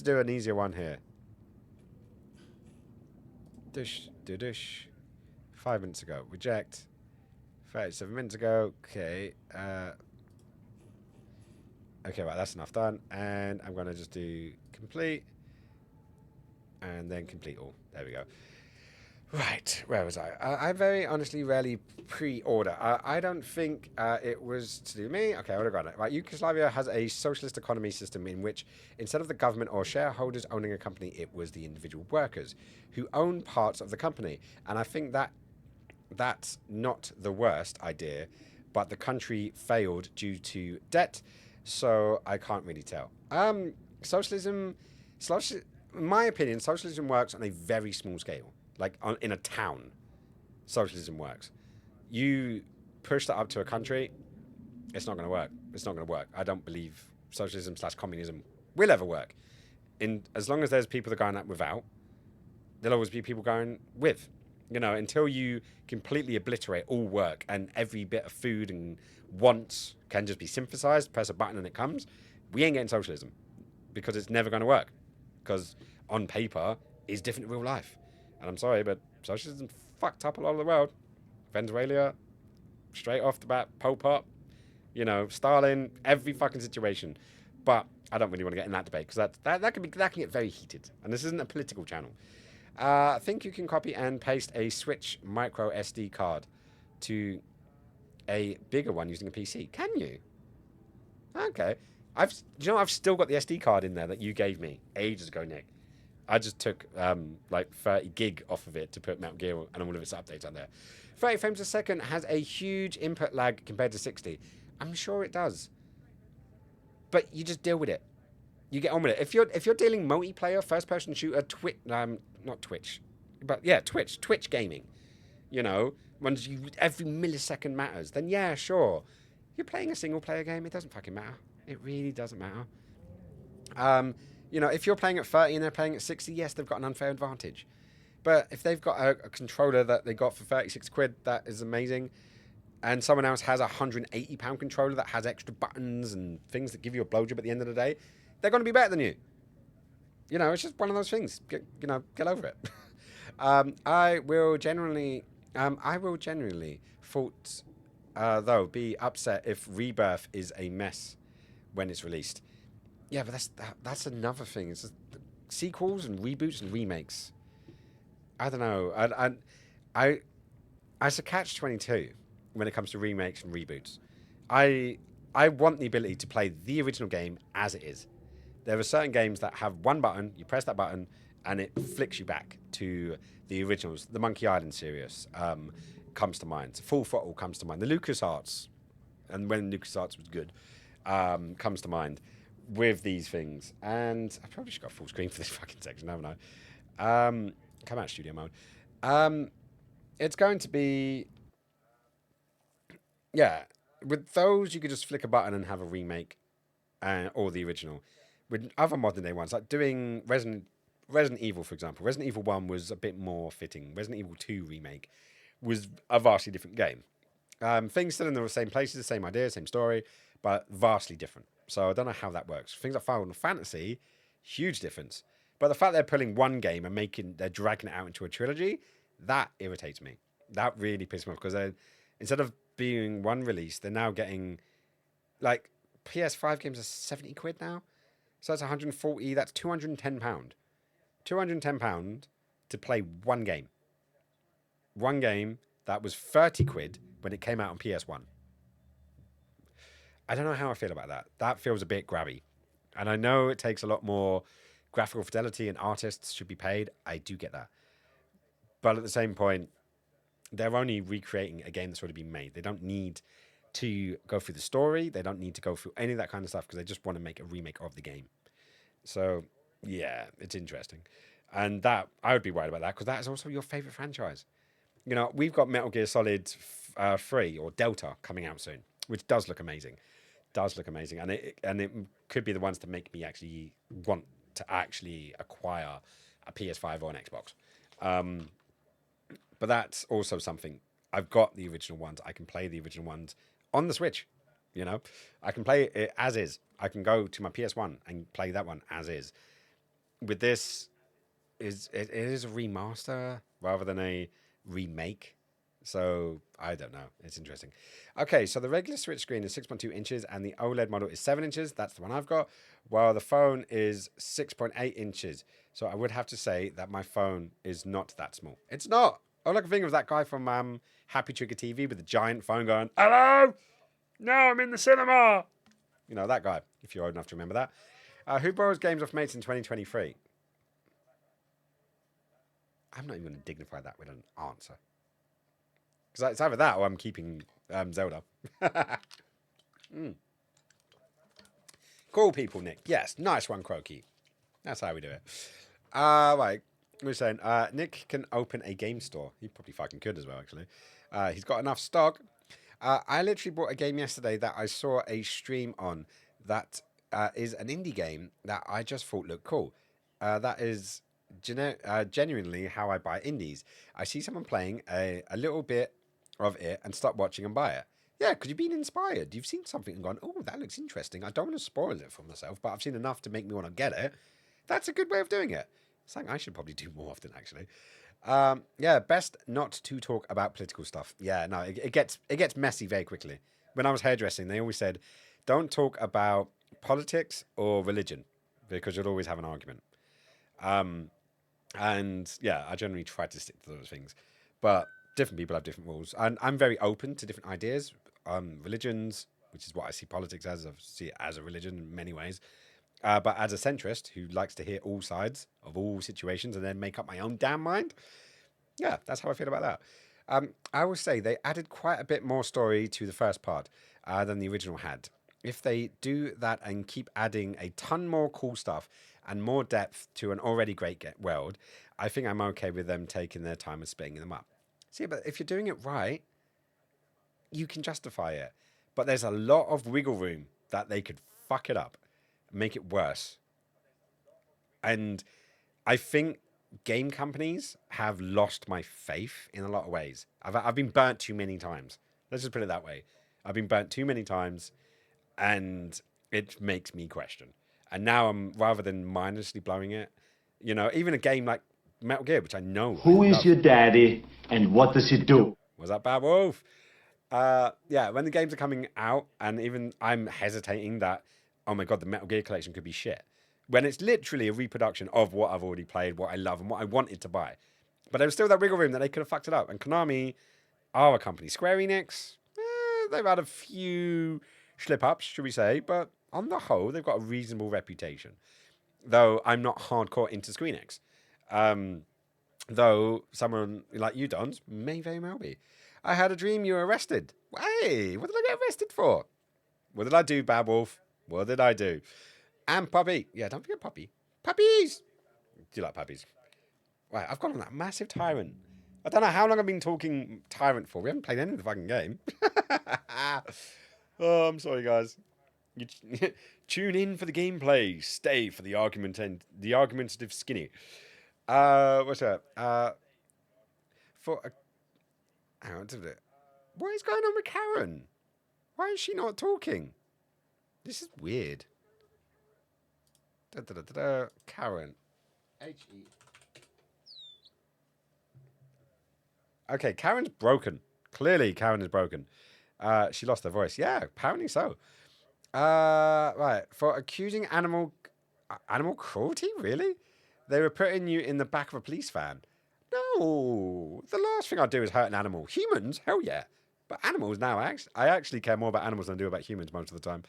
Speaker 1: do an easier one here. Dish, do dish. 5 minutes ago. Reject. 37 minutes ago. Okay. Okay, right, that's enough done. And I'm going to just do complete. And then complete all. There we go. Right, where was I? I very honestly rarely pre-order. I don't think it was to do me. Okay, I would have got it. Right, Yugoslavia has a socialist economy system in which instead of the government or shareholders owning a company, it was the individual workers who own parts of the company. And I think that's not the worst idea, but the country failed due to debt, so I can't really tell. Socialism, in my opinion, socialism works on a very small scale. Like in a town, socialism works. You push that up to a country, it's not going to work. It's not going to work. I don't believe socialism/communism will ever work. As long as there's people that are going out without, there'll always be people going with. You know, until you completely obliterate all work and every bit of food and wants can just be synthesized, press a button and it comes, we ain't getting socialism because it's never going to work. Because on paper, it's different in real life. And I'm sorry, but socialism fucked up a lot of the world. Venezuela, straight off the bat, Pol Pot, Stalin, every fucking situation. But I don't really want to get in that debate because that can get very heated. And this isn't a political channel. I think you can copy and paste a Switch micro SD card to a bigger one using a PC. Can you? Okay. I've still got the SD card in there that you gave me ages ago, Nick. I just took like 30 gig off of it to put Metal Gear and all of its updates on there. 30 frames a second has a huge input lag compared to 60. I'm sure it does. But you just deal with it. You get on with it. If you're dealing multiplayer, first-person shooter, Twitch gaming, when every millisecond matters, then yeah, sure. You're playing a single-player game, it doesn't fucking matter. It really doesn't matter. If you're playing at 30 and they're playing at 60, yes, they've got an unfair advantage. But if they've got a controller that they got for 36 quid, that is amazing. And someone else has a £180 controller that has extra buttons and things that give you a blowjob at the end of the day, they're going to be better than you. It's just one of those things. Get over it. I will generally be upset if Rebirth is a mess when it's released. Yeah, but that's another thing. It's just sequels and reboots and remakes. I don't know. I it's a catch-22 when it comes to remakes and reboots. I want the ability to play the original game as it is. There are certain games that have one button, you press that button, and it flicks you back to the originals. The Monkey Island series comes to mind. Full Throttle comes to mind. The LucasArts, and when LucasArts was good, comes to mind with these things. And I probably should go full screen for this fucking section, haven't I? Come out studio mode. It's going to be... Yeah, with those, you could just flick a button and have a remake or the original. With other modern day ones, like doing Resident Evil, for example. Resident Evil 1 was a bit more fitting. Resident Evil 2 remake was a vastly different game. Things still in the same places, same idea, same story, but vastly different. So I don't know how that works. Things like Final Fantasy, huge difference. But the fact they're pulling one game and they're dragging it out into a trilogy, that irritates me. That really pisses me off because instead of being one release, they're now getting like PS5 games are 70 quid now. So that's 140, that's £210. £210 to play one game. One game that was 30 quid when it came out on PS1. I don't know how I feel about that. That feels a bit grabby. And I know it takes a lot more graphical fidelity and artists should be paid. I do get that. But at the same point, they're only recreating a game that's already been made. They don't need to go through the story. They don't need to go through any of that kind of stuff because they just want to make a remake of the game. So, yeah, it's interesting. And that I would be worried about that because that is also your favorite franchise. We've got Metal Gear Solid 3 or Delta coming out soon, which does look amazing. And it could be the ones to make me actually want to actually acquire a PS5 or an Xbox. But that's also something. I've got the original ones. I can play the original ones on the Switch. I can play it as is. I can go to my PS1 and play that one as is. With this, it is a remaster rather than a remake. So I don't know. It's interesting. Okay, so the regular Switch screen is 6.2 inches and the OLED model is 7 inches. That's the one I've got. While the phone is 6.8 inches. So I would have to say that my phone is not that small. It's not. All I can think of is that guy from Happy Trigger TV with the giant phone going, "Hello? No, I'm in the cinema." You know, that guy, if you're old enough to remember that. Who borrows games off mates in 2023? I'm not even going to dignify that with an answer. Because it's either that or I'm keeping Zelda. Cool people, Nick. Yes, nice one, Croaky. That's how we do it. Right, we're saying Nick can open a game store. He probably fucking could as well, actually. He's got enough stock. I literally bought a game yesterday that I saw a stream on that is an indie game that I just thought looked cool. That is genuinely how I buy indies. I see someone playing a little bit of it and stop watching and buy it. Yeah, because you've been inspired. You've seen something and gone, oh, that looks interesting. I don't want to spoil it for myself, but I've seen enough to make me want to get it. That's a good way of doing it. Something I should probably do more often, actually. Yeah, best not to talk about political stuff. Yeah, no, it gets messy very quickly. When I was hairdressing, they always said, don't talk about politics or religion because you'll always have an argument. And yeah, I generally try to stick to those things. But different people have different rules. And I'm very open to different ideas. Religions, which is what I see politics as. I see it as a religion in many ways. But as a centrist who likes to hear all sides of all situations and then make up my own damn mind, yeah, that's how I feel about that. I will say they added quite a bit more story to the first part than the original had. If they do that and keep adding a ton more cool stuff and more depth to an already great world, I think I'm okay with them taking their time and splitting them up. See, but if you're doing it right, you can justify it. But there's a lot of wiggle room that they could fuck it up, make it worse. And I think game companies have lost my faith in a lot of ways. I've been burnt too many times. Let's just put it that way. I've been burnt too many times, and it makes me question. And now I'm, rather than mindlessly blowing it, you know, even a game like Metal Gear, which I know.
Speaker 11: Who is your daddy, and what does he do?
Speaker 1: Was that Bad Wolf? Yeah, when the games are coming out, and even I'm hesitating that, oh my god, the Metal Gear collection could be shit. When it's literally a reproduction of what I've already played, what I love, and what I wanted to buy. But there was still that wiggle room that they could have fucked it up. And Konami are a company. Square Enix, they've had a few slip-ups, should we say, but on the whole, they've got a reasonable reputation. Though I'm not hardcore into Square Enix. Though someone like you, Dons, may very well be. I had a dream you were arrested. Hey, what did I get arrested for? What did I do, Bad Wolf? What did I do? And Puppy. Yeah, don't forget Puppy. Puppies! Do you like puppies? Right, I've gone on that massive tyrant. I don't know how long I've been talking tyrant for. We haven't played any of the fucking game. Oh, I'm sorry, guys. You tune in for the gameplay. Stay for the argument and the argumentative skinny. What's that? What is going on with Karen? Why is she not talking? This is weird. Karen. H-E. Okay, Karen's broken. Clearly, Karen is broken. She lost her voice. Yeah, apparently so. Right. For accusing animal cruelty? Really? They were putting you in the back of a police van. No. The last thing I'd do is hurt an animal. Humans? Hell yeah. But animals now, I actually care more about animals than I do about humans most of the time.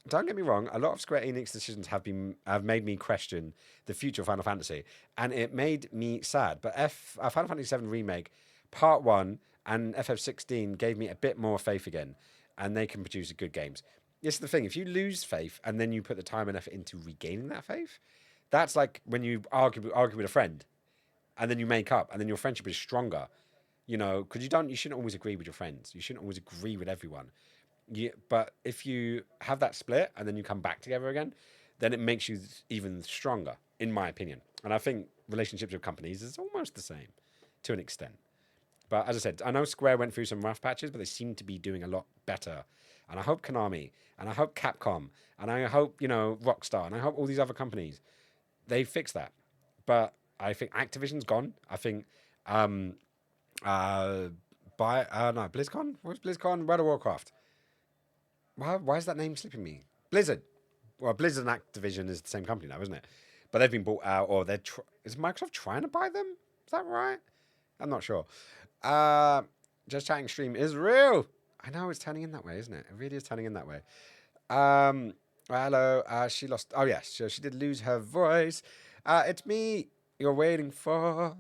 Speaker 1: Don't get me wrong, a lot of Square Enix decisions have made me question the future of Final Fantasy, and it made me sad. But Final Fantasy VII Remake Part 1 and FF16 gave me a bit more faith again, and they can produce good games. This is the thing, if you lose faith and then you put the time and effort into regaining that faith, that's like when you argue with a friend, and then you make up, and then your friendship is stronger. You know, because you shouldn't always agree with your friends. You shouldn't always agree with everyone. But if you have that split and then you come back together again, then it makes you even stronger, in my opinion. And I think relationships with companies is almost the same, to an extent. But as I said, I know Square went through some rough patches, but they seem to be doing a lot better. And I hope Konami, and I hope Capcom, and I hope, Rockstar, and I hope all these other companies, they fix that. But I think Activision's gone. I think No, BlizzCon? What's BlizzCon? World of Warcraft. Why is that name slipping me? Blizzard. Well, Blizzard and Activision is the same company now, isn't it? But they've been bought out, or is Microsoft trying to buy them? Is that right? I'm not sure. Just chatting stream is real. I know it's turning in that way, isn't it? It really is turning in that way. Hello. She lost. Oh yes, so she did lose her voice. It's me. You're waiting for.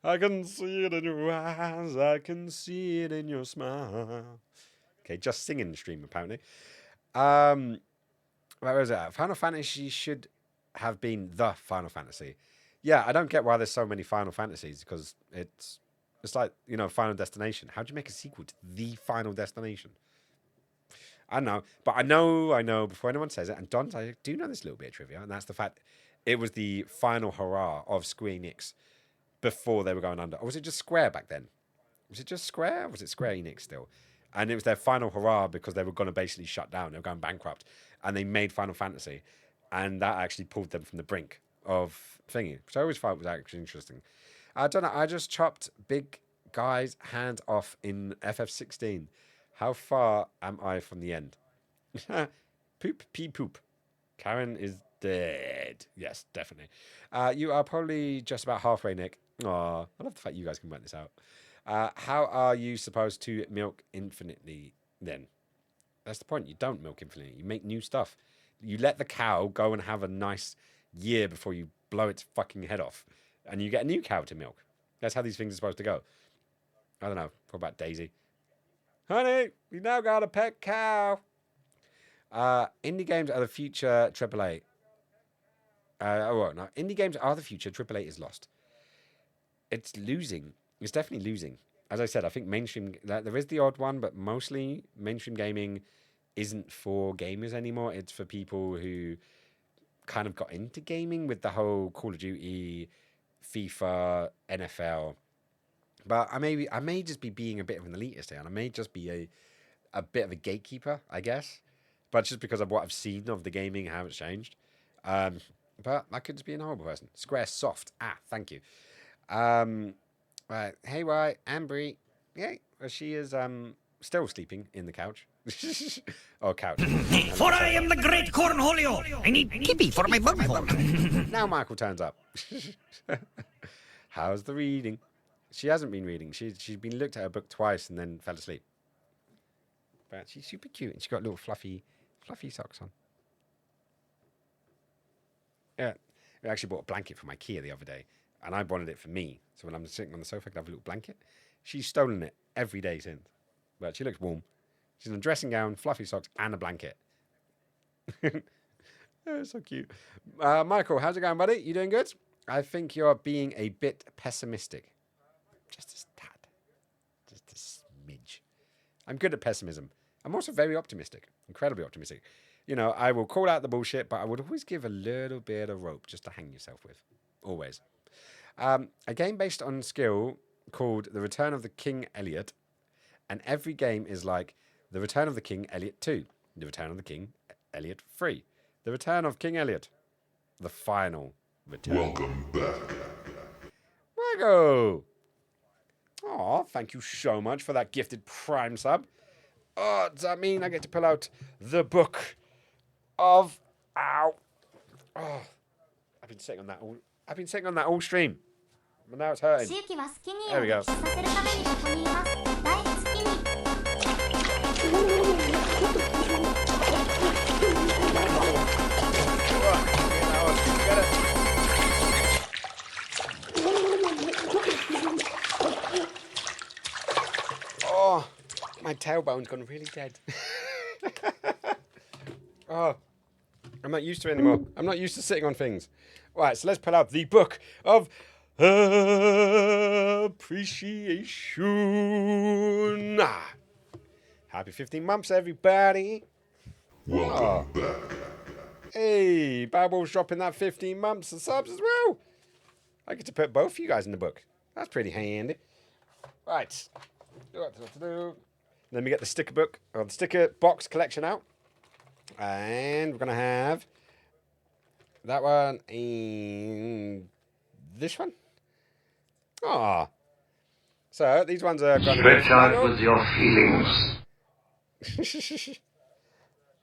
Speaker 1: I can see it in your eyes. I can see it in your smile. Okay, just singing stream apparently. Where was it? Final Fantasy should have been the Final Fantasy. Yeah, I don't get why there's so many Final Fantasies because it's like, Final Destination. How do you make a sequel to the Final Destination? I know, but I know before anyone says it, and Don, I do know this little bit of trivia, and that's the fact it was the final hurrah of Square Enix before they were going under. Or was it just Square back then? Was it just Square? Or was it Square Enix still? And it was their final hurrah because they were going to basically shut down. They were going bankrupt. And they made Final Fantasy. And that actually pulled them from the brink of thingy. Which I always thought was actually interesting. I don't know. I just chopped big guy's hand off in FF16. How far am I from the end? Poop, pee, poop. Karen is dead. Yes, definitely. You are probably just about halfway, Nick. Aw, I love the fact you guys can work this out. How are you supposed to milk infinitely then? That's the point. You don't milk infinitely. You make new stuff. You let the cow go and have a nice year before you blow its fucking head off. And you get a new cow to milk. That's how these things are supposed to go. I don't know. What about Daisy? Honey, we now got a pet cow. Indie games are the future AAA. No. Indie games are the future. AAA is lost. It's losing. It's definitely losing. As I said, I think mainstream, there is the odd one, but mostly mainstream gaming isn't for gamers anymore. It's for people who kind of got into gaming with the whole Call of Duty, FIFA, NFL. But I may just be being a bit of an elitist here, and I may just be a bit of a gatekeeper, I guess. But just because of what I've seen of the gaming and how it's changed. But I could just be a horrible person. Square soft. Thank you. Right. Hey, White, Ambry. Yeah, she is still sleeping in the couch. Or couch.
Speaker 12: For I am the great Cornholio. I need kippy for my bunghole.
Speaker 1: Now Michael turns up. How's the reading? She hasn't been reading. She's been looked at her book twice and then fell asleep. But she's super cute and she's got little fluffy socks on. Yeah. I actually bought a blanket from IKEA the other day. And I wanted it for me. So when I'm sitting on the sofa, I can have a little blanket. She's stolen it every day since. But she looks warm. She's in a dressing gown, fluffy socks, and a blanket. Oh, so cute. Michael, how's it going, buddy? You doing good? I think you're being a bit pessimistic. Just a tad. Just a smidge. I'm good at pessimism. I'm also very optimistic. Incredibly optimistic. I will call out the bullshit, but I would always give a little bit of rope just to hang yourself with. Always. A game based on skill called The Return of the King Elliot, and every game is like The Return of the King Elliot 2, The Return of the King Elliot 3, The Return of King Elliot, The Final Return.
Speaker 13: Welcome back.
Speaker 1: Margo! Aw, thank you so much for that gifted Prime sub. Oh, does that mean I get to pull out the book of... Ow. Oh, I've been sitting on that all stream. But now it's hurting. There we go. Oh, my tailbone's gone really dead. Oh, I'm not used to it anymore. I'm not used to sitting on things. Right, so let's pull out the book of appreciation. Happy 15 months, everybody.
Speaker 13: Welcome back.
Speaker 1: Hey, Babel's dropping that 15 months of subs as well. I get to put both of you guys in the book. That's pretty handy. Right. Let me get the sticker book, or the sticker box collection out. And we're going to have that one and this one. Ah, So these ones are going to
Speaker 10: Stretch out with your feelings.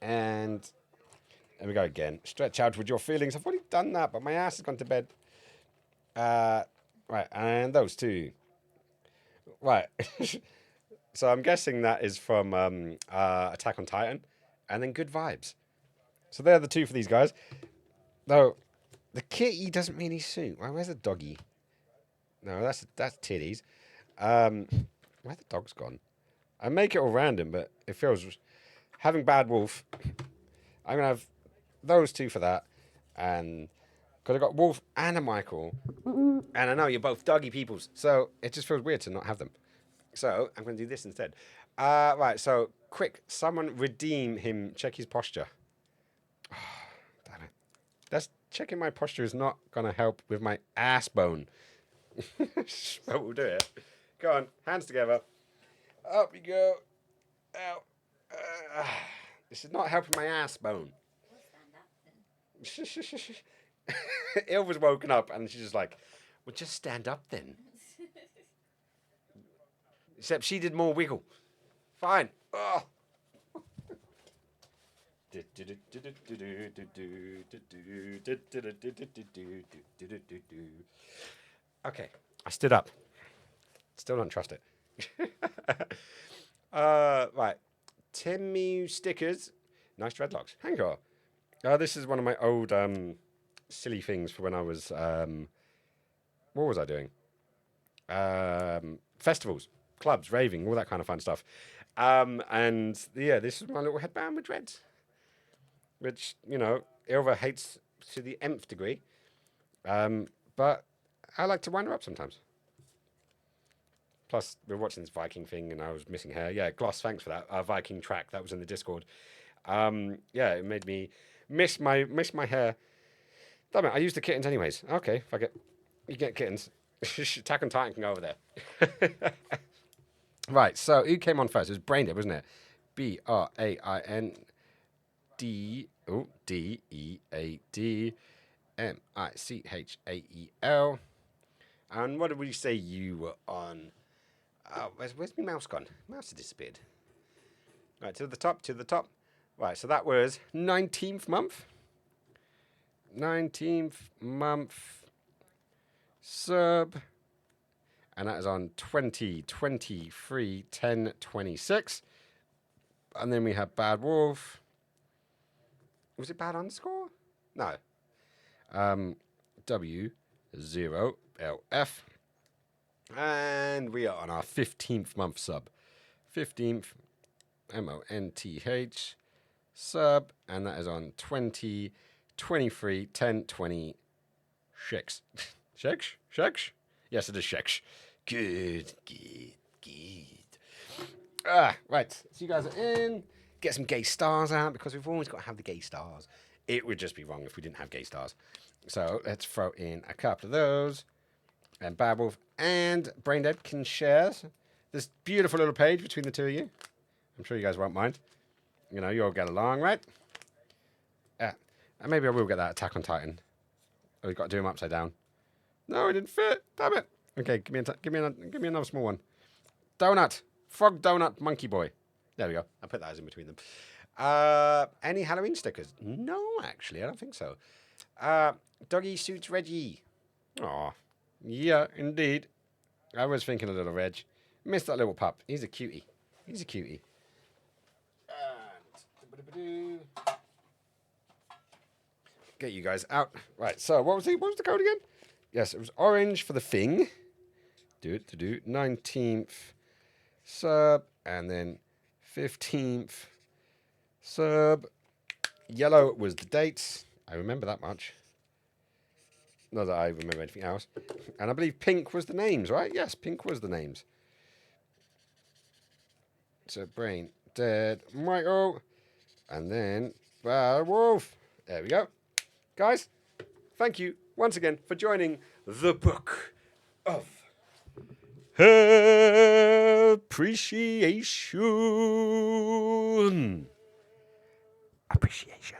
Speaker 1: And there we go again. Stretch out with your feelings. I've already done that, but my ass has gone to bed. Right, and those two. Right. So I'm guessing that is from Attack on Titan. And then Good Vibes. So they're the two for these guys. Though, the kitty doesn't really suit. Well, where's the doggy? No, that's titties. Where the dog's gone? I make it all random, but it feels... Having Bad Wolf, I'm going to have those two for that. And... Because I've got Wolf and a Michael. And I know you're both doggy peoples. So it just feels weird to not have them. So I'm going to do this instead. Right, so quick. Someone redeem him. Check his posture. Oh, damn it. That's checking my posture is not going to help with my ass bone. But we'll do it. Go on. Hands together. Up you go. Out. This is not helping my ass bone. Ilva's woken up and she's just like, well, just stand up then. Except she did more wiggle. Fine. Oh. Okay, I stood up. Still don't trust it. Right. Timmy stickers. Nice dreadlocks. Hang on. This is one of my old silly things for when I was... what was I doing? Festivals, clubs, raving, all that kind of fun stuff. And yeah, this is my little headband with dreads. Which, you know, Ilva hates to the nth degree. But I like to wind her up sometimes. Plus, we were watching this Viking thing and I was missing hair. Yeah, Gloss, thanks for that. Viking track, that was in the Discord. Yeah, it made me miss my hair. Damn it, I use the kittens anyways. Okay, you get kittens. Attack on Titan can go over there. Right, so who came on first? It was Braindead, wasn't it? Braindead. And what did we say you were on? Where's my mouse gone? Mouse has disappeared. Right, to the top. Right, so that was 19th month. 19th month sub. And that is on 2023/10/26. And then we have Bad Wolf. Was it bad underscore? No. W0LF. And we are on our 15th month sub. 15th MONTH sub. And that is on 2023/10/26. Shex? Yes, it is Shex. Good. Right. So you guys are in. Get some gay stars out because we've always got to have the gay stars. It would just be wrong if we didn't have gay stars. So let's throw in a couple of those. And Bad Wolf and Braindead can share this beautiful little page between the two of you. I'm sure you guys won't mind. You know, you'll get along, right? And maybe I will get that Attack on Titan. Oh, we've got to do them upside down. No, it didn't fit. Damn it. Okay, give me another small one. Donut. Frog donut monkey boy. There we go. I'll put that in between them. Any Halloween stickers? No, actually, I don't think so. Doggy suits Reggie. Aw. Yeah, indeed. I was thinking a little Reg. Missed that little pup. He's a cutie. And get you guys out. Right, so what was the code again? Yes, it was orange for the thing. Do 19th sub, and then 15th sub. Yellow was the dates. I remember that much. Not that I remember anything else. And I believe pink was the names, right? Yes, pink was the names. So Brain Dead Michael. And then Bad Wolf. There we go. Guys, thank you once again for joining the Book of Appreciation.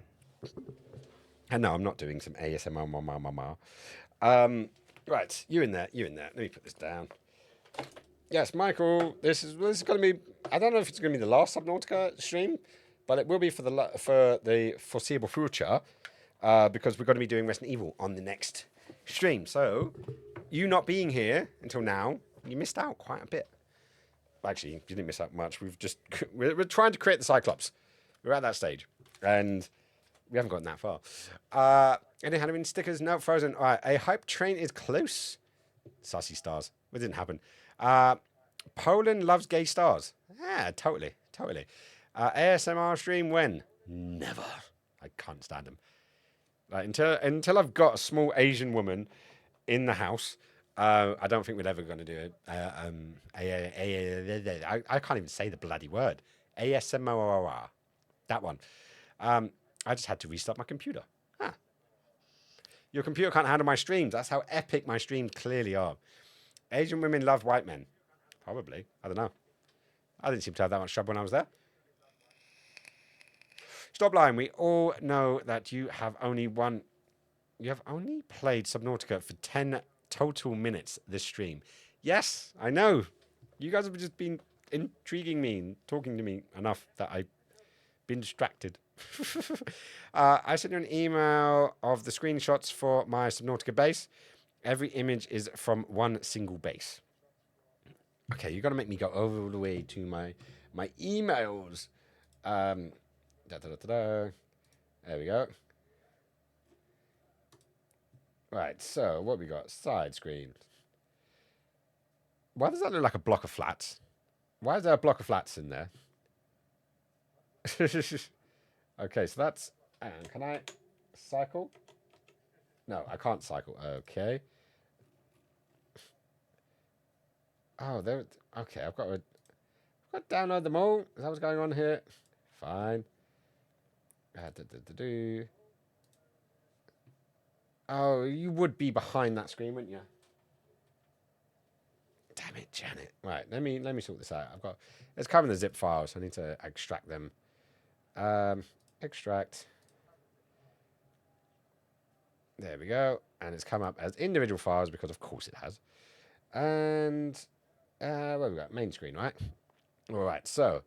Speaker 1: And no, I'm not doing some ASMR. Right, you in there. Let me put this down. Yes, Michael. This is going to be. I don't know if it's going to be the last Subnautica stream, but it will be for the foreseeable future, because we're going to be doing Resident Evil on the next stream. So, you not being here until now, you missed out quite a bit. Actually, you didn't miss out much. We're trying to create the Cyclops. We're at that stage, and we haven't gotten that far. Any Halloween stickers? No, Frozen. All right, a hype train is close. Sassy stars. It didn't happen. Poland loves gay stars. Yeah, totally. ASMR stream when? Never. I can't stand them. Like, until I've got a small Asian woman in the house, I don't think we're ever going to do it. I can't even say the bloody word. ASMR. That one. I just had to restart my computer. Your computer can't handle my streams. That's how epic my streams clearly are. Asian women love white men. Probably. I don't know. I didn't seem to have that much trouble when I was there. Stop lying. We all know that you have only played Subnautica for 10 total minutes this stream. Yes, I know. You guys have just been intriguing me and talking to me enough that I've been distracted. I sent you an email of the screenshots for my Subnautica base. Every image is from one single base. Okay, you got to make me go over the way to my emails. There we go. Right, so what we got? Side screen. Why does that look like a block of flats? Why is there a block of flats in there? Okay, so that's... can I cycle? No, I can't cycle. Okay. Oh, there... Okay, I've got to download them all. Is that what's going on here? Fine. Oh, you would be behind that screen, wouldn't you? Damn it, Janet. Right, let me sort this out. It's coming in the zip files, so I need to extract them. Extract. There we go. And it's come up as individual files because of course it has. And where we got? Main screen, right? All right, so.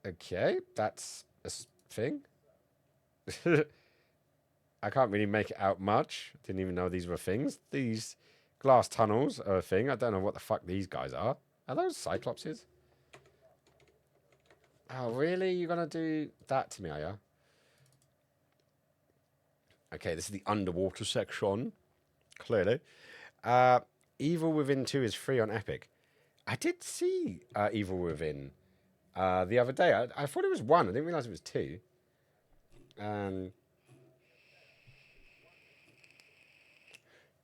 Speaker 1: Okay, that's a thing. I can't really make it out much. Didn't even know these were things. These glass tunnels are a thing. I don't know what the fuck these guys are. Are those Cyclopses? Oh, really? You're going to do that to me, are you? Okay, this is the underwater section. Clearly. Evil Within 2 is free on Epic. I did see Evil Within the other day. I thought it was 1. I didn't realize it was 2.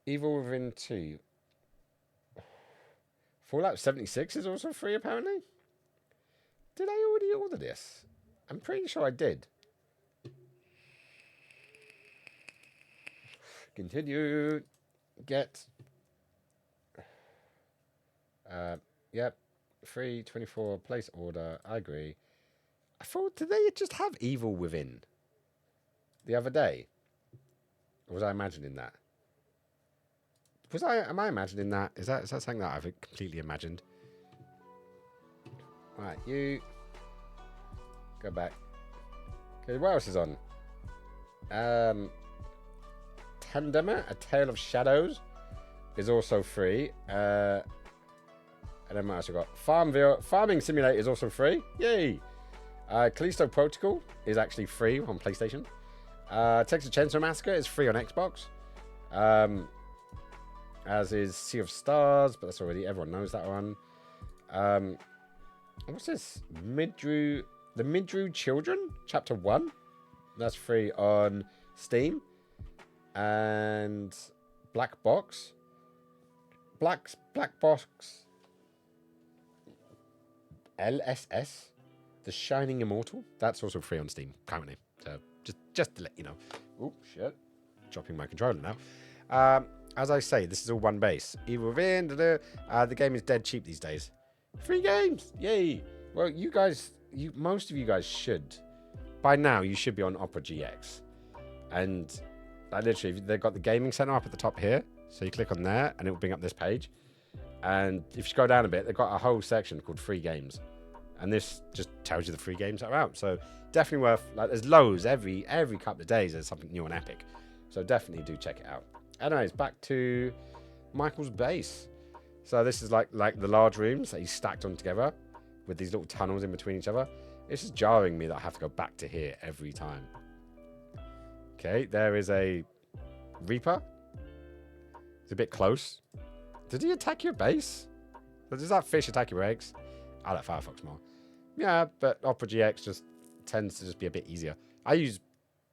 Speaker 1: Evil Within 2. Fallout 76 is also free, apparently. Did I already order this? I'm pretty sure I did. Continue. Get. Yep. Free 24. Place order. I agree. I thought, did they just have Evil Within the other day? Or was I imagining that? Am I imagining that? Is that something that I've completely imagined? Right, you go back. Okay, what else is on? Tandema, A Tale of Shadows, is also free. And then what else we got? Farming Simulator is also free. Yay! Callisto Protocol is actually free on PlayStation. Texas Chainsaw Massacre is free on Xbox. As is Sea of Stars, but that's already, everyone knows that one. What's this? The Midru Children, Chapter 1. That's free on Steam. And Black Box. Black Box LSS. The Shining Immortal. That's also free on Steam currently. So just to let you know. Oh, shit. Dropping my controller now. As I say, this is all one base. Evil Within, the game is dead cheap these days. Free games! Yay! Well, most of you guys should. By now, you should be on Opera GX. And literally, they've got the gaming center up at the top here. So you click on there, and it will bring up this page. And if you scroll down a bit, they've got a whole section called free games. And this just tells you the free games that are out. So definitely worth, like, there's loads every couple of days. There's something new on Epic. So definitely do check it out. Anyways, back to Michael's base. So this is like the large rooms that he's stacked on together with these little tunnels in between each other. It's just jarring me that I have to go back to here every time. Okay, there is a Reaper. It's a bit close. Did he attack your base? Does that fish attack your eggs? I like Firefox more. Yeah, but Opera GX just tends to just be a bit easier. I use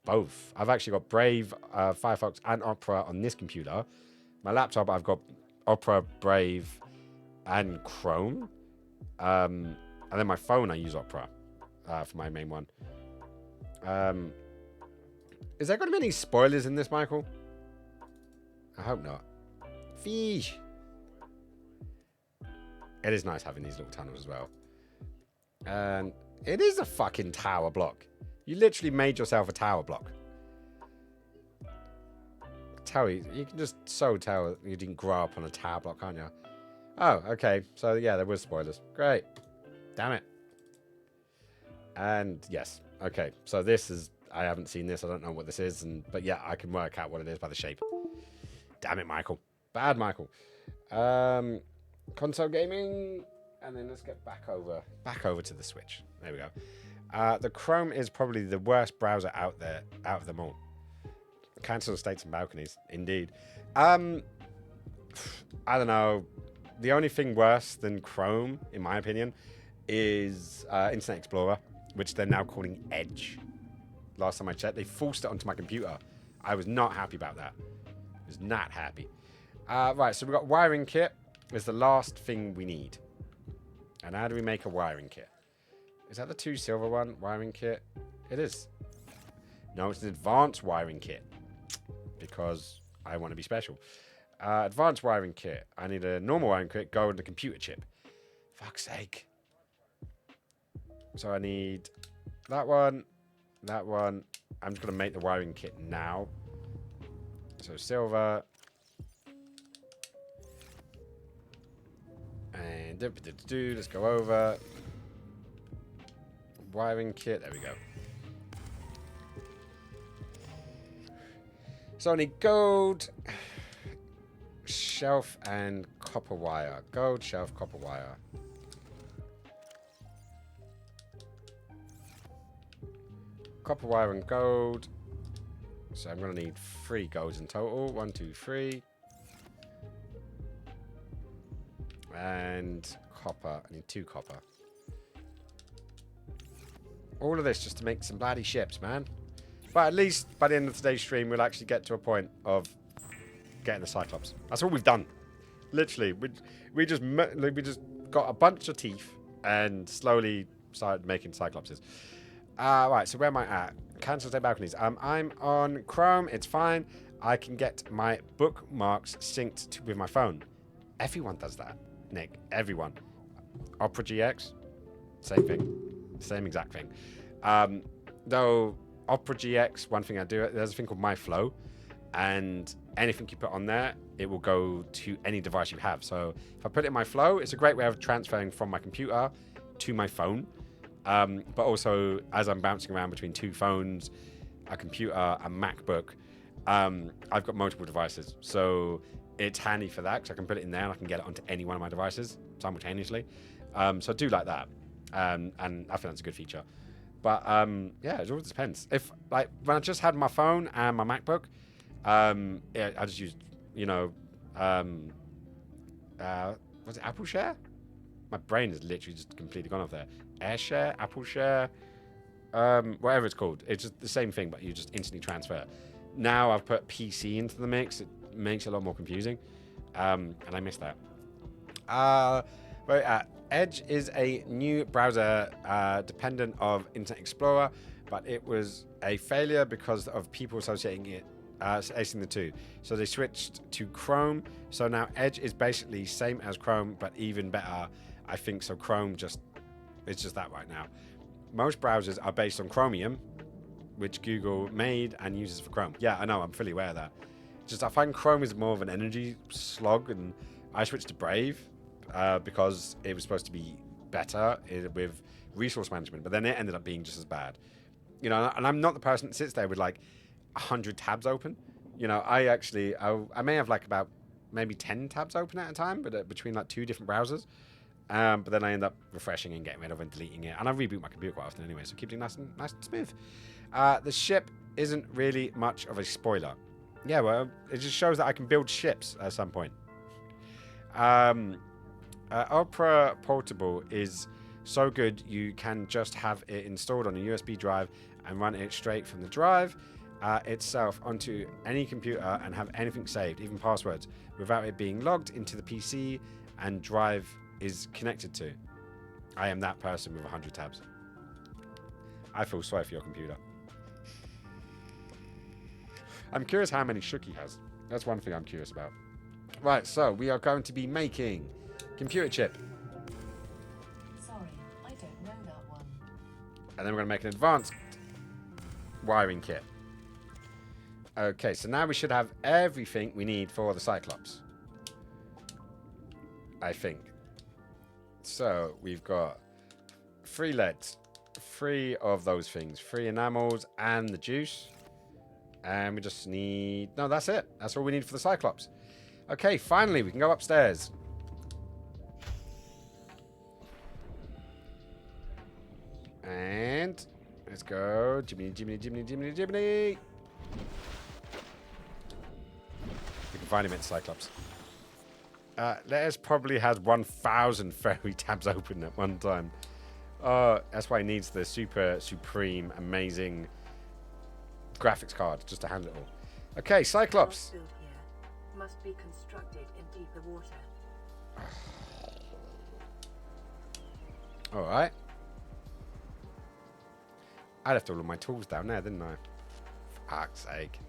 Speaker 1: both. I've actually got Brave, Firefox, and Opera on this computer. My laptop, I've got Opera, Brave, and Chrome. And then my phone, I use Opera for my main one. Is there going to be any spoilers in this, Michael? I hope not. Fish. It is nice having these little tunnels as well. And it is a fucking tower block. You literally made yourself a tower block. Tell you can just so tell you didn't grow up on a tower block, can't you? Oh, okay. So yeah, there was spoilers. Great. Damn it. And yes. Okay. So this is, I haven't seen this. I don't know what this is. But yeah, I can work out what it is by the shape. Damn it, Michael. Bad Michael. Console gaming. And then let's get back over to the Switch. There we go. The Chrome is probably the worst browser out of them all. Cancel states and balconies, indeed. I don't know. The only thing worse than Chrome, in my opinion, is Internet Explorer, which they're now calling Edge. Last time I checked, they forced it onto my computer. I was not happy about that. I was not happy. Right, so we've got wiring kit. Is the last thing we need. And how do we make a wiring kit? Is that the 2 silver one? Wiring kit? It is. No, it's an advanced wiring kit. Because I want to be special. Advanced wiring kit. I need a normal wiring kit. Go with the computer chip. Fuck's sake. So I need that one. That one. I'm just going to make the wiring kit now. So silver. And let's go over. Wiring kit. There we go. So I need gold, shelf, and copper wire. Gold, shelf, copper wire. Copper wire and gold. So I'm going to need 3 golds in total. 1, 2, 3. And copper. I need 2 copper. All of this just to make some bloody ships, man. But at least by the end of today's stream, we'll actually get to a point of getting the Cyclops. That's all we've done. Literally, we just got a bunch of teeth and slowly started making Cyclopses. Right, so where am I at? Cancel state balconies. I'm on Chrome. It's fine. I can get my bookmarks synced with my phone. Everyone does that, Nick. Everyone. Opera GX, same thing. Same exact thing. Though Opera GX, one thing I do, there's a thing called My Flow, and anything you put on there, it will go to any device you have. So if I put it in My Flow, it's a great way of transferring from my computer to my phone. But also, as I'm bouncing around between 2 phones, a computer, a MacBook, I've got multiple devices. So it's handy for that, because I can put it in there and I can get it onto any one of my devices simultaneously. So I do like that. And I think that's a good feature. But yeah, it all depends. If like when I just had my phone and my MacBook, yeah, I just used, you know, was it Apple Share? My brain is literally just completely gone off there. AirShare, Apple Share, whatever it's called. It's just the same thing, but you just instantly transfer. Now I've put PC into the mix. It makes it a lot more confusing, and I miss that. But Edge is a new browser dependent of Internet Explorer, but it was a failure because of people associating the two. So they switched to Chrome. So now Edge is basically same as Chrome, but even better, I think. So Chrome it's just that right now. Most browsers are based on Chromium, which Google made and uses for Chrome. Yeah, I know, I'm fully aware of that. Just I find Chrome is more of an energy slog, and I switched to Brave, because it was supposed to be better with resource management, but then it ended up being just as bad. You know, and I'm not the person that sits there with like 100 tabs open. You know, I may have like about maybe 10 tabs open at a time, but between like 2 different browsers. But then I end up refreshing and getting rid of and deleting it. And I reboot my computer quite often anyway, so keep it nice and smooth. The ship isn't really much of a spoiler. Yeah, well, it just shows that I can build ships at some point. Opera Portable is so good you can just have it installed on a USB drive and run it straight from the drive itself onto any computer and have anything saved, even passwords, without it being logged into the PC and drive is connected to. I am that person with 100 tabs. I feel sorry for your computer. I'm curious how many Shooky has. That's one thing I'm curious about. Right, so we are going to be making computer chip.
Speaker 9: Sorry, I don't know that one.
Speaker 1: And then we're going to make an advanced wiring kit. Okay, so now we should have everything we need for the Cyclops. I think. So we've got 3 leads, 3 of those things, 3 enamels and the juice. And we just need... No, that's it. That's all we need for the Cyclops. Okay, finally, we can go upstairs. And let's go. Jiminy, Jiminy, Jiminy, Jiminy, Jiminy. We can finally make the Cyclops. Letters probably has 1,000 fairy tabs open at one time. That's why he needs the super, supreme, amazing graphics card just to handle it all. Okay, Cyclops.
Speaker 9: Built here must be constructed in deeper water.
Speaker 1: All right. I left all of my tools down there, didn't I? For fuck's sake.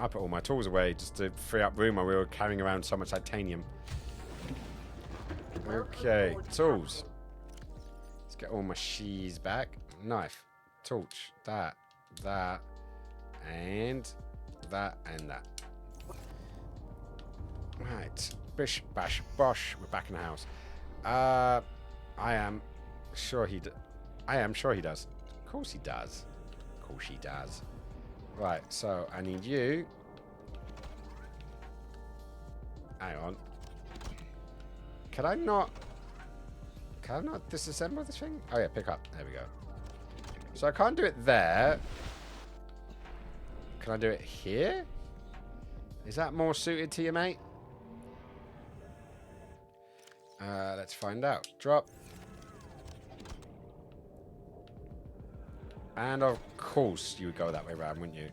Speaker 1: I put all my tools away just to free up room while we were carrying around so much titanium. Okay, tools. Let's get all my shees back. Knife, torch, that, and that. Right, bish, bash, bosh. We're back in the house. I am sure he does. Of course he does. Of course he does. Right, so I need you. Hang on. Can I not disassemble this thing? Oh yeah, pick up. There we go. So I can't do it there. Can I do it here? Is that more suited to you, mate? Let's find out. Drop. And of course you would go that way around, wouldn't you?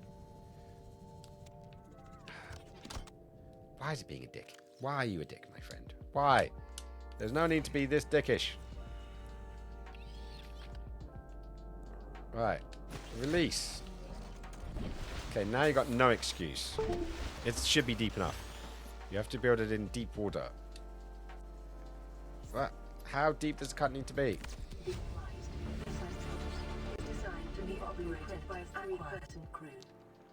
Speaker 1: Why is he being a dick? Why are you a dick, my friend? Why? There's no need to be this dickish. Right. Release. Okay, now you got no excuse. It should be deep enough. You have to build it in deep water. What? How deep does the cut need to be?
Speaker 9: Designed to be operated by a 3-person crew.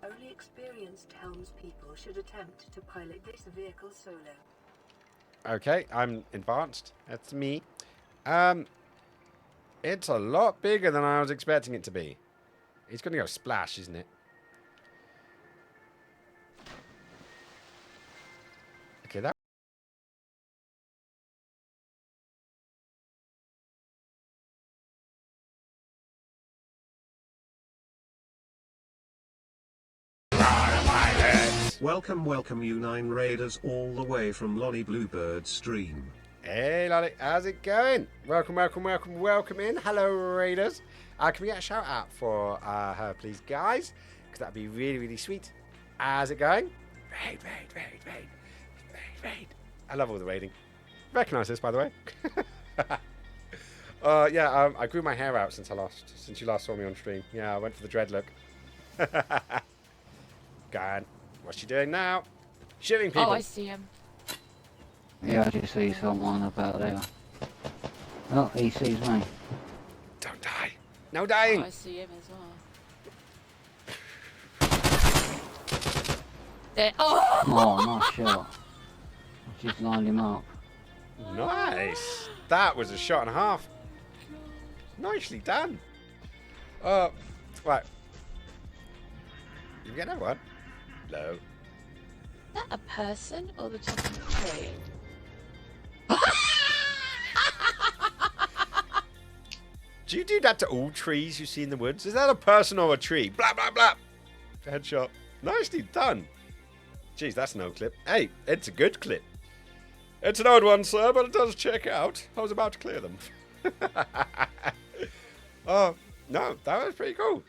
Speaker 9: Only experienced helmspeople should attempt to pilot this vehicle solo.
Speaker 1: Okay, I'm advanced. That's me. It's a lot bigger than I was expecting it to be. It's going to go splash, isn't it? Okay, that...
Speaker 4: Welcome you 9 raiders all the way from Lolly Bluebird stream.
Speaker 1: Hey Lolly, how's it going? Welcome in. Hello Raiders. Can we get a shout out for her please guys? Because that'd be really, really sweet. How's it going? Raid. I love all the raiding. Recognize this by the way. I grew my hair out since you last saw me on stream. Yeah, I went for the dread look. Gone. What's she doing now? Shooting people.
Speaker 7: Oh, I see him.
Speaker 14: Yeah, I just see someone about there. Oh, he sees me.
Speaker 1: Don't die. No dying.
Speaker 7: Oh, I see him as well. There. Oh!
Speaker 14: Oh, nice shot. just lined him up.
Speaker 1: Nice. That was a shot and a half. Nicely done. Right. You get another one? No.
Speaker 15: Is that a person or the top of the tree?
Speaker 1: Do you do that to all trees you see in the woods? Is that a person or a tree? Blah, blah, blah. Headshot. Nicely done. Jeez, that's no clip. Hey, it's a good clip. It's an old one, sir, but it does check out. I was about to clear them. Oh, no, that was pretty cool.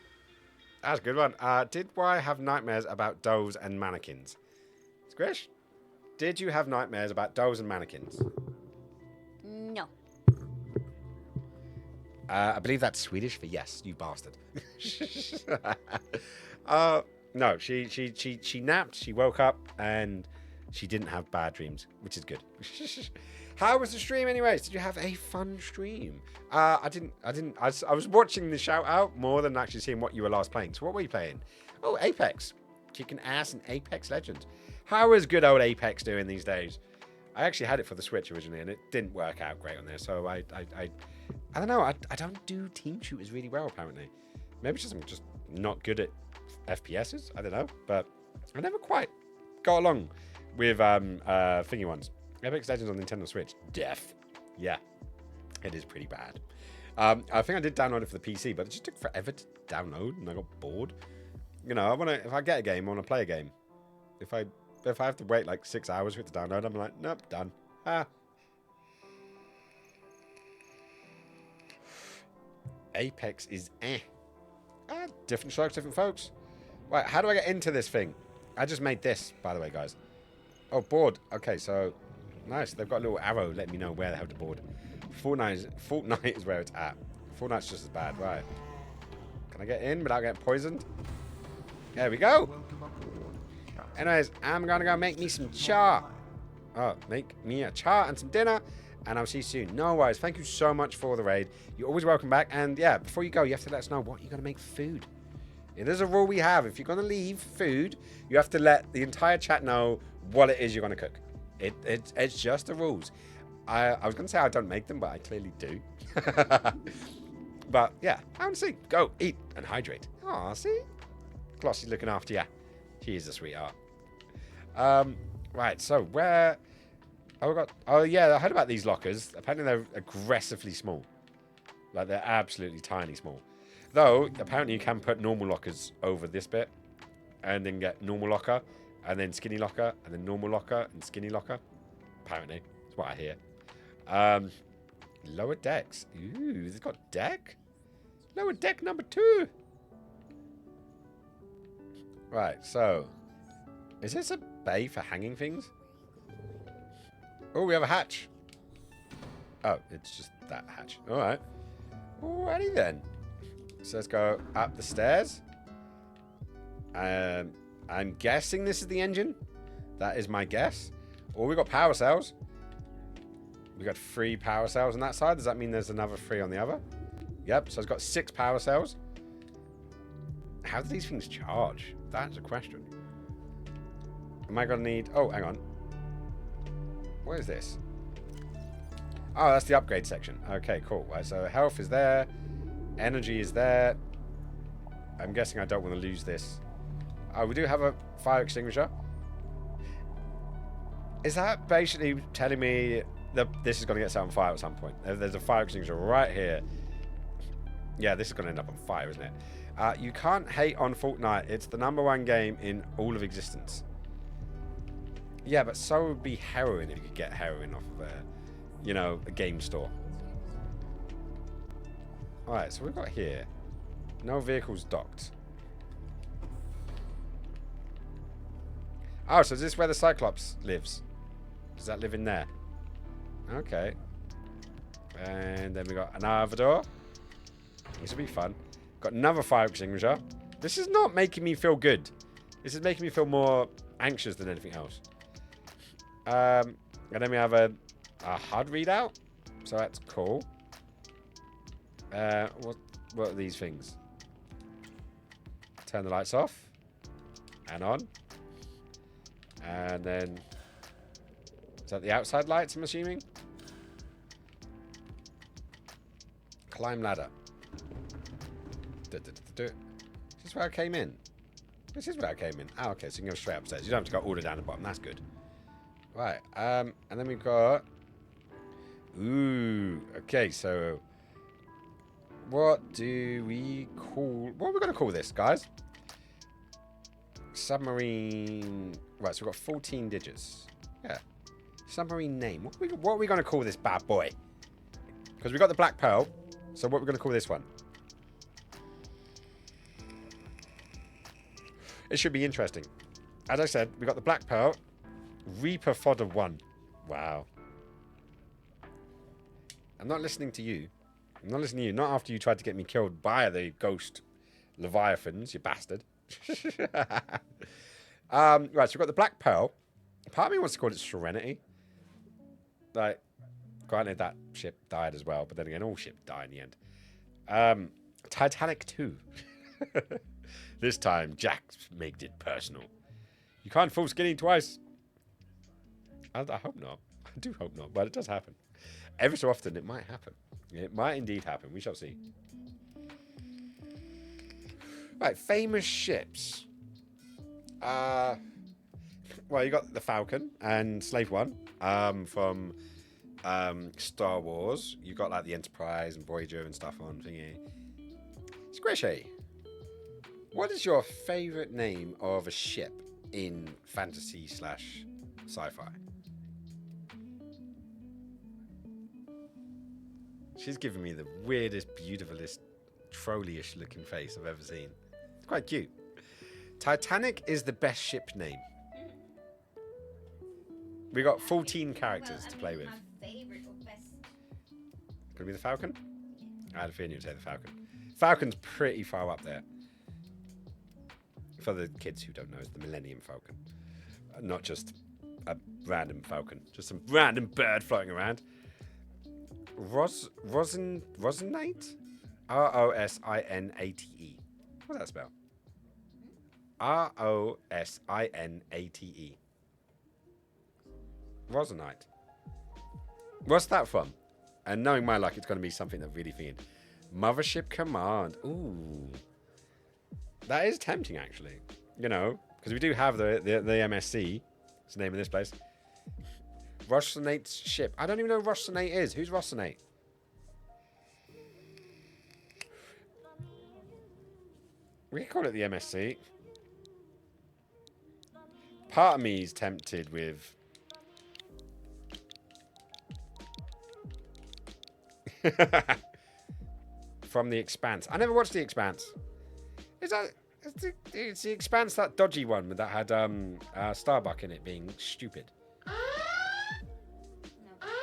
Speaker 1: That's a good one. Did I have nightmares about dolls and mannequins? Squish, did you have nightmares about dolls and mannequins?
Speaker 15: No.
Speaker 1: I believe that's Swedish for yes, you bastard. No, she napped, she woke up, and she didn't have bad dreams, which is good. How was the stream anyways? Did you have a fun stream? I was watching the shout out more than actually seeing what you were last playing. So what were you playing? Oh, Apex. Kicking ass in Apex Legends. How is good old Apex doing these days? I actually had it for the Switch originally, and it didn't work out great on there. So I don't know. I don't do team shooters really well, apparently. Maybe it's just I'm just not good at FPSs. I don't know. But I never quite got along with thingy ones. Apex Legends on Nintendo Switch. Deaf. Yeah. It is pretty bad. I think I did download it for the PC, but it just took forever to download, and I got bored. You know, if I get a game, I want to play a game. If I have to wait like 6 hours for it to download, I'm like, nope, done. Apex is different strokes, different folks. Right, how do I get into this thing? I just made this, by the way, guys. Oh, board. Okay, so nice. They've got a little arrow letting me know where the hell to board. Fortnite is where it's at. Fortnite's just as bad, right? Can I get in without getting poisoned? There we go. Anyways, I'm gonna go make me some char. Oh, make me a char and some dinner, and I'll see you soon. No worries. Thank you so much for the raid. You're always welcome back. And yeah, before you go, you have to let us know what you're gonna make food. It is a rule we have. If you're gonna leave food, you have to let the entire chat know what it is you're gonna cook. It's just the rules. I was gonna say I don't make them, but I clearly do. But yeah, I want to see. Go eat and hydrate. Aw, see, Glossy looking after you. She is a sweetheart. Right. So where? Oh yeah, I heard about these lockers. Apparently they're aggressively small. Like they're absolutely tiny small. Though apparently you can put normal lockers over this bit, and then get normal locker, and then skinny locker, and then normal locker and skinny locker. Apparently, that's what I hear. Lower decks. Ooh, it's got deck? Lower deck number 2. Right, so. Is this a bay for hanging things? Oh, we have a hatch. Oh, it's just that hatch. Alright. Alrighty then. So let's go up the stairs. I'm guessing this is the engine. That is my guess. Oh, we got power cells. We got 3 power cells on that side. Does that mean there's another 3 on the other? Yep, so it's got 6 power cells. How do these things charge? That's a question. Am I going to need... Oh, hang on. What is this? Oh, that's the upgrade section. Okay, cool. Right, so health is there. Energy is there. I'm guessing I don't want to lose this. Oh, we do have a fire extinguisher. Is that basically telling me that this is going to get set on fire at some point? There's a fire extinguisher right here. Yeah, this is going to end up on fire, isn't it? You can't hate on Fortnite. It's the #1 game in all of existence. Yeah, but so would be heroin if you could get heroin off of a game store. Alright, so we've got here. No vehicles docked. Oh, so is this where the Cyclops lives? Does that live in there? Okay. And then we got another door. This will be fun. Got another fire extinguisher. This is not making me feel good. This is making me feel more anxious than anything else. And then we have a HUD readout. So that's cool. What are these things? Turn the lights off. And on. And then... Is that the outside lights, I'm assuming? Climb ladder. Is this where I came in? This is where I came in. Oh, okay, so you can go straight upstairs. You don't have to go all the way down the bottom. That's good. Right, and then we've got... Ooh, okay, so... What do we call... What are we going to call this, guys? Submarine... Right, so we've got 14 digits. Yeah. Submarine name. What are we going to call this bad boy? Because we got the Black Pearl. So what are we going to call this one? It should be interesting. As I said, we got the Black Pearl. Reaper Fodder 1. Wow. I'm not listening to you. I'm not listening to you. Not after you tried to get me killed by the ghost Leviathans, you bastard. Right, so we've got the Black Pearl. Part of me wants to call it Serenity. Like, granted, that ship died as well, but then again, all ships die in the end. Titanic 2. This time, Jack made it personal. You can't fool Skinny twice. I hope not. I do hope not, but it does happen. Every so often, it might happen. It might indeed happen. We shall see. Right, famous ships. Well, you got the Falcon and Slave One from Star Wars. You got like the Enterprise and Voyager and stuff on thingy. Squishy, what is your favorite name of a ship in fantasy / sci-fi? She's giving me the weirdest, beautifulest, trolley-ish looking face I've ever seen. It's quite cute. Titanic is the best ship name. We got 14 characters to play with.
Speaker 7: My favorite or best.
Speaker 1: Could it be the Falcon? I had a feeling you'd say the Falcon. Falcon's pretty far up there. For the kids who don't know, it's the Millennium Falcon. Not just a random falcon. Just some random bird floating around. Rosinate? R-O-S-I-N-A-T-E. What's that spell? R-O-S-I-N-A-T-E. Rosinite. What's that from? And knowing my luck, it's going to be something that really thinking. Mothership Command. Ooh. That is tempting, actually. You know, because we do have the MSC. It's the name of this place. Rossinate's ship. I don't even know who Rossinate is. Who's Rossinate? We can call it the MSC. Part of me is tempted with... From The Expanse. I never watched The Expanse. It's The Expanse, that dodgy one that had Starbuck in it being stupid.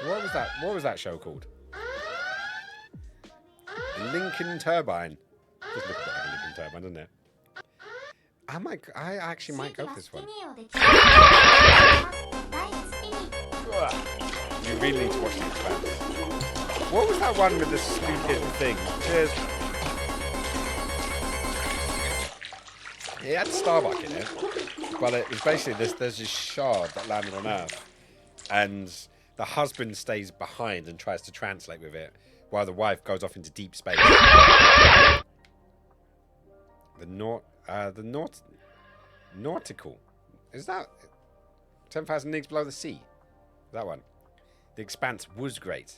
Speaker 1: What was that show called? Lincoln Turbine. Just look like a Lincoln Turbine, doesn't it? I actually might go for this one. You really need to watch The Expanse. What was that one with the stupid thing? Cheers. It had Starbuck in it, but it was basically there's this shard that landed on Earth, and the husband stays behind and tries to translate with it, while the wife goes off into deep space. Nautical. Is that 10,000 Leagues Below the Sea? That one. The Expanse was great.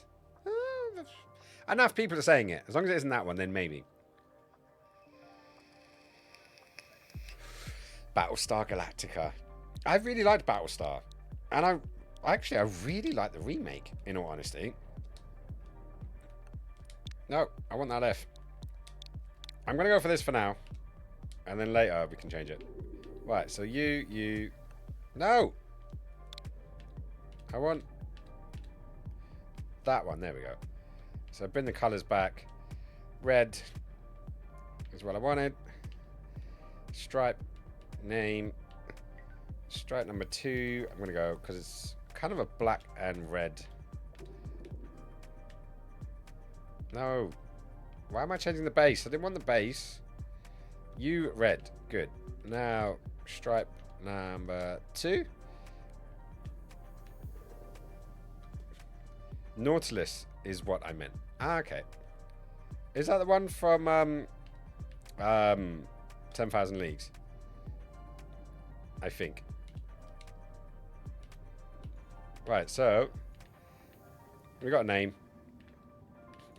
Speaker 1: Enough people are saying it. As long as it isn't that one, then maybe. Battlestar Galactica. I really liked Battlestar. And I really like the remake, in all honesty. No, I want that F. I'm going to go for this for now. And then later we can change it. Right, so you... No! I want... that one, there we go. So bring the colours back. Red is what I wanted. Stripe, name. Stripe number 2. I'm going to go because it's kind of a black and red. No. Why am I changing the base? I didn't want the base. You red. Good. Now, stripe number 2. Nautilus is what I meant. Ah, okay. Is that the one from 10,000 Leagues? I think. Right, so we got a name.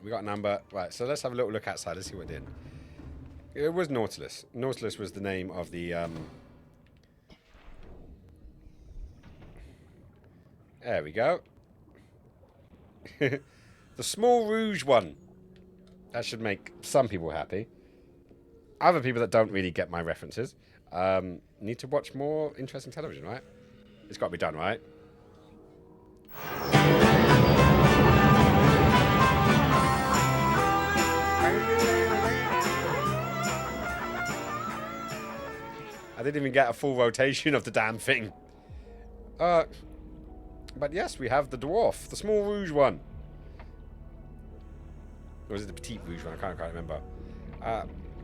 Speaker 1: We got a number. Right, so let's have a little look outside. Let's see what it did. It was Nautilus. Nautilus was the name of the there we go. The Small Rouge one. That should make some people happy. Other people that don't really get my references need to watch more interesting television, right? It's got to be done, right? I didn't even get a full rotation of the damn thing. But yes, we have the dwarf, the Small Rouge one. Or was it the Petite Rouge one? I can't quite remember.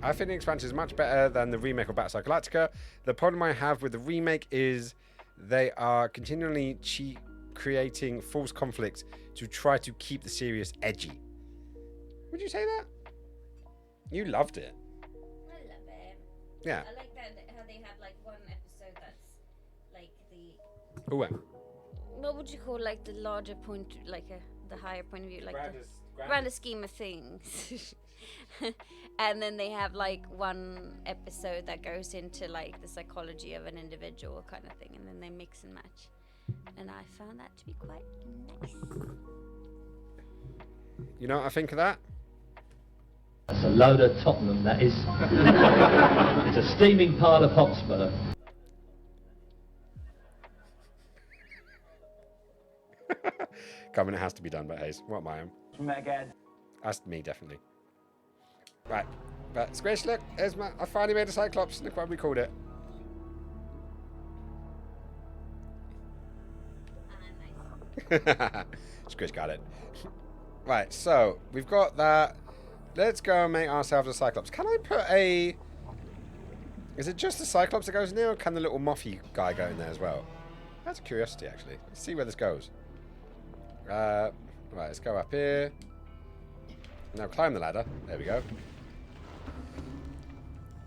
Speaker 1: I think the expansion is much better than the remake of Battlestar Galactica. The problem I have with the remake is they are continually creating false conflicts to try to keep the series edgy. Would you say that? You loved it.
Speaker 7: I love it.
Speaker 1: Yeah.
Speaker 7: I like that how they have like one episode that's like the.
Speaker 1: Oh,
Speaker 7: What would you call like the larger point, like the higher point of view, like the grander scheme of things. And then they have like one episode that goes into like the psychology of an individual kind of thing, and then they mix and match. And I found that to be quite nice.
Speaker 1: You know what I think of that?
Speaker 16: That's a load of Tottenham, that is. It's a steaming pile of Hotspur.
Speaker 1: Coming, it has to be done, but Hayes. What am I? That's me, definitely. Right. But Squish, look, here's my. I finally made a Cyclops. Look what we called it. Squish got it. Right, so we've got that. Let's go and make ourselves a Cyclops. Can I put a... Is it just the Cyclops that goes in there, or can the little Moffy guy go in there as well? That's a curiosity, actually. Let's see where this goes. Right, let's go up here. Now climb the ladder. There we go.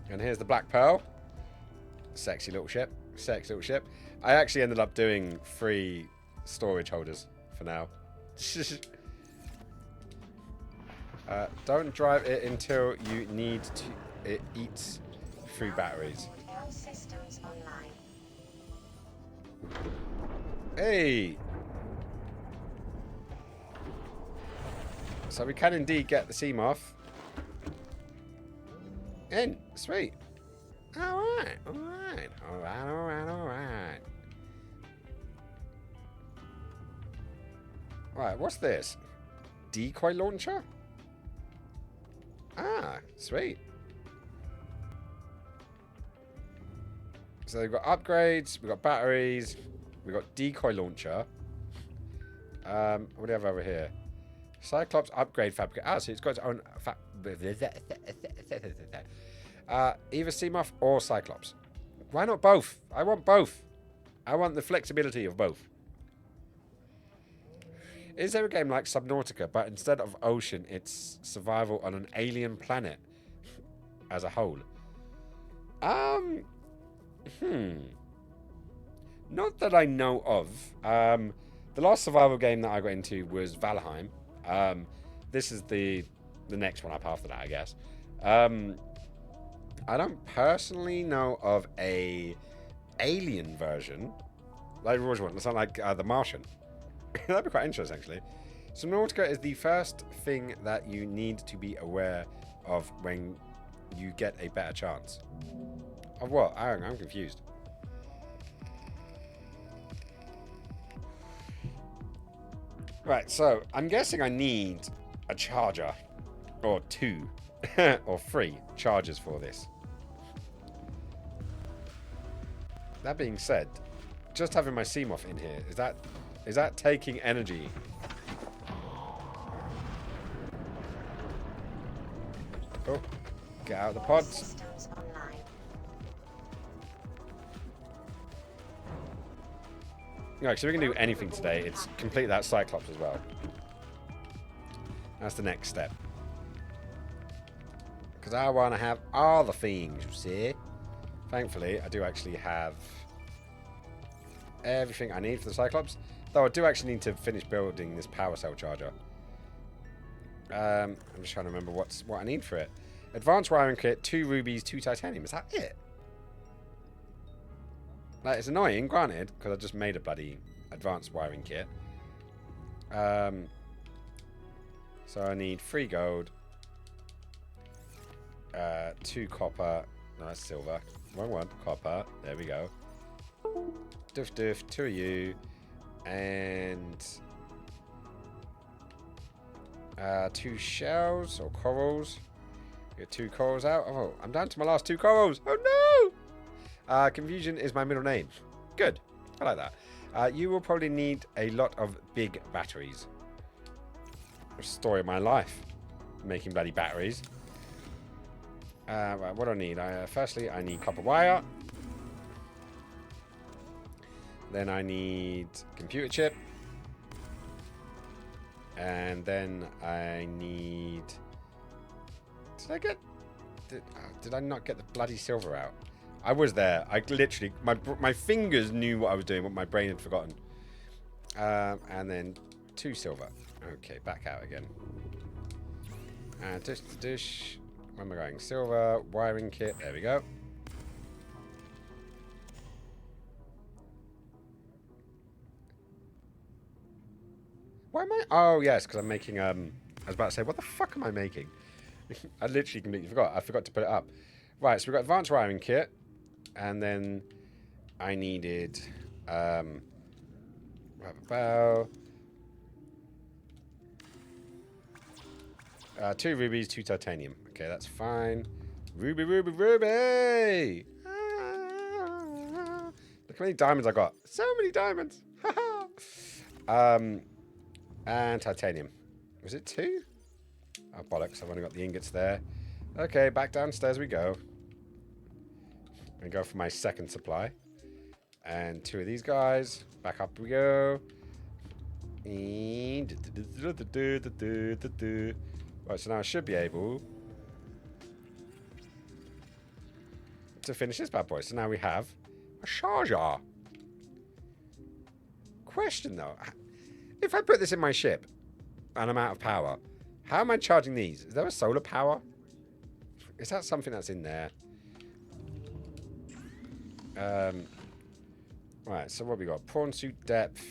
Speaker 1: And here's the Black Pearl. Sexy little ship. Sexy little ship. I actually ended up doing 3 storage holders for now. Don't drive it until you need to. It eats 3 batteries. Hey! So we can indeed get the Seamoth in. Sweet. Alright, alright, alright, alright, alright. Right, what's this? Decoy launcher? Ah, sweet. So we've got upgrades, we've got batteries, we've got decoy launcher. What do we have over here? Cyclops upgrade fabric. Ah, so it's got its own either Seamoth or Cyclops. Why not both? I want both. I want the flexibility of both. Is there a game like Subnautica, but instead of ocean, it's survival on an alien planet as a whole? Not that I know of. The last survival game that I got into was Valheim. This is the next one up after that, I guess. I don't personally know of a alien version. Like always one. It's not like The Martian. That'd be quite interesting, actually. Subnautica is the first thing that you need to be aware of when you get a better chance. Of what? I'm confused. Right, so I'm guessing I need a charger. Or 2. Or 3 chargers for this. That being said, just having my Seamoth in here, is that taking energy? Oh, get out of the pods. Right, so we can do anything today. It's complete that Cyclops as well. That's the next step. Because I want to have all the things, you see. Thankfully, I do actually have everything I need for the Cyclops. Though I do actually need to finish building this power cell charger. I'm just trying to remember what I need for it. Advanced wiring kit, 2 rubies, 2 titanium. Is that it? Like, it's annoying, granted, because I just made a bloody advanced wiring kit. So I need 3 gold, 2 copper. No, that's silver. Wrong one. Copper. There we go. Doof doof. 2 of you. And 2 shells or corals. Get 2 corals out. Oh, I'm down to my last 2 corals. Oh no! Confusion is my middle name. Good. I like that. You will probably need a lot of big batteries. Story of my life. Making bloody batteries. Right, what do I need? Firstly, I need copper wire. Then I need computer chip. And then I need... Did I not get the bloody silver out? I was there. I literally... My fingers knew what I was doing, what my brain had forgotten. And then 2 silver. Okay, back out again. And dish. Where am I going? Silver, wiring kit. There we go. Why am I... Oh, yes, because I'm making... I was about to say, what the fuck am I making? I literally completely forgot. I forgot to put it up. Right, so we've got advanced wiring kit. And then I needed... 2 rubies, 2 titanium. Okay, that's fine. Ruby, ruby, ruby! Look how many diamonds I got. So many diamonds. And titanium. Was it 2? Oh, bollocks. I've only got the ingots there. Okay, back downstairs we go. And go for my second supply. And 2 of these guys. Back up we go. Right, so now I should be able to finish this bad boy. So now we have a charger. Question though, if I put this in my ship and I'm out of power, how am I charging these? Is there a solar power? Is that something that's in there? Right, so what we got? Prawn suit depth.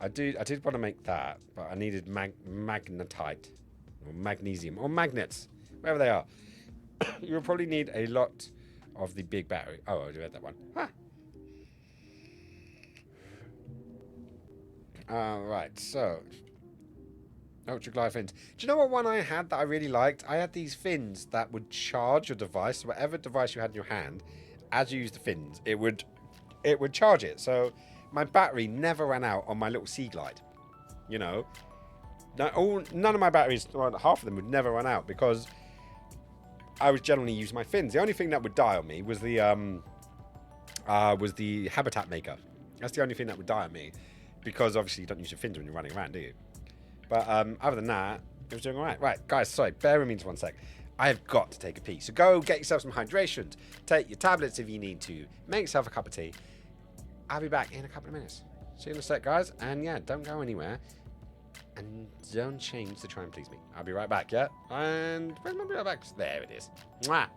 Speaker 1: I did want to make that, but I needed magnetite. Or magnesium. Or magnets. Wherever they are. You'll probably need a lot of the big battery. Oh, I read that one. Right, so. Ultra glide fins. Do you know what one I had that I really liked? I had these fins that would charge your device. Whatever device you had in your hand, as you used the fins, it would charge it. So my battery never ran out on my little Sea Glide. You know? None of my batteries, well, half of them would never run out because I was generally using my fins. The only thing that would die on me was the habitat maker. That's the only thing that would die on me because obviously you don't use your fins when you're running around, do you? But other than that, it was doing all right. Right, guys, sorry, bear with me just 1 sec. I have got to take a pee. So go get yourself some hydrations. Take your tablets if you need to. Make yourself a cup of tea. I'll be back in a couple of minutes. See you in a sec, guys. And yeah, don't go anywhere. And don't change to try and please me. I'll be right back, yeah? And where's my right back? There it is. Mwah!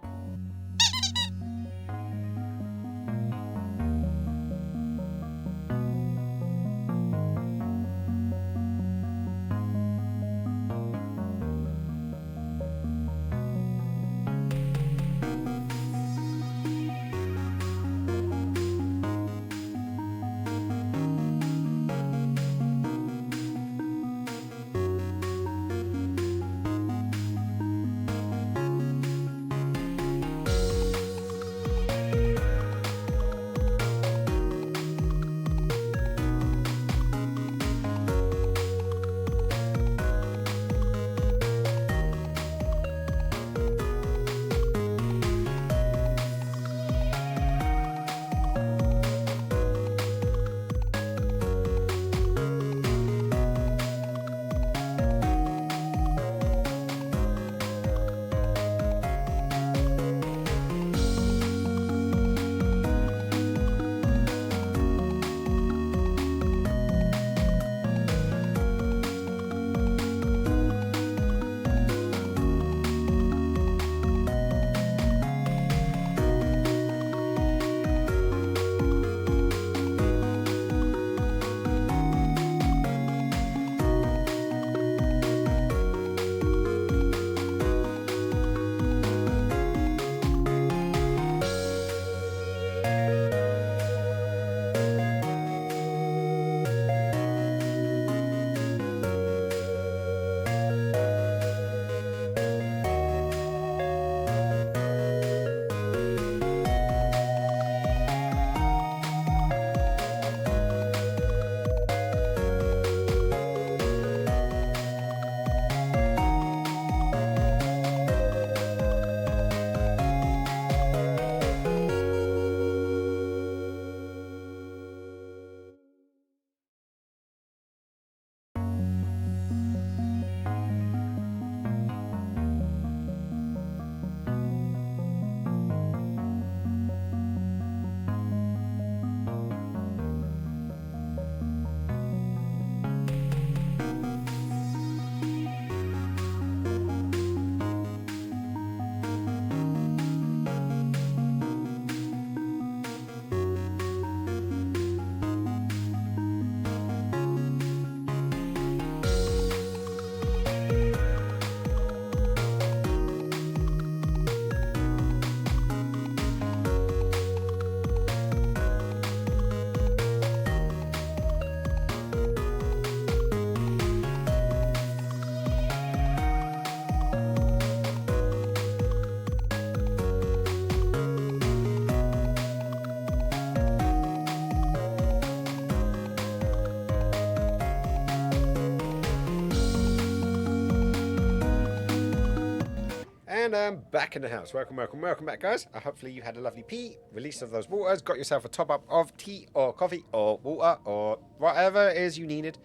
Speaker 1: And I'm back in the house. Welcome back, guys. Hopefully you had a lovely pee, release of those waters, got yourself a top-up of tea or coffee or water or whatever it is you needed,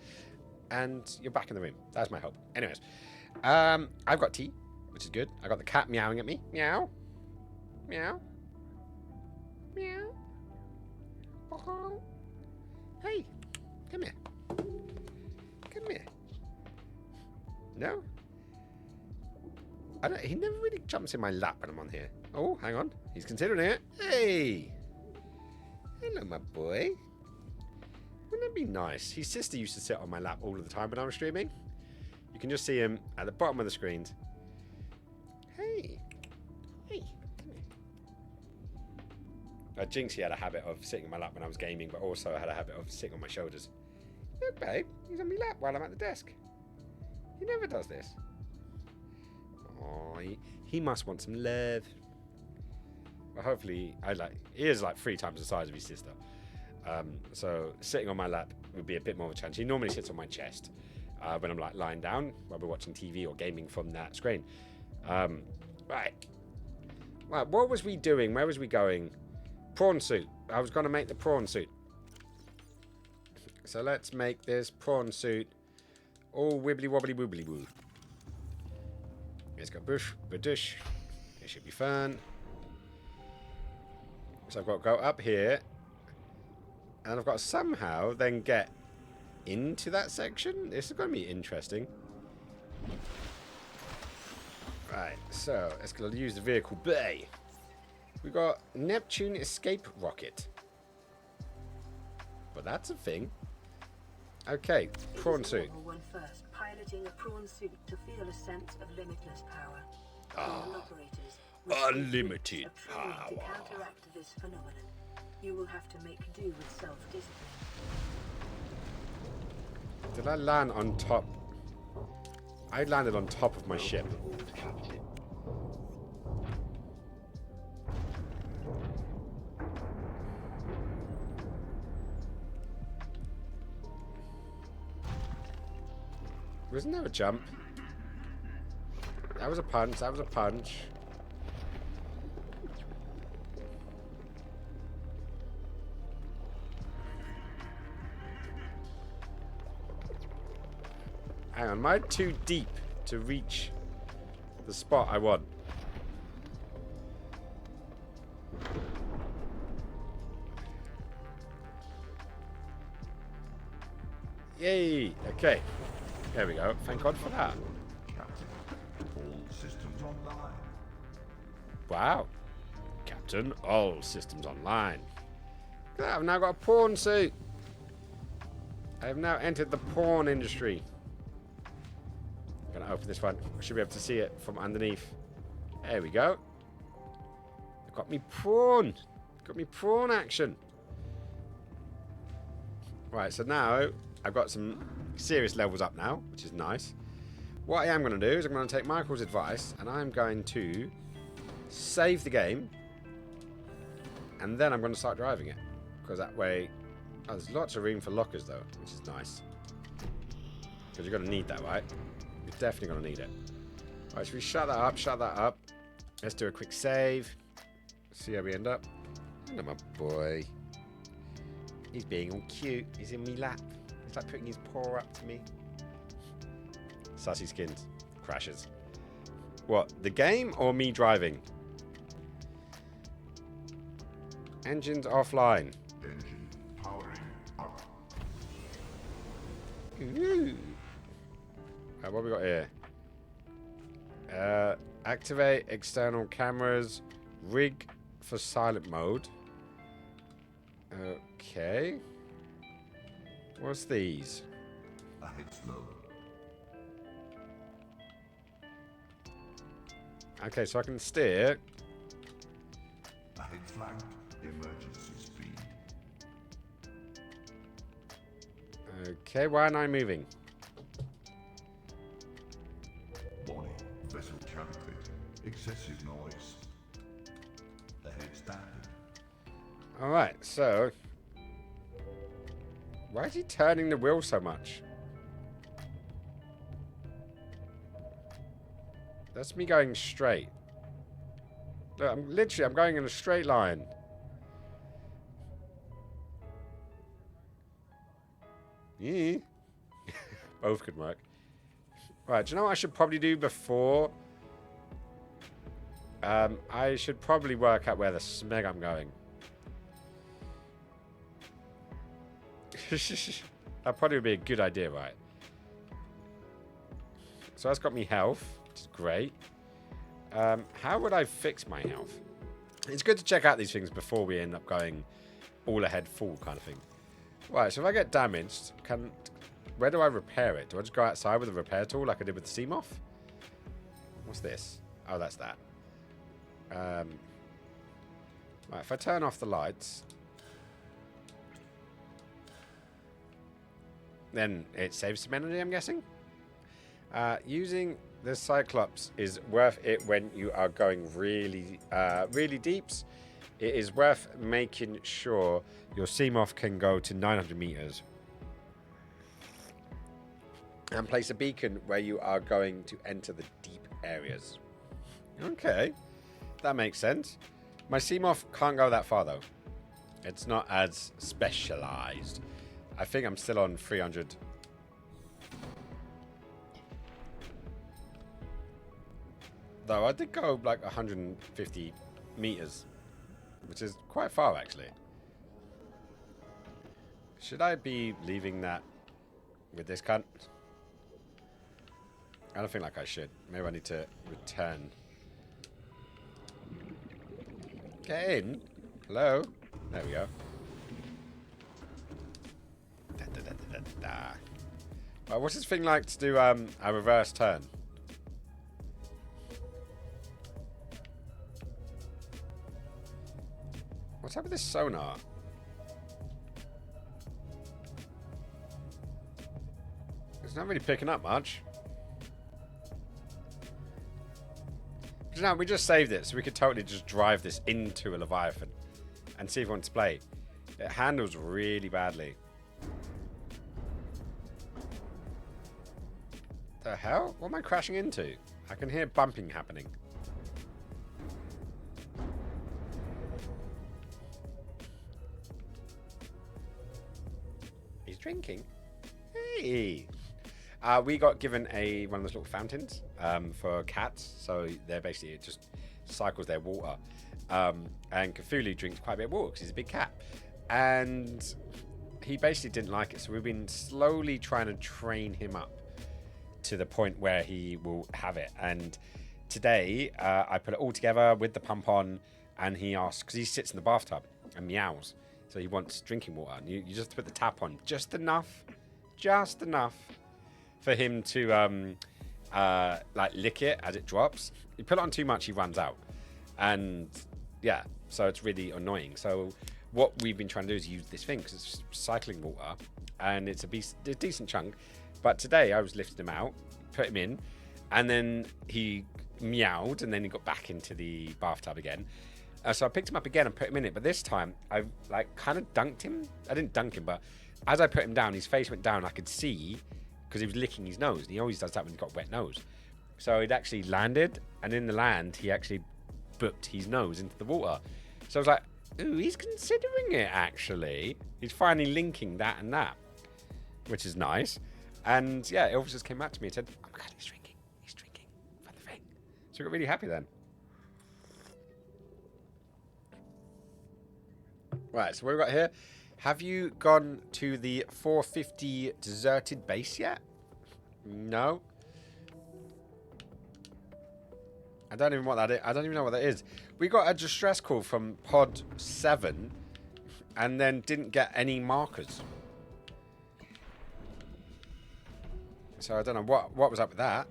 Speaker 1: and you're back in the room. That's my hope. Anyways, I've got tea, which is good. I got the cat meowing at me. Meow. Meow. Meow. Oh. Hey, come here. Come here. No? He never really jumps in my lap when I'm on here. Oh, hang on. He's considering it. Hey! Hello, my boy. Wouldn't that be nice? His sister used to sit on my lap all of the time when I was streaming. You can just see him at the bottom of the screens. Hey. Hey. Come here. Jinxie had a habit of sitting on my lap when I was gaming, but also had a habit of sitting on my shoulders. Look, babe. He's on my lap while I'm at the desk. He never does this. Oh, he must want some love. Well, hopefully, he is like 3 times the size of his sister. So sitting on my lap would be a bit more of a challenge. He normally sits on my chest when I'm like lying down while we're watching TV or gaming from that screen. Right. What was we doing? Where was we going? Prawn suit. I was going to make the prawn suit. So let's make this prawn suit all wibbly wobbly wobbly woo. Let's go bush, dish. It should be fun. So I've got to go up here. And I've got to somehow then get into that section. This is going to be interesting. Right, so let's go use the vehicle bay. We've got Neptune escape rocket. But that's a thing. Okay, prawn suit.
Speaker 9: First, piloting a prawn suit to feel a sense of limitless power.
Speaker 1: Unlimited power.
Speaker 9: To counteract this phenomenon, you will have to make do with self-discipline.
Speaker 1: Did I land on top? I landed on top of my ship. Wasn't there a jump? That was a punch. That was a punch. Hang on, am I too deep to reach the spot I want? Yay! Okay. There we go. Thank God for that.
Speaker 13: All systems online.
Speaker 1: Wow. Captain, all systems online. Look at that, I've now got a prawn suit. I have now entered the prawn industry. I'm gonna open this one. I should be able to see it from underneath. There we go. I've got me prawn. Got me prawn action. Right, so now I've got some serious levels up now, which is nice. What I am going to do is I'm going to take Michael's advice and I'm going to save the game and then I'm going to start driving it, because that way there's lots of room for lockers though, which is nice, because you're going to need that, right? You're definitely going to need it. Right, should we shut that up, let's do a quick save, see how we end up. Hello my boy, he's being all cute, he's in me lap. It's like putting his paw up to me. Sassy skins. Crashes. What? The game or me driving? Engines offline.
Speaker 13: Engine powering up.
Speaker 1: Ooh. What have we got here? Activate external cameras. Rig for silent mode. Okay. What's these?
Speaker 13: Ahead slow.
Speaker 1: Okay, so I can steer.
Speaker 13: Ahead flank. Emergency speed.
Speaker 1: Okay, why aren't I moving?
Speaker 13: Warning. Vessel counterfeit. Excessive noise. Ahead standard.
Speaker 1: Alright, so why is he turning the wheel so much? That's me going straight. Look, I'm going in a straight line. Yeah. Both could work. Right, do you know what I should probably do before? I should probably work out where the smeg I'm going. That probably would be a good idea, right? So that's got me health, which is great. How would I fix my health? It's good to check out these things before we end up going all ahead full kind of thing. Right, so if I get damaged, where do I repair it? Do I just go outside with a repair tool like I did with the Seamoth? What's this? Oh, that's that. Right, if I turn off the lights, then it saves some energy, I'm guessing. Using the Cyclops is worth it when you are going really, really deeps. It is worth making sure your Seamoth can go to 900 meters. And place a beacon where you are going to enter the deep areas. Okay, that makes sense. My Seamoth can't go that far though. It's not as specialized. I think I'm still on 300. Though I did go like 150 meters, which is quite far actually. Should I be leaving that with this cunt? I don't think like I should. Maybe I need to return. Get in. Hello? There we go. Well, what's this thing like to do a reverse turn? What's up with this sonar? It's not really picking up much. But no, we just saved it, so we could totally just drive this into a Leviathan and see if it wants to play. It handles really badly. The hell? What am I crashing into? I can hear bumping happening. He's drinking. Hey! We got given one of those little fountains for cats. So they're basically, it just cycles their water. And Cthulhu drinks quite a bit of water because he's a big cat. And he basically didn't like it. So we've been slowly trying to train him up to the point where he will have it. And today I put it all together with the pump on, and he asks, because he sits in the bathtub and meows, so he wants drinking water, and you just put the tap on just enough for him to like lick it as it drops. You put it on too much, he runs out. And yeah, so it's really annoying. So what we've been trying to do is use this thing because it's cycling water, and it's a decent chunk. But today I was lifting him out, put him in, and then he meowed, and then he got back into the bathtub again. So I picked him up again and put him in it. But this time I like kind of dunked him. I didn't dunk him, but as I put him down, his face went down. I could see because he was licking his nose. And he always does that when he's got a wet nose. So it actually landed, and in the land he actually booked his nose into the water. So I was like, ooh, he's considering it actually. He's finally linking that and that, which is nice. And yeah, Elvis just came back to me and said, oh my god, he's drinking for the thing. So we got really happy then. Right, so what have we got here? Have you gone to the 450 deserted base yet? No. I don't even know what that is. I don't even know what that is. We got a distress call from Pod 7 and then didn't get any markers. So I don't know what was up with that.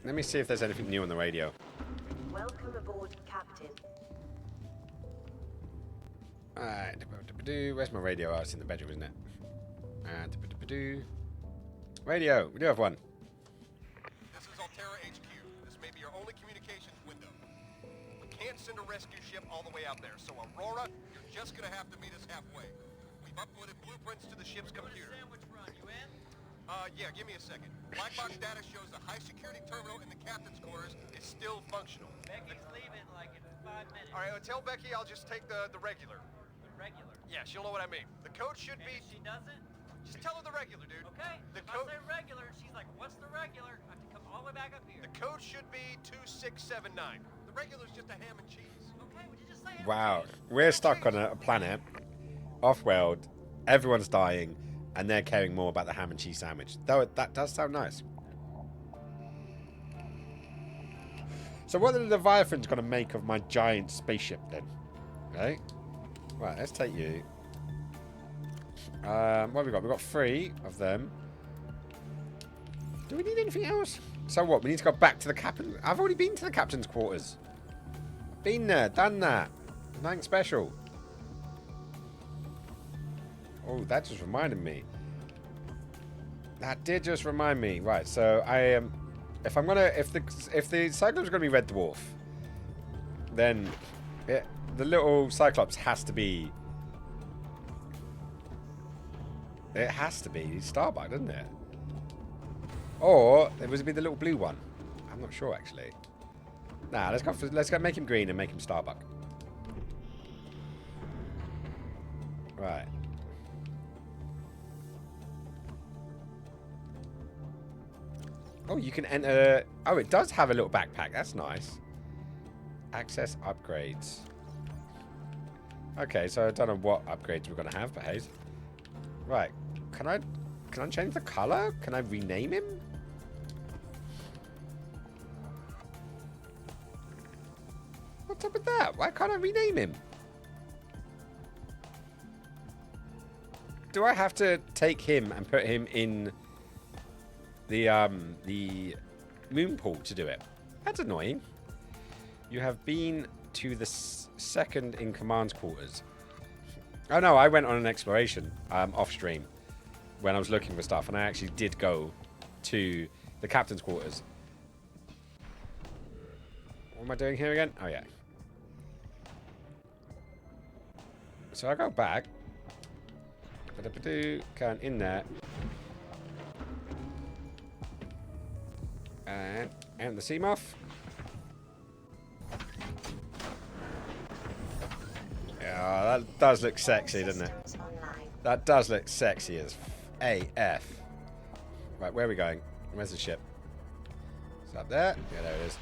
Speaker 1: Let me see if there's anything new on the radio.
Speaker 9: Welcome aboard, Captain.
Speaker 1: Alright, where's my radio? Oh, it's in the bedroom, isn't it? Radio, we do have one.
Speaker 17: This is Altera HQ. This may be your only communications window. We can't send a rescue ship all the way out there, so Aurora, you're just gonna have to meet us halfway. We've uploaded blueprints to the ship's computer. Yeah, give me a second. Black box data shows the high security terminal in the captain's quarters is still functional.
Speaker 8: Becky's leaving like in 5 minutes.
Speaker 17: All right, tell Becky I'll just take the regular.
Speaker 8: The regular.
Speaker 17: Yeah, she'll know what I mean. The code should be...
Speaker 8: If she doesn't?
Speaker 17: Just tell her the regular, dude.
Speaker 8: Okay.
Speaker 17: The
Speaker 8: If I say regular, she's like, what's the regular? I have to come all the way back up here.
Speaker 17: The code should be 2679. The regular's just a ham and cheese.
Speaker 8: Okay, would you just say
Speaker 1: Wow, we're stuck on a planet, off-world, everyone's dying, and they're caring more about the ham and cheese sandwich. Though that does sound nice. So what are the Leviathans going to make of my giant spaceship then? Okay. Right, let's take you. What have we got? We've got 3 of them. Do we need anything else? So what? We need to go back to the captain. I've already been to the captain's quarters. Been there, done that. Nothing special. Oh, that just reminded me. That did just remind me. Right, so I am. If the Cyclops is gonna be Red Dwarf, then the little Cyclops has to be. It has to be Starbuck, doesn't it? Or it would be the little blue one. I'm not sure actually. Nah, let's go make him green and make him Starbuck. Right. Oh, you can enter. Oh, it does have a little backpack. That's nice. Access upgrades. Okay, so I don't know what upgrades we're gonna have, but hey. Right. Can I change the color? Can I rename him? What's up with that? Why can't I rename him? Do I have to take him and put him in the moon pool to do it? That's annoying. You have been to the second in command's quarters. Oh no, I went on an exploration off stream when I was looking for stuff, and I actually did go to the captain's quarters. What am I doing here again? Oh yeah. So I go back. Going in there. And the sea moth. Yeah, that does look sexy, doesn't it? That does look sexy as AF. Right, where are we going? Where's the ship? It's up there. Yeah, there it is.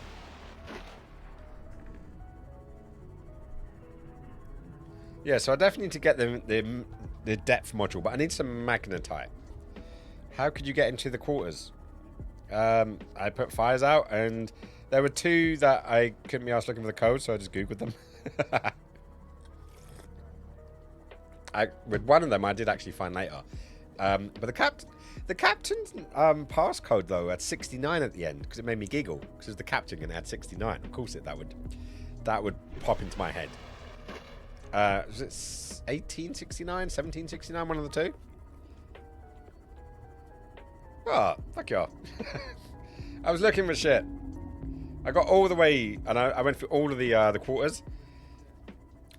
Speaker 1: Yeah, so I definitely need to get the depth module, but I need some magnetite. How could you get into the quarters? I put fires out, and there were 2 that I couldn't be asked looking for the code, so I just googled them. With one of them, I did actually find later. But the captain's passcode though had 69 at the end because it made me giggle because it was the captain and it had 69. Of course, that would pop into my head. Was it 1869, 1769, one of the 2? Oh, fuck y'all. I was looking for shit. I got all the way, and I went through all of the quarters.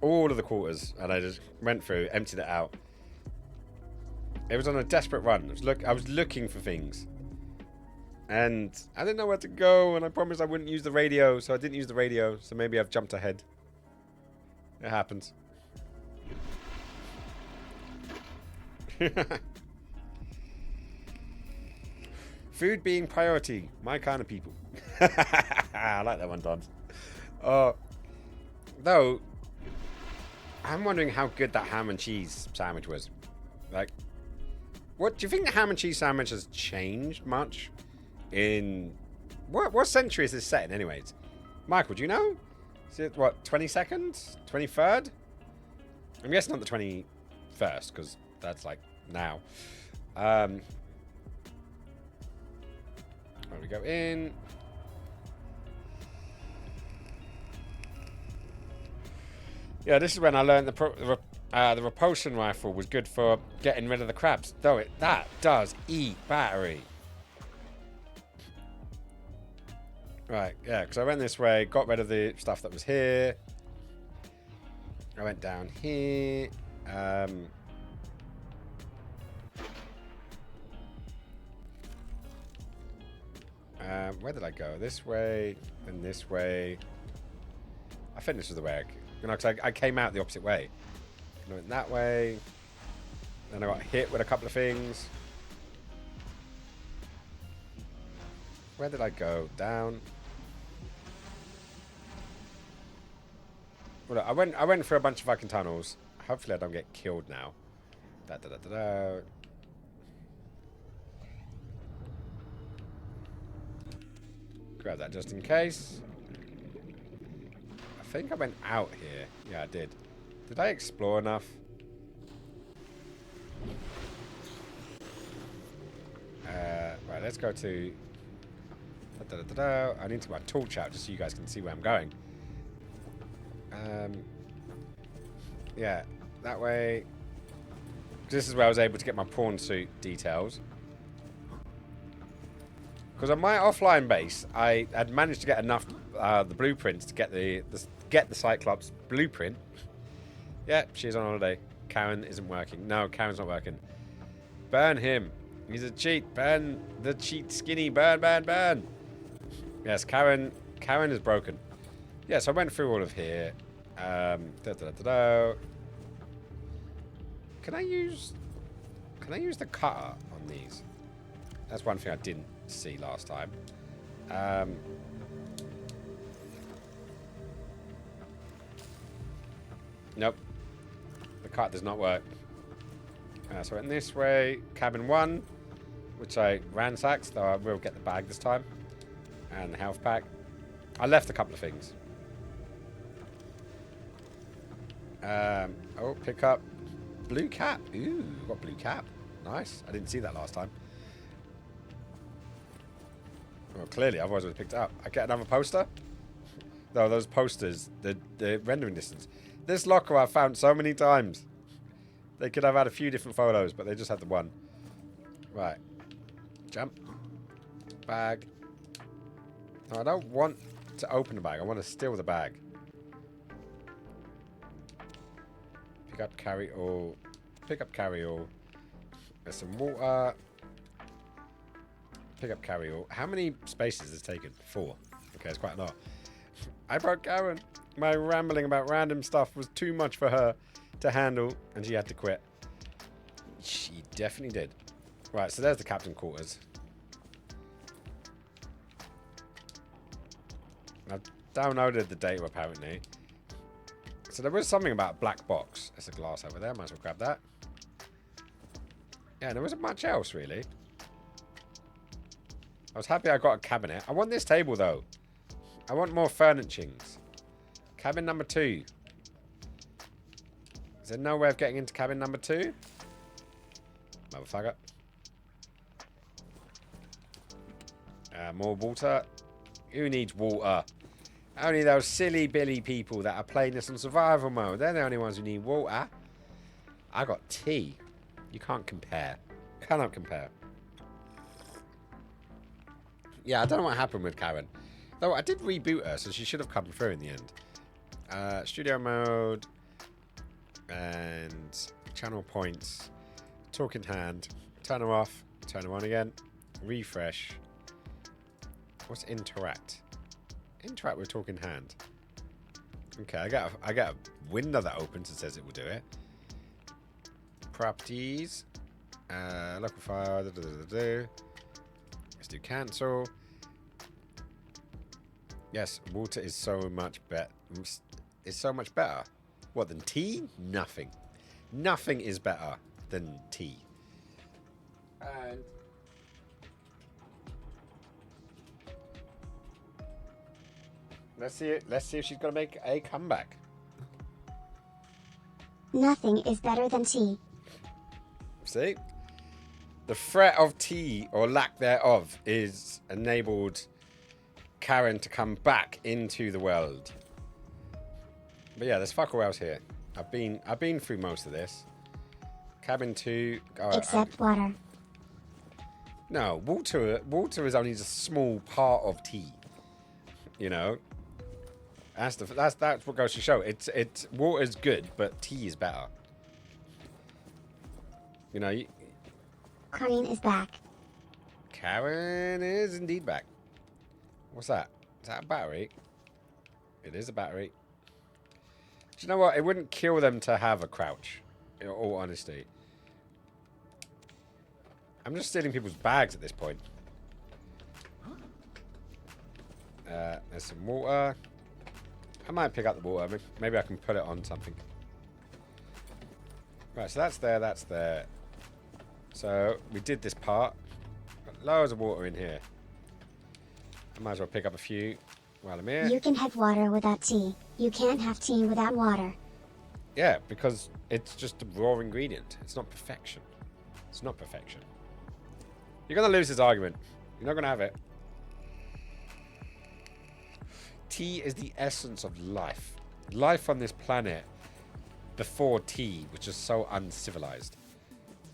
Speaker 1: All of the quarters, and I just went through, emptied it out. It was on a desperate run. I was looking for things. And I didn't know where to go, and I promised I wouldn't use the radio, so I didn't use the radio, so maybe I've jumped ahead. It happens. Food being priority. My kind of people. I like that one, Don. Though, I'm wondering how good that ham and cheese sandwich was. Like, what do you think the ham and cheese sandwich has changed much in what century is this set in, anyways? Michael, do you know? Is it what, 22nd, 23rd? I'm guessing not the 21st because that's like now. When we go in. Yeah, this is when I learned the repulsion rifle was good for getting rid of the crabs. Though that does eat battery. Right, yeah, because I went this way, got rid of the stuff that was here. I went down here. Where did I go? This way, and this way. I think this was the way because I came out the opposite way. I went that way. Then I got hit with a couple of things. Where did I go? Down. Well, look, I went through a bunch of fucking tunnels. Hopefully I don't get killed now. Grab that just in case. I think I went out here. Yeah, I did. Did I explore enough? Right, let's go to... I need to get my torch out just so you guys can see where I'm going. Yeah, that way. This is where I was able to get my prawn suit details. Because on my offline base, I had managed to get enough the blueprints to get the Cyclops blueprint. Yeah, she's on holiday. Karen isn't working. No, Karen's not working. Burn him. He's a cheat. Burn the cheat skinny. Burn, burn, burn. Yes, Karen is broken. Yeah, so I went through all of here. Can I use the cutter on these? That's one thing I didn't see last time. Nope. The cutter does not work. So I went this way. Cabin 1, which I ransacked, though I will get the bag this time. And the health pack. I left a couple of things. Oh, pick up blue cap. Ooh, got blue cap. Nice. I didn't see that last time. Well, clearly, otherwise I would have picked it up. I get another poster. Though those posters, the rendering distance. This locker I've found so many times. They could have had a few different photos, but they just had the one. Right. Jump. Bag. No, I don't want to open the bag. I want to steal the bag. Pick up, carry all. Pick up, carry all. There's some water. Pick up, carry all. How many spaces is it taken? 4. Okay, it's quite a lot. I broke Karen. My rambling about random stuff was too much for her to handle, and she had to quit. She definitely did. Right, so there's the captain quarters. I've downloaded the data, apparently. So there was something about a black box. There's a glass over there. Might as well grab that. Yeah, there wasn't much else, really. I was happy I got a cabinet. I want this table, though. I want more furnishings. Cabin number 2. Is there no way of getting into cabin number 2? Motherfucker. More water. Who needs water? Only those silly Billy people that are playing this on survival mode. They're the only ones who need water. I got tea. You can't compare. Cannot compare. Yeah, I don't know what happened with Karen. Though I did reboot her, so she should have come through in the end. Studio mode. And channel points. Talk in hand. Turn her off. Turn her on again. Refresh. What's interact? Interact with talk in hand. Okay, I got a window that opens and says it will do it. Properties. Local file. Let's do cancel. Yes, water is so much better. It's so much better. What, than tea? Nothing. Nothing is better than tea. And let's see if she's gonna make a comeback.
Speaker 3: Nothing is better than tea.
Speaker 1: See? The threat of tea, or lack thereof, is enabled Karen to come back into the world. But yeah, there's fuck all else here. I've been through most of this. Cabin 2.
Speaker 3: Except water.
Speaker 1: No, water is only just a small part of tea. You know? That's what goes to show. It's water's good, but tea is better. You know,
Speaker 3: Karen is back.
Speaker 1: Karen is indeed back. What's that? Is that a battery? It is a battery. Do you know what? It wouldn't kill them to have a crouch. In all honesty. I'm just stealing people's bags at this point. There's some water. I might pick up the water. Maybe I can put it on something. Right, so that's there, that's there. So, we did this part. Got loads of water in here. I might as well pick up a few while I'm here.
Speaker 3: You can have water without tea. You can't have tea without water.
Speaker 1: Yeah, because it's just a raw ingredient. It's not perfection. It's not perfection. You're going to lose this argument. You're not going to have it. Tea is the essence of life. Life on this planet before tea, which is so uncivilized.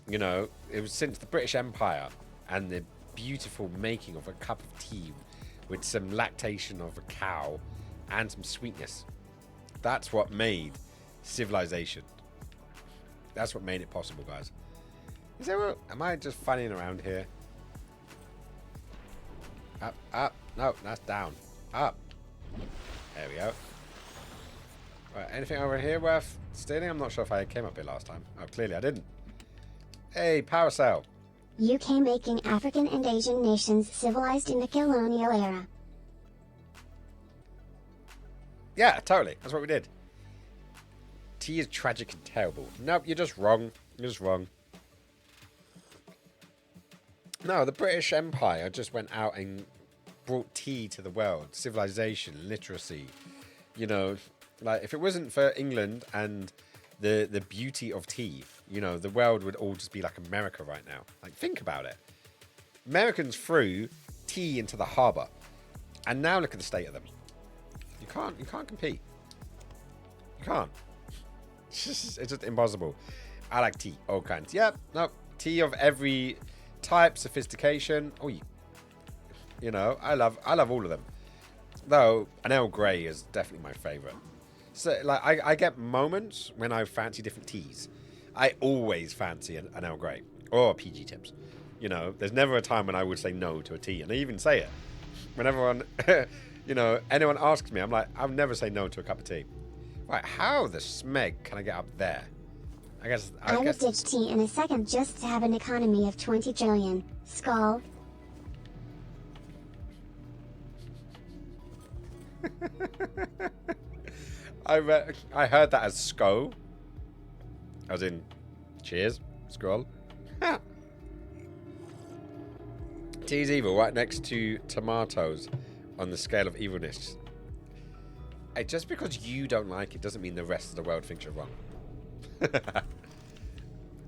Speaker 1: You know, it was since the British Empire and the beautiful making of a cup of tea with some lactation of a cow and some sweetness. That's what made civilization. That's what made it possible, guys. Is there am I just fanning around here? Up, up. No, that's down. Up. There we go. Right, anything over here worth stealing? I'm not sure if I came up here last time. Oh, clearly I didn't. Hey, power cell.
Speaker 3: UK making African and Asian nations civilized in the colonial era.
Speaker 1: Yeah, totally. That's what we did. Tea is tragic and terrible. Nope, you're just wrong. You're just wrong. No, the British Empire just went out and brought tea to the world. Civilization, literacy. You know, like if it wasn't for England and the beauty of tea, you know, the world would all just be like America right now. Like, think about it. Americans threw tea into the harbour. And now look at the state of them. You can't compete. You can't. It's just impossible. I like tea, all kinds. Yep, no, tea of every type, sophistication. Oh, you know, I love all of them. Though an Earl Grey is definitely my favourite. So, like, I get moments when I fancy different teas. I always fancy an Earl Grey or a PG Tips. You know, there's never a time when I would say no to a tea, and I even say it when everyone, you know, anyone asks me. I'm like, I'll never say no to a cup of tea. Right, how the smeg can I get up there? I guess
Speaker 3: I would ditch tea in a second just to have an economy of 20 trillion. Skull.
Speaker 1: I heard that as SCO. As in, cheers, scroll. Tea is evil, right next to tomatoes on the scale of evilness. Hey, just because you don't like it doesn't mean the rest of the world thinks you're wrong.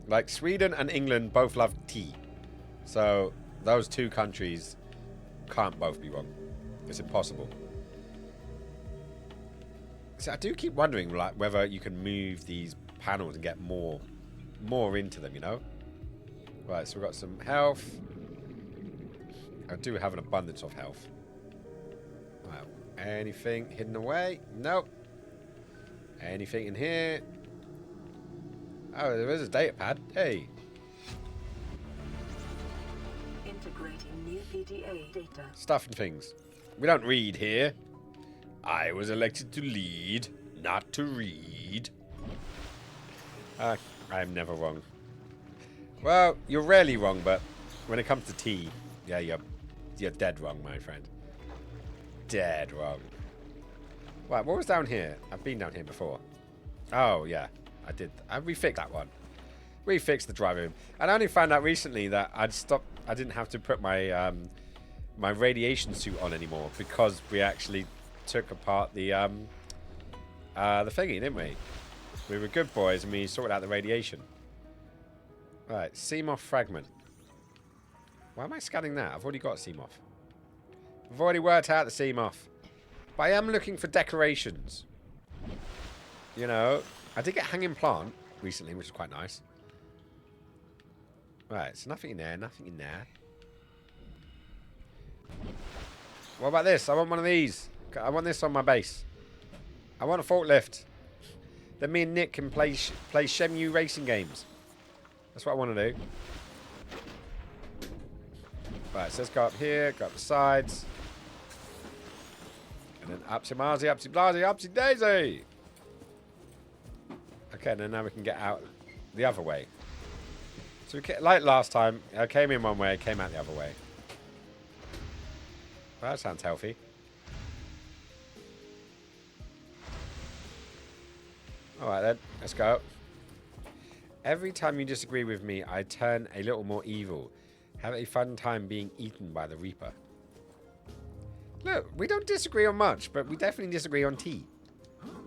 Speaker 1: Like, Sweden and England both love tea. So, those two countries can't both be wrong. It's impossible. So I do keep wondering, like, whether you can move these panels and get more into them, you know? Right, so we've got some health. I do have an abundance of health. Wow. Anything hidden away? Nope. Anything in here? Oh, there is a data pad. Hey.
Speaker 9: Integrating new PDA data.
Speaker 1: Stuff and things. We don't read here. I was elected to lead, not to read. I'm never wrong. Well, you're rarely wrong, but when it comes to tea, yeah, you're dead wrong, my friend. Dead wrong. Right, what was down here? I've been down here before. Oh, yeah, I did. I refixed that one. Refixed the dry room. And I only found out recently that I didn't have to put my my radiation suit on anymore because we actually took apart the thingy, didn't we? We were good boys and we sorted out the radiation. Right, Seamoth fragment. Why am I scanning that? I've already got a Seamoth. I've already worked out the Seamoth. But I am looking for decorations. You know, I did get hanging plant recently, which is quite nice. Right, so nothing in there, nothing in there. What about this? I want one of these. I want this on my base. I want a forklift. Then me and Nick can play Shemu racing games. That's what I want to do. Right, so let's go up here, go up the sides. And then upsy marsy, upsy blasey, upsy daisy. Okay, and then now we can get out the other way. So we like last time, I came in one way, came out the other way. Well, that sounds healthy. Alright then, let's go. Every time you disagree with me, I turn a little more evil. Have a fun time being eaten by the Reaper. Look, we don't disagree on much, but we definitely disagree on tea.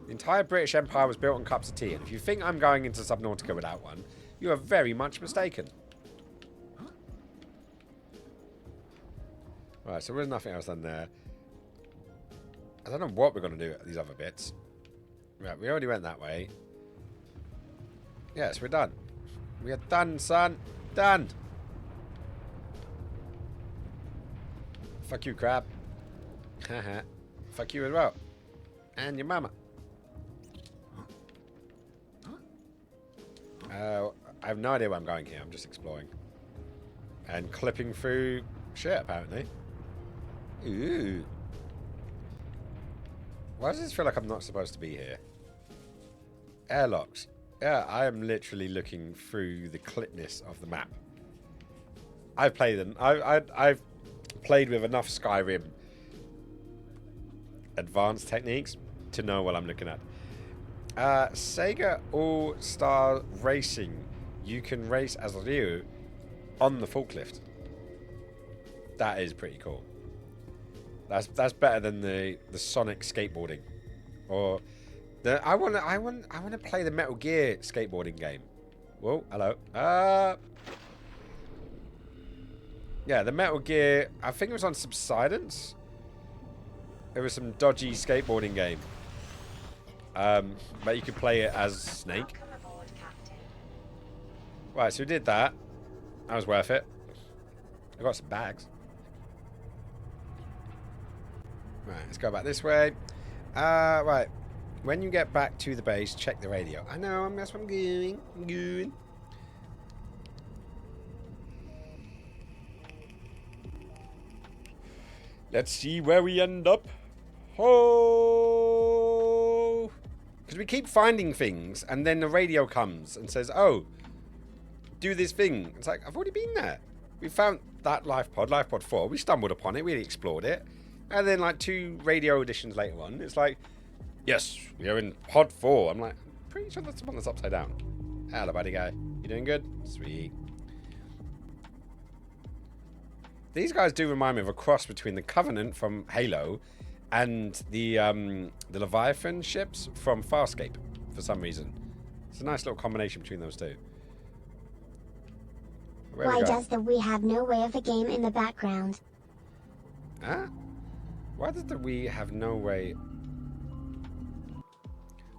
Speaker 1: The entire British Empire was built on cups of tea, and if you think I'm going into Subnautica without one, you are very much mistaken. Right, so there's nothing else done there. I don't know what we're going to do at these other bits. Right, we already went that way. Yes, we're done. We are done, son. Done. Fuck you, crab. Haha. Fuck you as well. And your mama. I have no idea where I'm going here. I'm just exploring. And clipping through shit, apparently. Ooh. Why does this feel like I'm not supposed to be here? Airlocks. Yeah, I am literally looking through the clipness of the map. I've played them. I've played with enough Skyrim advanced techniques to know what I'm looking at. Sega All-Star Racing. You can race as Ryu on the forklift. That is pretty cool. That's better than the Sonic skateboarding, or the I want to play the Metal Gear skateboarding game. Whoa, hello. Yeah, the Metal Gear. I think it was on Subsidence. It was some dodgy skateboarding game. But you could play it as Snake. Right, so we did that. That was worth it. I got some bags. Right, let's go back this way. Right. When you get back to the base, check the radio. I know, that's where I'm going. I'm going. Let's see where we end up. Oh! Because we keep finding things, and then the radio comes and says, oh, do this thing. It's like, I've already been there. We found that life pod 4. We stumbled upon it. We explored it. And then, like, 2 radio editions later on, it's like, yes, we are in pod 4. I'm like, pretty sure that's the one that's upside down. Hello, buddy guy. You doing good? Sweet. These guys do remind me of a cross between the Covenant from Halo and the Leviathan ships from Farscape, for some reason. It's a nice little combination between those two.
Speaker 3: Why does the Wii have no way of a game in the background?
Speaker 1: Huh? Why does the Wii have no way...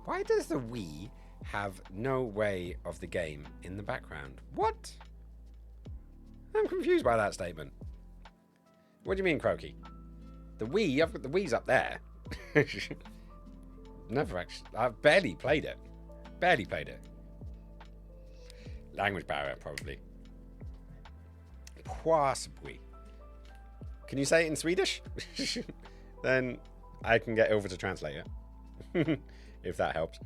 Speaker 1: Why does the Wii have no way of the game in the background? What? I'm confused by that statement. What do you mean, Croaky? The Wii, I've got the Wii's up there. Never actually... I've barely played it. Barely played it. Language barrier, probably. Possibly. Can you say it in Swedish? Then I can get over to translate it. If that helps.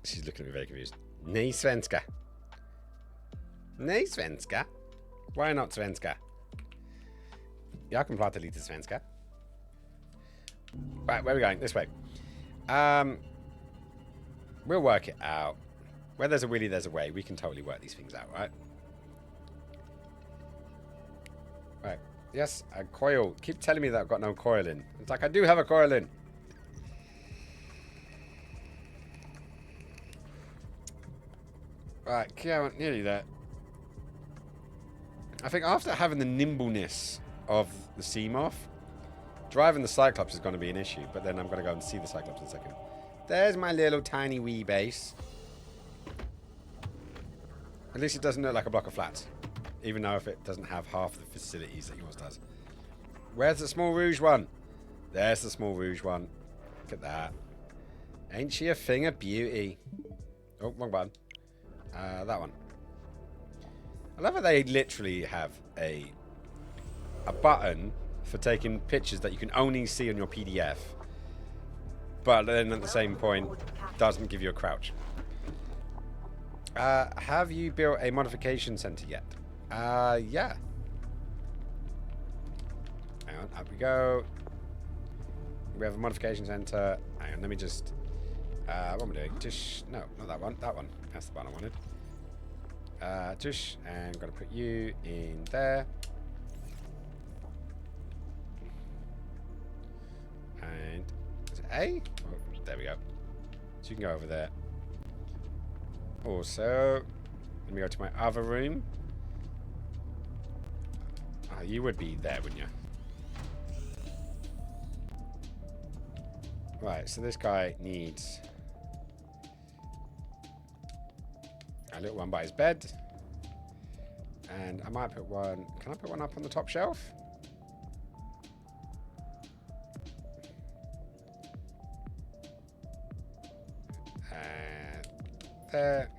Speaker 1: She's looking at me very confused. Nej svenska. Nej svenska. Why not svenska? Jag kan prata lite svenska. Right, where are we going? This way. We'll work it out. Where there's a willy, there's a way. We can totally work these things out, right? Right. Yes, a coil. Keep telling me that I've got no coil in. It's like I do have a coil in. Right, come on, nearly there. I think after having the nimbleness of the Seamoth, driving the Cyclops is going to be an issue, but then I'm going to go and see the Cyclops in a second. There's my little tiny wee base. At least it doesn't look like a block of flats. Even though if it doesn't have half the facilities that yours does. Where's the small rouge one? There's the small rouge one. Look at that. Ain't she a thing of beauty? Oh, wrong button. That one. I love how they literally have a a button for taking pictures that you can only see on your PDF, but then at the same point doesn't give you a crouch. Have you built a modification center yet? Yeah. Hang on, up we go. We have a modification center. Hang on, let me just... what am I doing? Just... No, not that one. That one. That's the one I wanted. Just... And I'm going to put you in there. And... Is it A? Oh, there we go. So you can go over there. Also... Let me go to my other room. You would be there, wouldn't you? Right, so this guy needs a little one by his bed. And I might put one... Can I put one up on the top shelf? And there.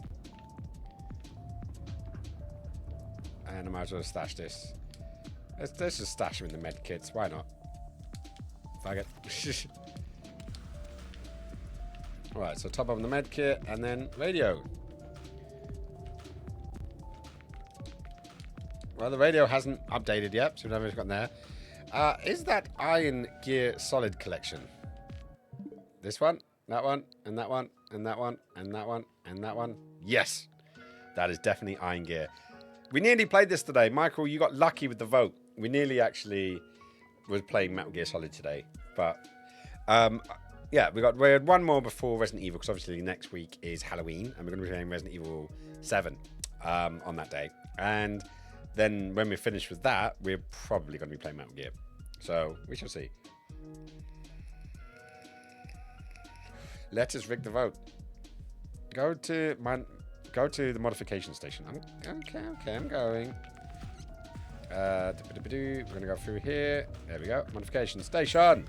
Speaker 1: And I might as well stash this. Let's just stash him in the med kits. Why not? Fuck it. Right, so top up on the med kit and then radio. Well, the radio hasn't updated yet, so we haven't gotten there. Is that MetalGearSoild collection? This one, that one, and that one, and that one, and that one, and that one. Yes, that is definitely Iron Gear. We nearly played this today. Michael, you got lucky with the vote. We nearly actually was playing MetalGearSoild today. But, yeah, we had one more before Resident Evil, because obviously next week is Halloween, and we're going to be playing Resident Evil 7 on that day. And then when we're finished with that, we're probably going to be playing Metal Gear. So, we shall see. Let us rig the vote. Go to the modification station. Okay, I'm going. We're going to go through here. There we go. Modification station.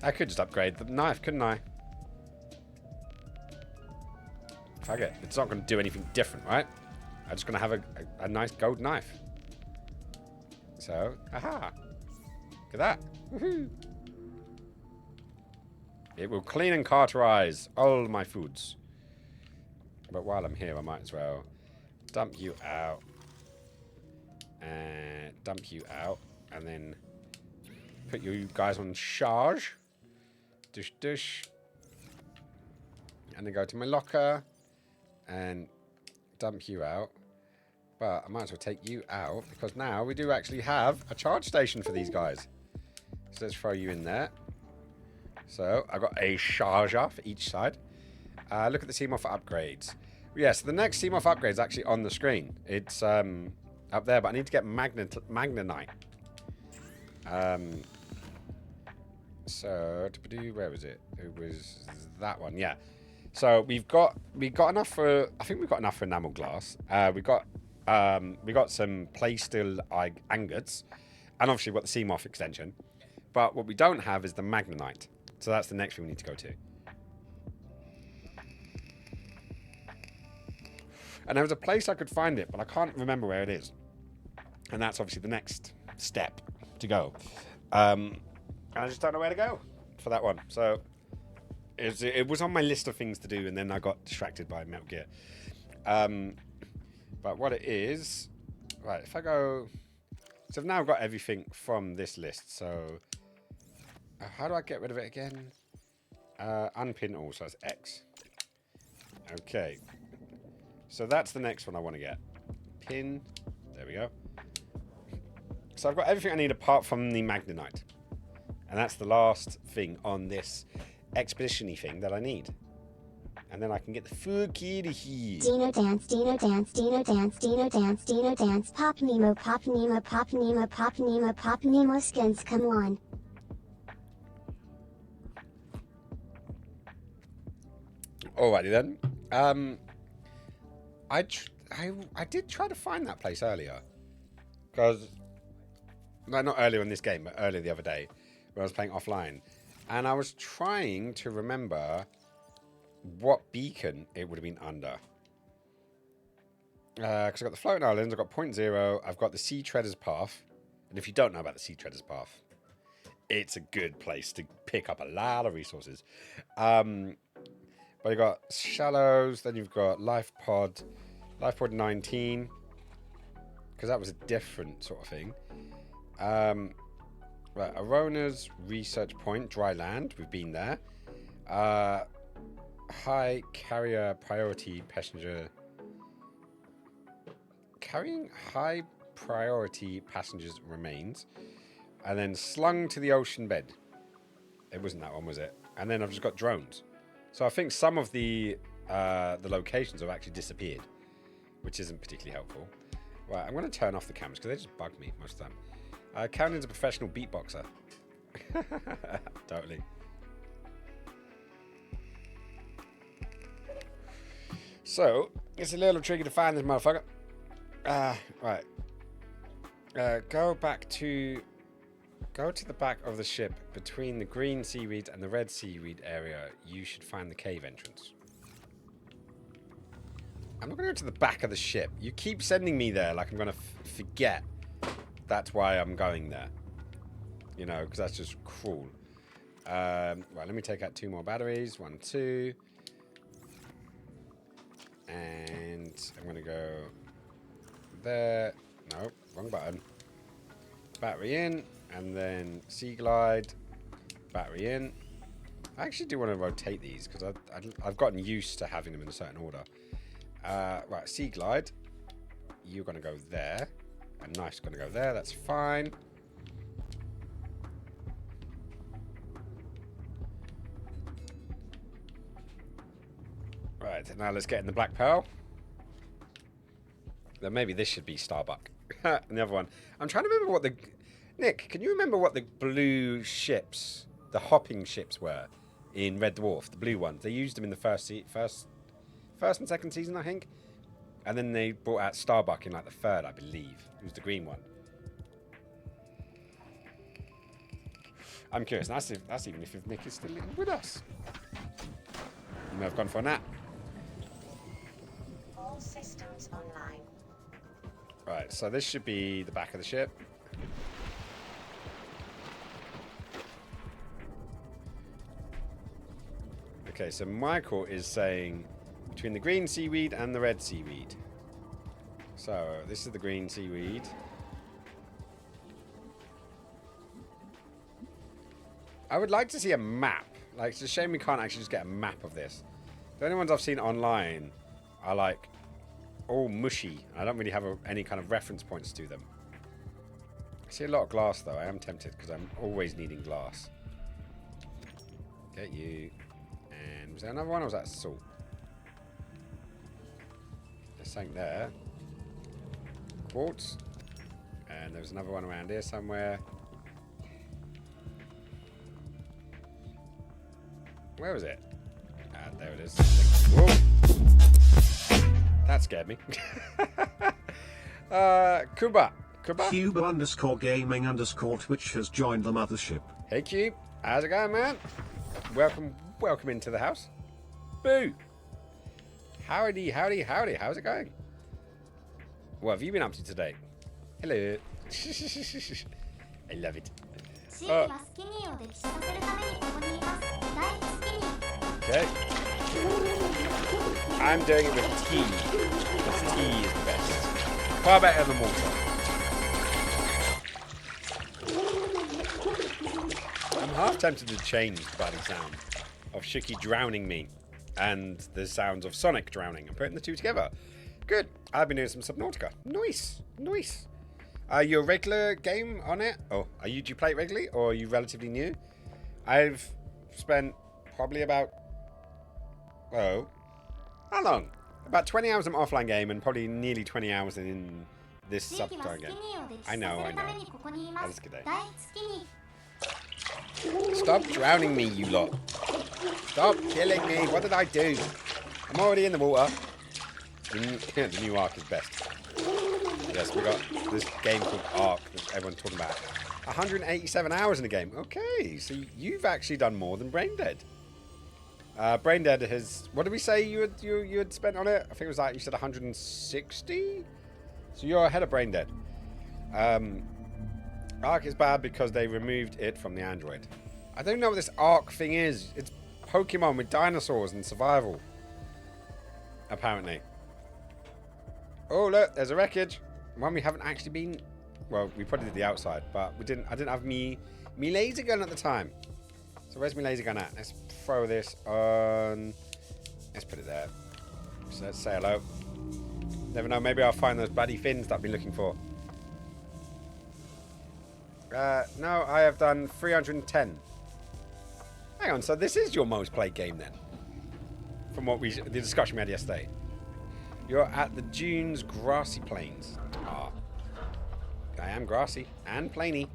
Speaker 1: I could just upgrade the knife, couldn't I? Fuck it. It's not going to do anything different, right? I'm just going to have a nice gold knife. So, aha. Look at that. Woohoo. It will clean and cauterize all my foods. But while I'm here, I might as well dump you out. And dump you out. And then put you guys on charge. Dish. And then go to my locker. And dump you out. But I might as well take you out. Because now we do actually have a charge station for these guys. So let's throw you in there. So, I've got a charger for each side. Look at the CMOS for upgrades. Yes, the next CMOS upgrade is actually on the screen. It's up there, but I need to get Magnanite. So, where was it? It was that one, yeah. So, we got enough for... I think we've got enough for enamel glass. We got some play-still ingots. And obviously, we've got the CMOS extension. But what we don't have is the Magnanite. So that's the next thing we need to go to. And there was a place I could find it, but I can't remember where it is. And that's obviously the next step to go. And I just don't know where to go for that one. So it was on my list of things to do, and then I got distracted by Metal Gear. But what it is... Right, if I go... So I've now got everything from this list, so... how do I get rid of it again? Unpin all, so that's X. Okay. So that's the next one I want to get. Pin. There we go. So I've got everything I need apart from the Magnanite. And that's the last thing on this expedition-y thing that I need. And then I can get the full key to here.
Speaker 3: Dino dance, Dino dance, Dino dance, Dino dance, Dino dance, Pop Nemo, Pop Nemo, Pop Nemo, Pop Nemo, Pop Nemo skins, come on.
Speaker 1: Alrighty then. I did try to find that place earlier. Because... No, not earlier in this game, but earlier the other day. When I was playing offline. And I was trying to remember... what beacon it would have been under. Because I've got the floating islands, I've got Point Zero, I've got the Sea Treader's Path. And if you don't know about the Sea Treader's Path, it's a good place to pick up a lot of resources. But you've got Shallows, then you've got Life Pod 19, because that was a different sort of thing. Right, Arona's Research Point, dry land, we've been there. High carrier priority passenger. Carrying high priority passengers remains. And then slung to the ocean bed. It wasn't that one, was it? And then I've just got drones. So I think some of the locations have actually disappeared, which isn't particularly helpful. Right, I'm going to turn off the cameras because they just bug me most of the time. Counting as a professional beatboxer. Totally. So, it's a little tricky to find this motherfucker. Right. Go to the back of the ship. Between the green seaweed and the red seaweed area, you should find the cave entrance. I'm not going to go to the back of the ship. You keep sending me there like I'm going to forget. That's why I'm going there. You know, because that's just cruel. Right, let me take out 2 more batteries. 1, 2. And I'm going to go there. No, wrong button. Battery in. And then Sea Glide. Battery in. I actually do want to rotate these because I've gotten used to having them in a certain order. Right, Sea Glide. You're going to go there. And Knife's going to go there. That's fine. Right, now let's get in the Black Pearl. Then maybe this should be Starbuck. And the other one. I'm trying to remember what the... Nick, can you remember what the blue ships, the hopping ships were in Red Dwarf? The blue ones. They used them in the first and second season, I think. And then they brought out Starbuck in like the third, I believe. It was the green one. I'm curious. That's even if Nick is still with us. You may have gone for a nap.
Speaker 3: All systems online.
Speaker 1: Right, so this should be the back of the ship. Okay, so Michael is saying between the green seaweed and the red seaweed. So this is the green seaweed. I would like to see a map. Like, it's a shame we can't actually just get a map of this. The only ones I've seen online are like all mushy. I don't really have any kind of reference points to them. I see a lot of glass though. I am tempted because I'm always needing glass. Get you. And was there another one or was that salt? There's something there. Quartz. And there's another one around here somewhere. Where was it? Ah, there it is. Whoa. That scared me. Cuba.
Speaker 4: Cube_gaming_Twitch has joined the mothership.
Speaker 1: Hey Cube, how's it going, man? Welcome into the house. Boo! Howdy, howdy, howdy. How's it going? What have you been up to today? Hello. I love it. Okay. I'm doing it with tea. Because tea is the best. Far better than water. I'm half tempted to change the bloody sound of Shiki drowning me and the sounds of Sonic drowning and putting the two together. Good. I've been doing some Subnautica. Nice. Nice. Are you a regular game on it? Or do you play it regularly or are you relatively new? I've spent probably about... how long? About 20 hours in my offline game and probably nearly 20 hours in this Subnautica game. I know. That's a good day. Stop drowning me, you lot. Stop killing me. What did I do? I'm already in the water. The new Ark is best. Yes, we got this game called Ark that everyone's talking about. 187 hours in the game. Okay, so you've actually done more than Brain Dead. Brain Dead has... What did we say you had spent on it? I think it was like, you said 160? So you're ahead of Brain Dead. Ark is bad because they removed it from the Android. I don't know what this Ark thing is. It's Pokemon with dinosaurs and survival. Apparently. Oh, look, there's a wreckage. One we haven't actually been... Well, we probably did the outside, but I didn't have me laser gun at the time. So where's my laser gun at? Let's throw this on... Let's put it there. So let's say hello. Never know, maybe I'll find those bloody fins that I've been looking for. No, I have done 310. Hang on, so this is your most played game then? From what the discussion we had yesterday. You're at the dunes, grassy plains. Ah. I am grassy and plainy.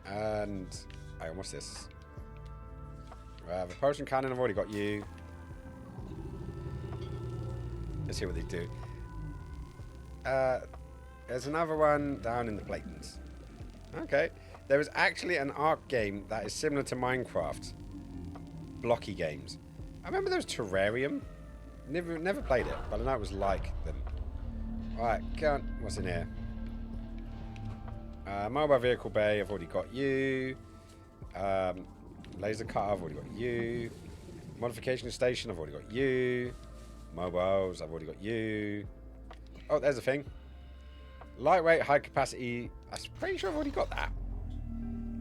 Speaker 1: And... Hang on, what's this? The potion cannon, I've already got you. Let's see what they do. There's another one down in the Platons. Okay. There is actually an Ark game that is similar to Minecraft. Blocky games. I remember there was Terrarium. Never played it, but I know it was like them. Alright, what's in here? Mobile vehicle bay, I've already got you. Laser cutter, I've already got you. Modification station, I've already got you. Mobiles, I've already got you. Oh, there's a thing. Lightweight, high capacity. I'm pretty sure I've already got that.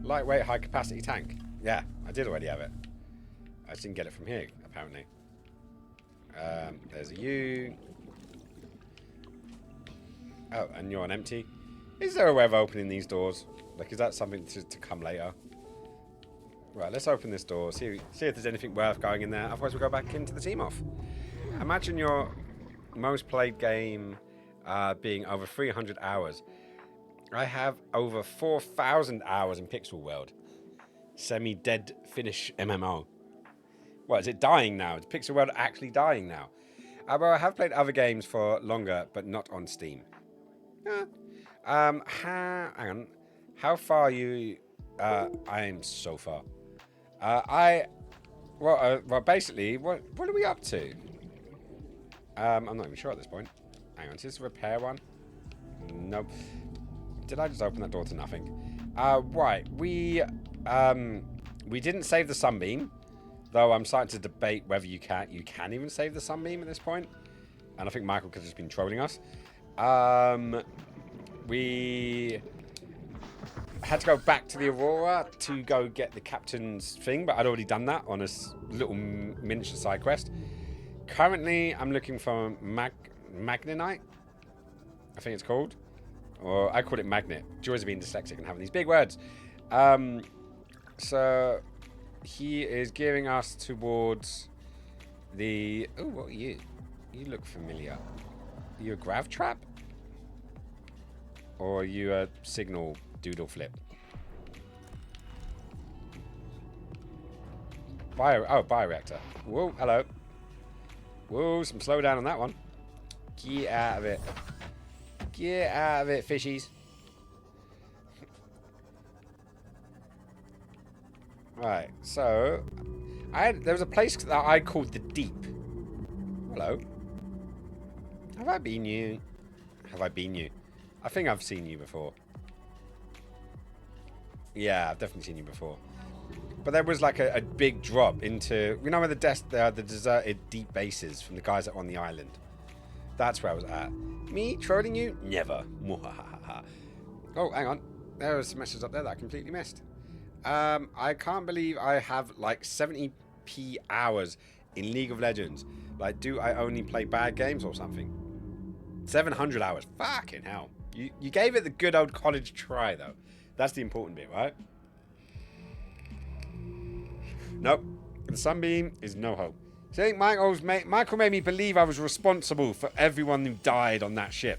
Speaker 1: Lightweight, high capacity tank. Yeah, I did already have it. I just didn't get it from here, apparently. There's a U. Oh, and you're on empty. Is there a way of opening these doors? Like, is that something to come later? Right, let's open this door. See if there's anything worth going in there. Otherwise, we'll go back into the team off. Imagine your most played game being over 300 hours. I have over 4,000 hours in Pixel World. Semi-dead Finnish MMO. What, is it dying now? Is Pixel World actually dying now? Well, I have played other games for longer, but not on Steam. Hang on. How far are you? I am so far. Well, basically, what are we up to? I'm not even sure at this point. Hang on, is this a repair one? Nope. Did I just open that door to nothing? Right, we didn't save the sunbeam, though I'm starting to debate whether you can even save the sunbeam at this point. And I think Michael could have just been trolling us. We had to go back to the Aurora to go get the captain's thing, but I'd already done that on a little miniature side quest. Currently, I'm looking for Magninite, I think it's called. Or I call it Magnet. Joys of being dyslexic and having these big words. So he is gearing us towards the... Oh, what are you? You look familiar. Are you a grav trap? Or are you a signal doodle flip? Bioreactor. Whoa, hello. Whoa, some slow down on that one. Get out of it. Get out of it, fishies. Right, so there was a place that I called the Deep. Hello. Have I been you? Have I been you? I think I've seen you before. Yeah, I've definitely seen you before. But there was like a big drop into, you know where the deserted deep bases from the guys that were on the island. That's where I was at. Me trolling you? Never. Oh, hang on. There was some messages up there that I completely missed. I can't believe I have like 70p hours in League of Legends. Like, do I only play bad games or something? 700 hours. Fucking hell. You gave it the good old college try, though. That's the important bit, right? Nope. The sunbeam is no hope. See, Michael made me believe I was responsible for everyone who died on that ship.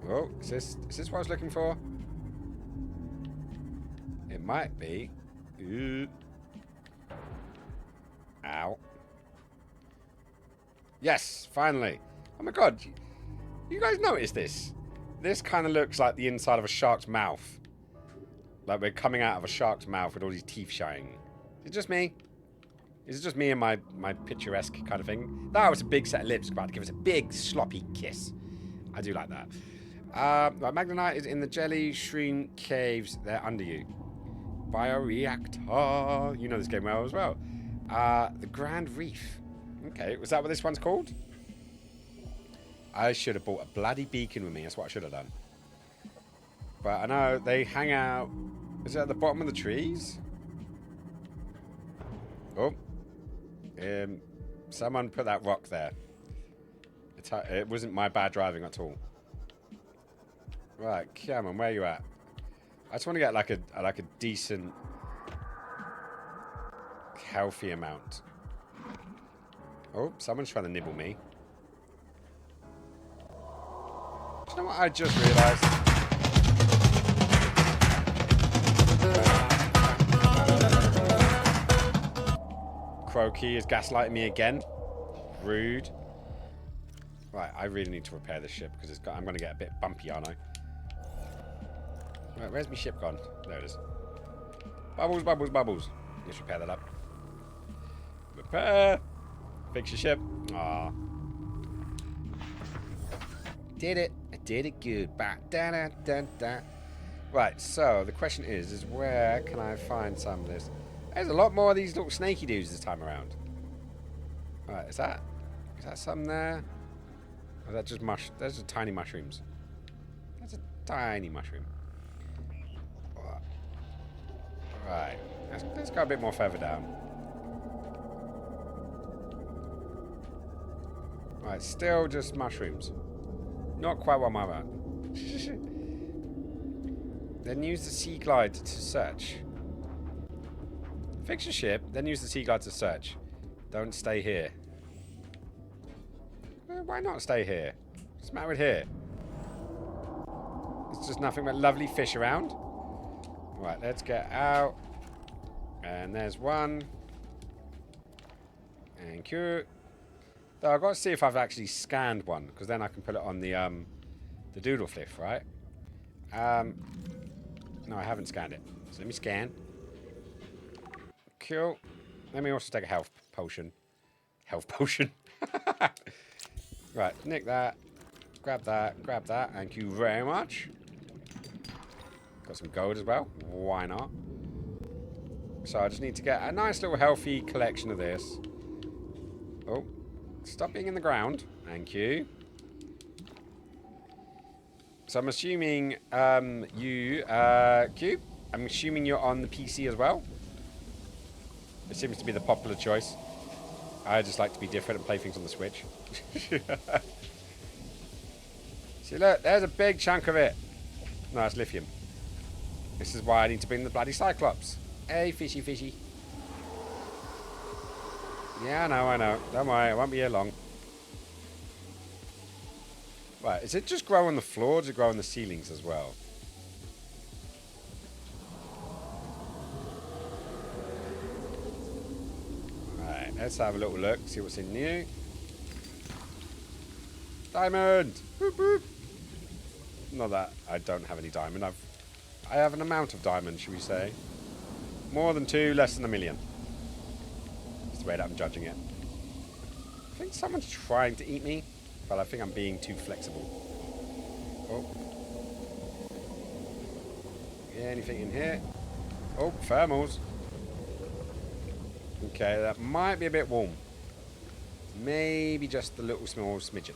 Speaker 1: Oh, is this what I was looking for? It might be. Ooh. Ow. Yes, finally. Oh my god. You guys notice this? This kind of looks like the inside of a shark's mouth. Like we're coming out of a shark's mouth with all these teeth showing. Is it just me? Is it just me and my picturesque kind of thing? That was a big set of lips about to give us a big sloppy kiss. I do like that. Right, Magnonite is in the jelly shroom caves. They're under you. Bioreactor. You know this game well as well. The Grand Reef. Okay, was that what this one's called? I should have bought a bloody beacon with me. That's what I should have done. But I know they hang out. Is it at the bottom of the trees? Oh. Someone put that rock there. It wasn't my bad driving at all. Right, Cameron, where are you at? I just want to get like a decent, healthy amount. Oh, someone's trying to nibble me. Do you know what I just realised? Croaky is gaslighting me again. Rude. Right, I really need to repair this ship because I'm going to get a bit bumpy, aren't I? Right, where's my ship gone? There it is. Bubbles, bubbles, bubbles. Let's repair that up. Repair. Fix your ship. Aw. Did it. I did it good. Ba da da da da. Right, so the question is where can I find some of this? There's a lot more of these little snaky dudes this time around. Right, is that some there? Or is that just Those are tiny mushrooms. That's a tiny mushroom. Right, let's go a bit more further down. Right, still just mushrooms. Not quite what I'm about. Then use the sea glide to search. Fix your ship, then use the sea glide to search. Don't stay here. Why not stay here? What's the matter with here? It's just nothing but lovely fish around. Right, let's get out. And there's one. Thank you. Though I've got to see if I've actually scanned one, because then I can put it on the doodle fliff, right? No, I haven't scanned it. So let me scan. Cool. Let me also take a health potion. Health potion. Right, nick that. Grab that. Grab that. Thank you very much. Got some gold as well. Why not? So I just need to get a nice little healthy collection of this. Oh. Stop being in the ground. Thank you. So I'm assuming Cube, I'm assuming you're on the PC as well. It seems to be the popular choice. I just like to be different and play things on the Switch. See, look, there's a big chunk of it. No, it's lithium. This is why I need to bring the bloody Cyclops. Hey, fishy, fishy. Yeah, I know. Don't worry, it won't be here long. Right, is it just grow on the floor or does it grow on the ceilings as well? Right, let's have a little look, see what's in new. Diamond! Boop, boop. Not that I don't have any diamond. I have an amount of diamond, should we say. More than 2, less than 1 million. That's the way that I'm judging it. I think someone's trying to eat me, but I think I'm being too flexible. Oh. Yeah, anything in here? Oh, thermals. Okay, that might be a bit warm. Maybe just a little small smidgen.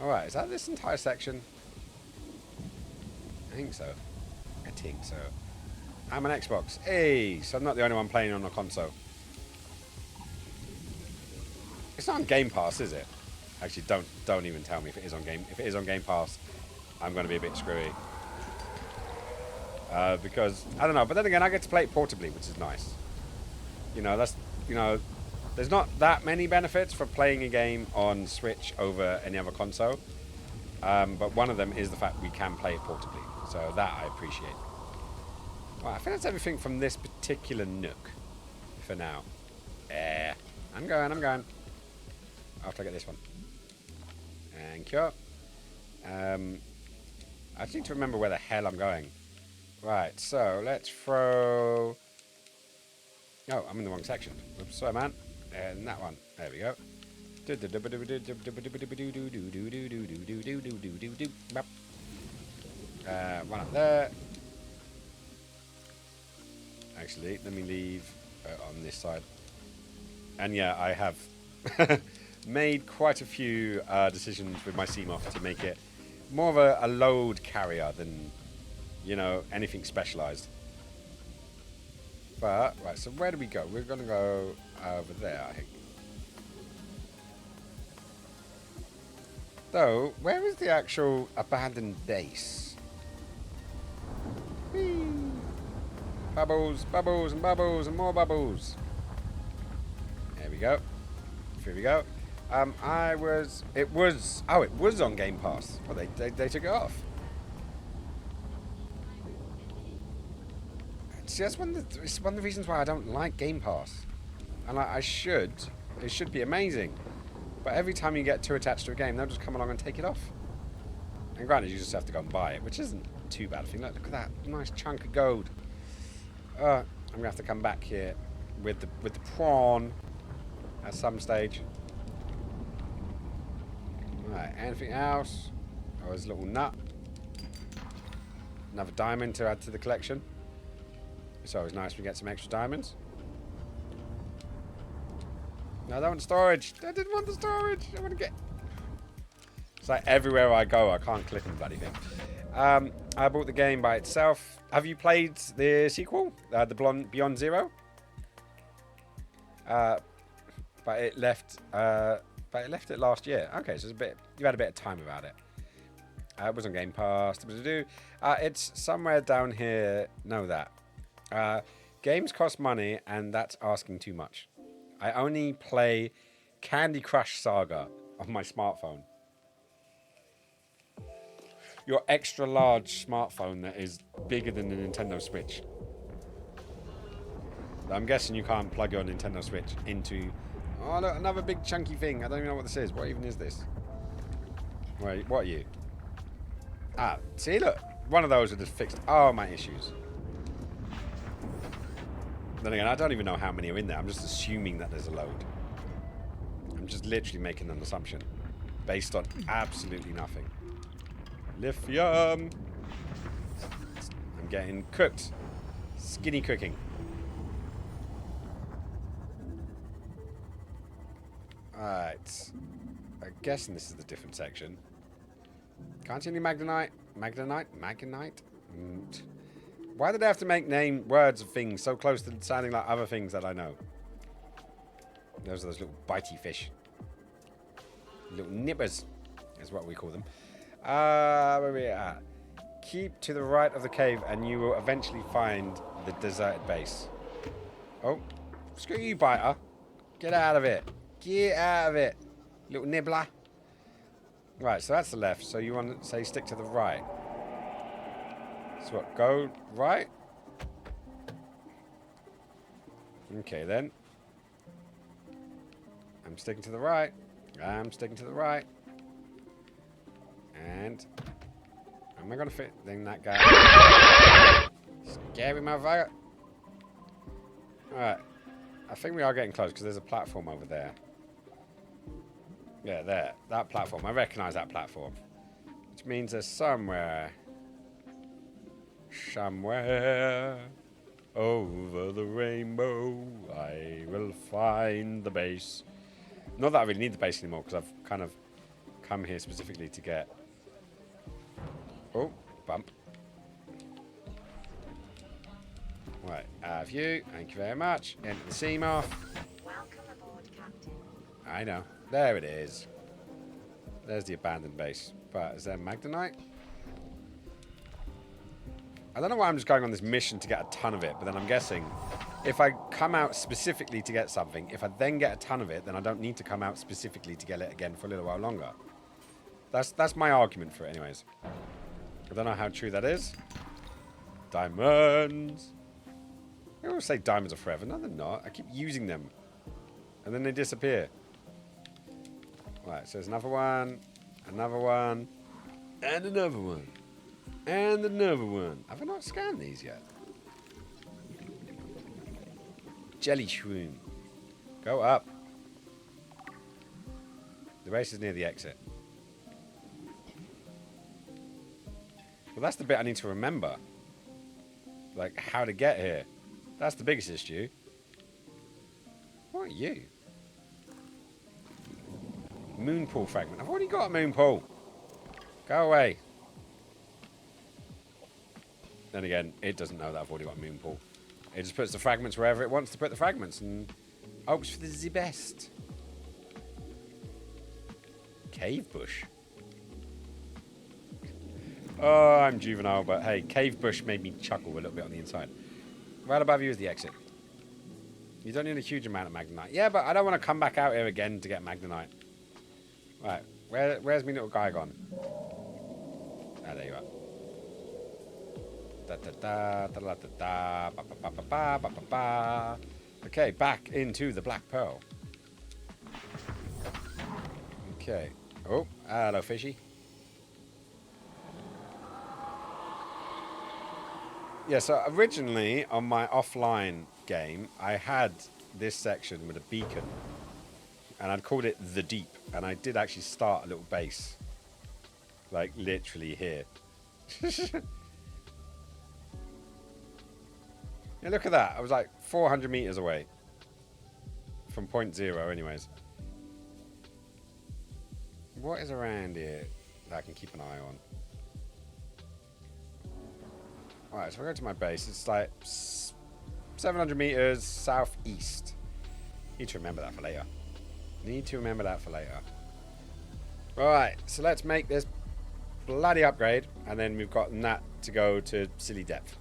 Speaker 1: Alright, is that this entire section? I think so. I think so. I'm an Xbox. Hey, so I'm not the only one playing on a console. It's not on Game Pass, is it? Actually, don't even tell me if it is on Game. If it is on Game Pass, I'm going to be a bit screwy. Because I don't know. But then again, I get to play it portably, which is nice. You know, there's not that many benefits for playing a game on Switch over any other console. But one of them is the fact we can play it portably. So that I appreciate. Right, I think that's everything from this particular nook for now. I'm going. After I get this one. Thank you. I just need to remember where the hell I'm going. Right, so let's throw Oh, I'm in the wrong section. Oops, sorry, man. And that one. There we go. One up there. Actually, let me leave on this side. And yeah, I have made quite a few decisions with my Seamoth to make it more of a load carrier than, you know, anything specialized. But, right, so where do we go? We're going to go over there, I think. Though, where is the actual abandoned base? Whee! Bubbles, bubbles, and bubbles, and more bubbles. There we go. Here we go. It was on Game Pass. Well, they took it off. See, it's one of the reasons why I don't like Game Pass. And it should be amazing. But every time you get too attached to a game, they'll just come along and take it off. And granted, you just have to go and buy it, which isn't too bad. I think, look at that nice chunk of gold. I'm gonna have to come back here with the prawn at some stage. Right, anything else? Oh, there's a little nut. Another diamond to add to the collection. It's always nice when we get some extra diamonds. No, I don't want storage. I didn't want the storage. I want to get... It's like everywhere I go, I can't click on the bloody thing. I bought the game by itself. Have you played the sequel? The Beyond Zero? But it left it last year. Okay, so you've had a bit of time about it. It was on Game Pass. It's somewhere down here. Know that. Games cost money, and that's asking too much. I only play Candy Crush Saga on my smartphone. Your extra large smartphone that is bigger than the Nintendo Switch. I'm guessing you can't plug your Nintendo Switch into... Oh, look, another big chunky thing. I don't even know what this is. What even is this? Wait, what are you? Ah, see, look. One of those are just fixed. Oh, my issues. Then again, I don't even know how many are in there. I'm just assuming that there's a load. I'm just literally making an assumption based on absolutely nothing. Lithium. I'm getting cooked. Skinny cooking. Alright. I'm guessing this is the different section. Can't see any Magnanite. Magnanite? Why did they have to make words of things so close to sounding like other things that I know? Those are those little bitey fish. Little nippers is what we call them. Where are we at? Keep to the right of the cave and you will eventually find the deserted base. Oh, screw you, biter. Get out of it. Get out of it. Little nibbler. Right, so that's the left. So you want to say stick to the right. So what, go right? Okay, then. I'm sticking to the right. I'm sticking to the right. And... am I going to fit then that guy? Scary motherfucker. Alright. I think we are getting close because there's a platform over there. Yeah, there. That platform. I recognise that platform. Which means there's somewhere over the rainbow I will find the base. Not that I really need the base anymore because I've kind of come here specifically to get... oh, bump. Right, have you. Thank you very much. Enter the Seamoth.
Speaker 3: Welcome aboard, Captain.
Speaker 1: I know. There it is. There's the abandoned base. But is there Magnanite? I don't know why I'm just going on this mission to get a ton of it, but then I'm guessing if I come out specifically to get something, if I then get a ton of it, then I don't need to come out specifically to get it again for a little while longer. That's my argument for it anyways. I don't know how true that is. Diamonds. I always say diamonds are forever. No, they're not. I keep using them. And then they disappear. Right, so there's another one. Another one. And another one. And another one. Have I not scanned these yet? Jelly shroom. Go up. The race is near the exit. Well, that's the bit I need to remember. Like, how to get here. That's the biggest issue. What are you? Moon pool fragment. I've already got a moon pool. Go away. Then again, it doesn't know that I've already got a moon pool. It just puts the fragments wherever it wants to put the fragments and hopes for the best. Cave bush. Oh, I'm juvenile, but hey, cave bush made me chuckle a little bit on the inside. Right above you is the exit. You don't need a huge amount of magnetite. Yeah, but I don't want to come back out here again to get magnetite. Right, where's my little guy gone? Ah, there you are. Da da da da da da ba ba ba ba ba ba ba. Okay, back into the Black Pearl. Okay. Oh, hello, fishy. Yeah, so originally on my offline game, I had this section with a beacon, and I'd called it the Deep, and I did actually start a little base, like literally here. Yeah, look at that. I was like 400 meters away from point zero anyways. What is around here that I can keep an eye on? Alright, so I go to my base. It's like 700 meters southeast. Need to remember that for later. Need to remember that for later. Alright, so let's make this bloody upgrade, and then we've got that to go to silly depth.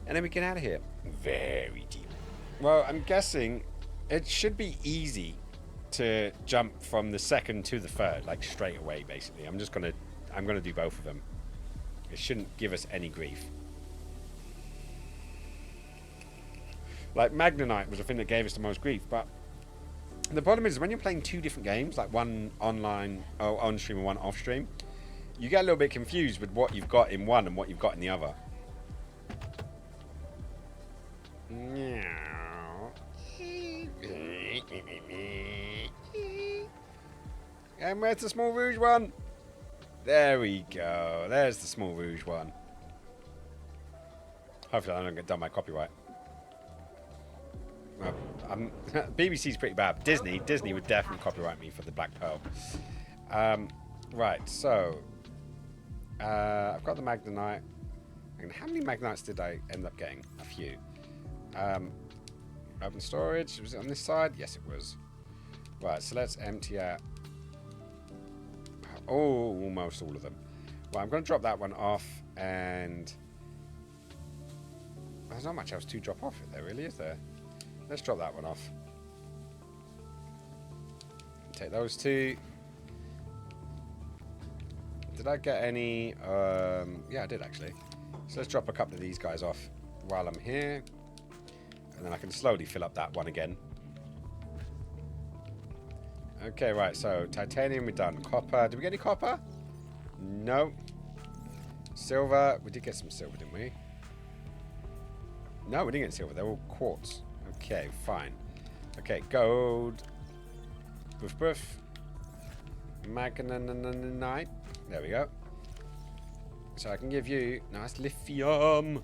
Speaker 1: And then we get out of here. Very deep. Well, I'm guessing it should be easy to jump from the second to the third, like straight away, basically. I'm gonna do both of them. It shouldn't give us any grief. Like, Magnanite was the thing that gave us the most grief, but the problem is when you're playing two different games, like one online, on stream and one off stream, you get a little bit confused with what you've got in one and what you've got in the other. And where's the Small Rouge one? There we go. There's the Small Rouge one. Hopefully I don't get done by copyright. Well, BBC's pretty bad. Disney would definitely copyright me for the Black Pearl. Right, so I've got the Magnanite. And how many Magnites did I end up getting? A few. Open storage. Was it on this side? Yes, it was. Right, so let's empty out. Oh, almost all of them. Well, I'm going to drop that one off, and there's not much else to drop off there, really, is there? Let's drop that one off. Take those two. Did I get any? Yeah, I did actually. So let's drop a couple of these guys off while I'm here, and then I can slowly fill up that one again. Okay, right, so titanium we're done. Copper, did we get any copper? No. Silver, we did get some silver, didn't we? No, we didn't get silver, they're all quartz. Okay, fine. Okay, gold. Boof boof. Magnanite. There we go. So I can give you nice lithium.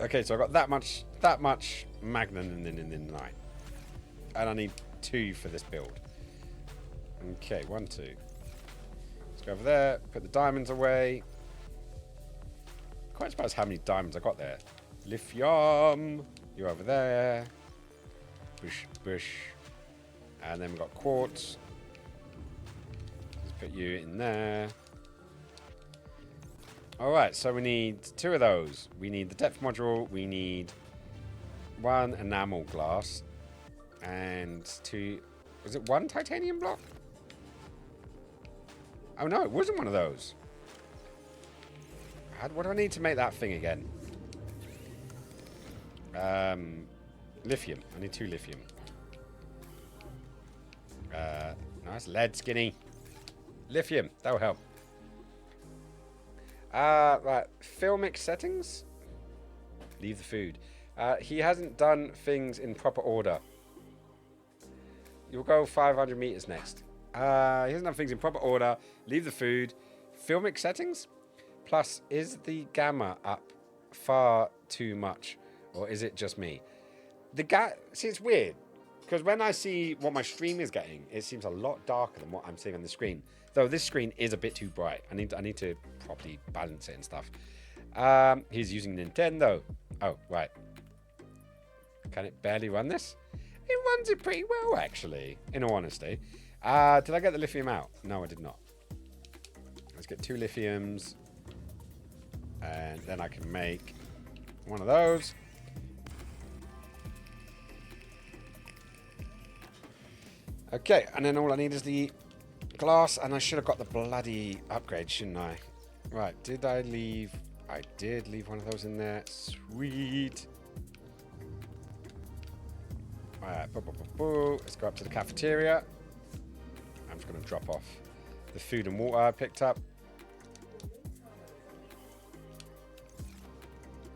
Speaker 1: Okay, so I got that much magnanite. And I need 2 for this build. Okay, 1, 2. Let's go over there, put the diamonds away. Quite surprised how many diamonds I got there. Lithium, you're over there. Bush, bush. And then we've got quartz. Let's put you in there. Alright, so we need 2 of those. We need the depth module, we need 1 enamel glass. And 2... Was it 1 titanium block? Oh no, it wasn't one of those. What do I need to make that thing again? Lithium. I need 2 lithium. Nice lead, skinny. Lithium. That'll help. Right. Filmic settings. Leave the food. He hasn't done things in proper order. You'll go 500 meters next. He hasn't done things in proper order. Leave the food. Filmic settings. Plus, is the gamma up far too much, or is it just me? See, it's weird because when I see what my stream is getting, it seems a lot darker than what I'm seeing on the screen. Though this screen is a bit too bright. I need to properly balance it and stuff. He's using Nintendo. Oh, right. Can it barely run this? It runs it pretty well, actually, in all honesty. Did I get the lithium out? No, I did not. Let's get 2 lithiums. And then I can make one of those. Okay, and then all I need is the glass, and I should have got the bloody upgrade, shouldn't I? Right, did I leave? I did leave one of those in there. Sweet. Alright, let's go up to the cafeteria. I'm just going to drop off the food and water I picked up.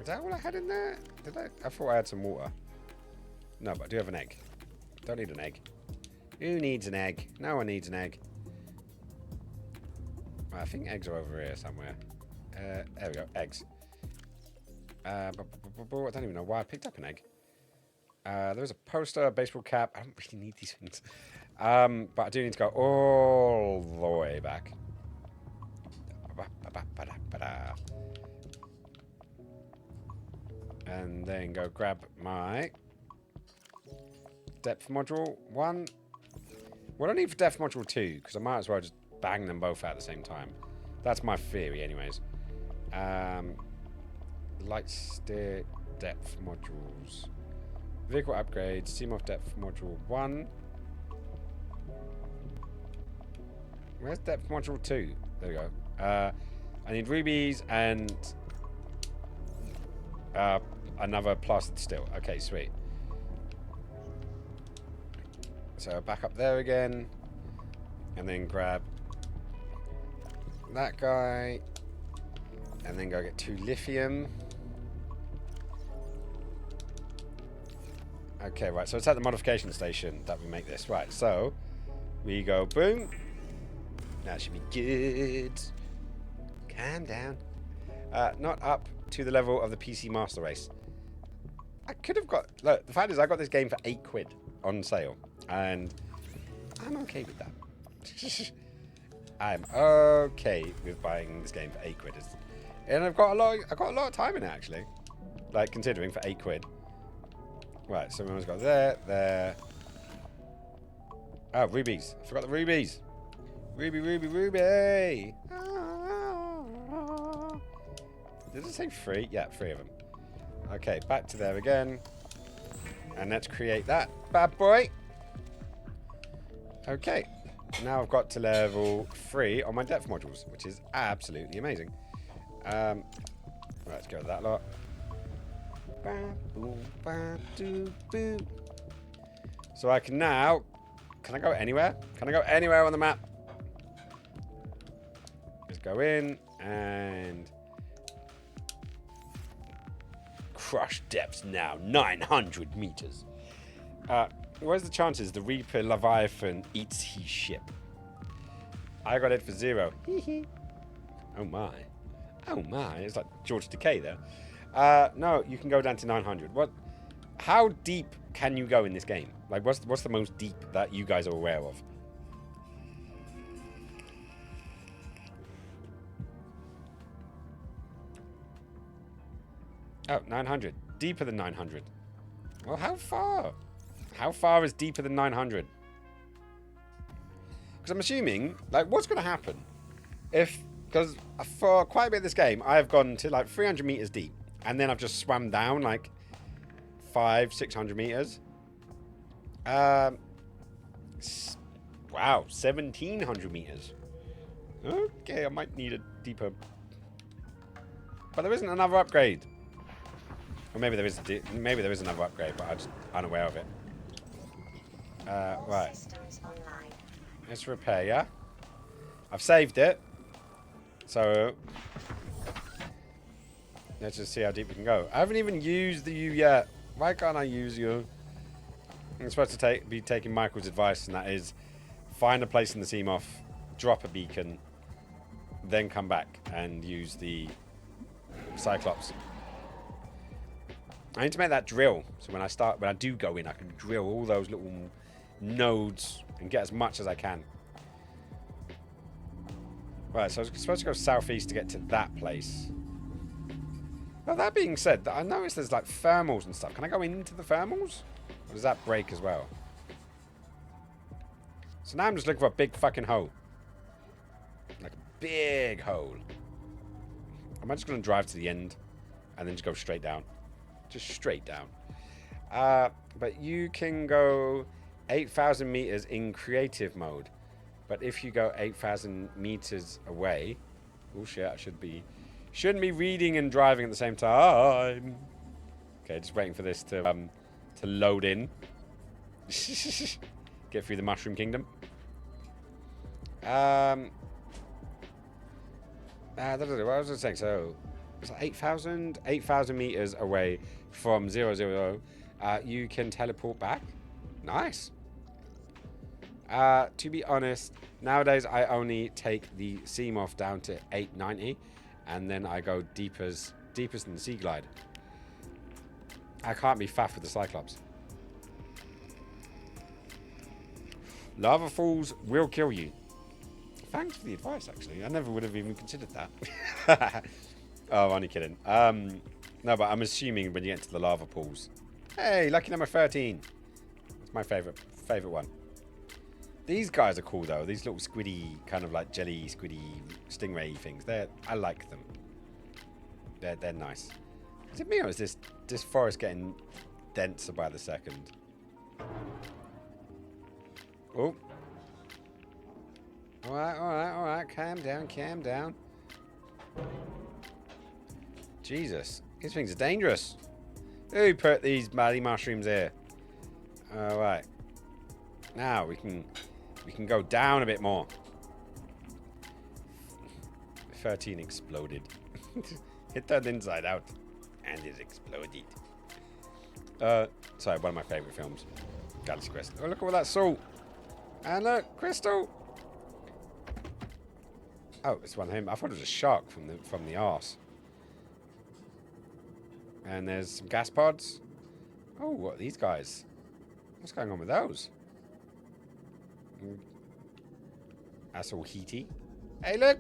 Speaker 1: Is that all I had in there? Did I thought I had some water. No, but I do have an egg. Don't need an egg. Who needs an egg? No one needs an egg. I think eggs are over here somewhere. There we go, eggs. I don't even know why I picked up an egg. There was a poster, a baseball cap. I don't really need these things. But I do need to go all the way back. And then go grab my depth module 1. What do I need for depth module 2? Because I might as well just bang them both out at the same time. That's my theory anyways. Light stick depth modules. Vehicle upgrades, CMOF depth module 1. Where's depth module 2? There we go. I need rubies and another plastered steel. Okay, sweet. So back up there again. And then grab that guy. And then go get 2 lithium. Okay, right. So it's at the modification station that we make this. Right, so we go boom. That should be good. Calm down. Not up to the level of the PC Master Race. I could have got... Look, the fact is I got this game for £8 on sale. And I'm okay with that. I'm okay with buying this game for £8. And I've got a lot of time in it, actually. Like, considering for £8. Right, so everyone's got there. Oh, rubies. I forgot the rubies. Ruby. Did it say 3? Yeah, 3 of them. Okay, back to there again. And let's create that bad boy. Okay. Now I've got to level 3 on my depth modules, which is absolutely amazing. Let's go with that lot. So I can now... Can I go anywhere? Can I go anywhere on the map? Just go in and... Crush depths now. 900 meters. Where's the chances the Reaper Leviathan eats his ship? I got it for 0. Oh my. Oh my. It's like George Decay there. No, you can go down to 900. What? How deep can you go in this game? Like, what's the most deep that you guys are aware of? Oh, 900. Deeper than 900. Well, how far? How far is deeper than 900? Because I'm assuming, like, what's going to happen if... Because for quite a bit of this game, I've gone to, like, 300 meters deep. And then I've just swam down, like, 500-600 meters. Wow, 1,700 meters. Okay, I might need a deeper... But there isn't another upgrade. Or maybe there is another upgrade, but I'm just unaware of it. Right. Let's repair, yeah? I've saved it. So, Let's just see how deep we can go. I haven't even used you yet. Why can't I use you? I'm supposed to be taking Michael's advice, and that is find a place in the Seamoth, drop a beacon, then come back and use the Cyclops. I need to make that drill, so when I do go in, I can drill all those little nodes and get as much as I can. Right, so I was supposed to go southeast to get to that place. Well, that being said, I noticed there's like thermals and stuff. Can I go into the thermals? Or does that break as well? So now I'm just looking for a big fucking hole. Like a big hole. Am I just going to drive to the end and then just go straight down? Just straight down. But you can go 8,000 meters in creative mode. But if you go 8,000 meters away... Oh shit, I shouldn't be reading and driving at the same time. Okay, just waiting for this to load in. Get through the Mushroom Kingdom. What was I saying? So, it's like 8,000 meters away from 0, you can teleport back. Nice. To be honest, nowadays I only take the Seamoth down to 890, and then I go deepest than the Sea Glide. I can't be faff with the Cyclops. Lava falls will kill you. Thanks for the advice, actually. I never would have even considered that. Oh, I'm only kidding. No, but I'm assuming when you get to the lava pools. Hey, lucky number 13. It's my favorite one. These guys are cool, though. These little squiddy, kind of like jelly, squiddy, stingray things. I like them. They're nice. Is it me or is this forest getting denser by the second? Oh. Alright. Calm down. Jesus. These things are dangerous. Who put these bloody mushrooms here? Alright. Now we can go down a bit more. 13 exploded. It turned inside out. And it exploded. Sorry, one of my favourite films. Galaxy Quest. Oh, look at all that salt. And look, crystal. Oh, it's one of him. I thought it was a shark from the arse. And there's some gas pods. Oh, what are these guys? What's going on with those? That's all heaty. Hey, look,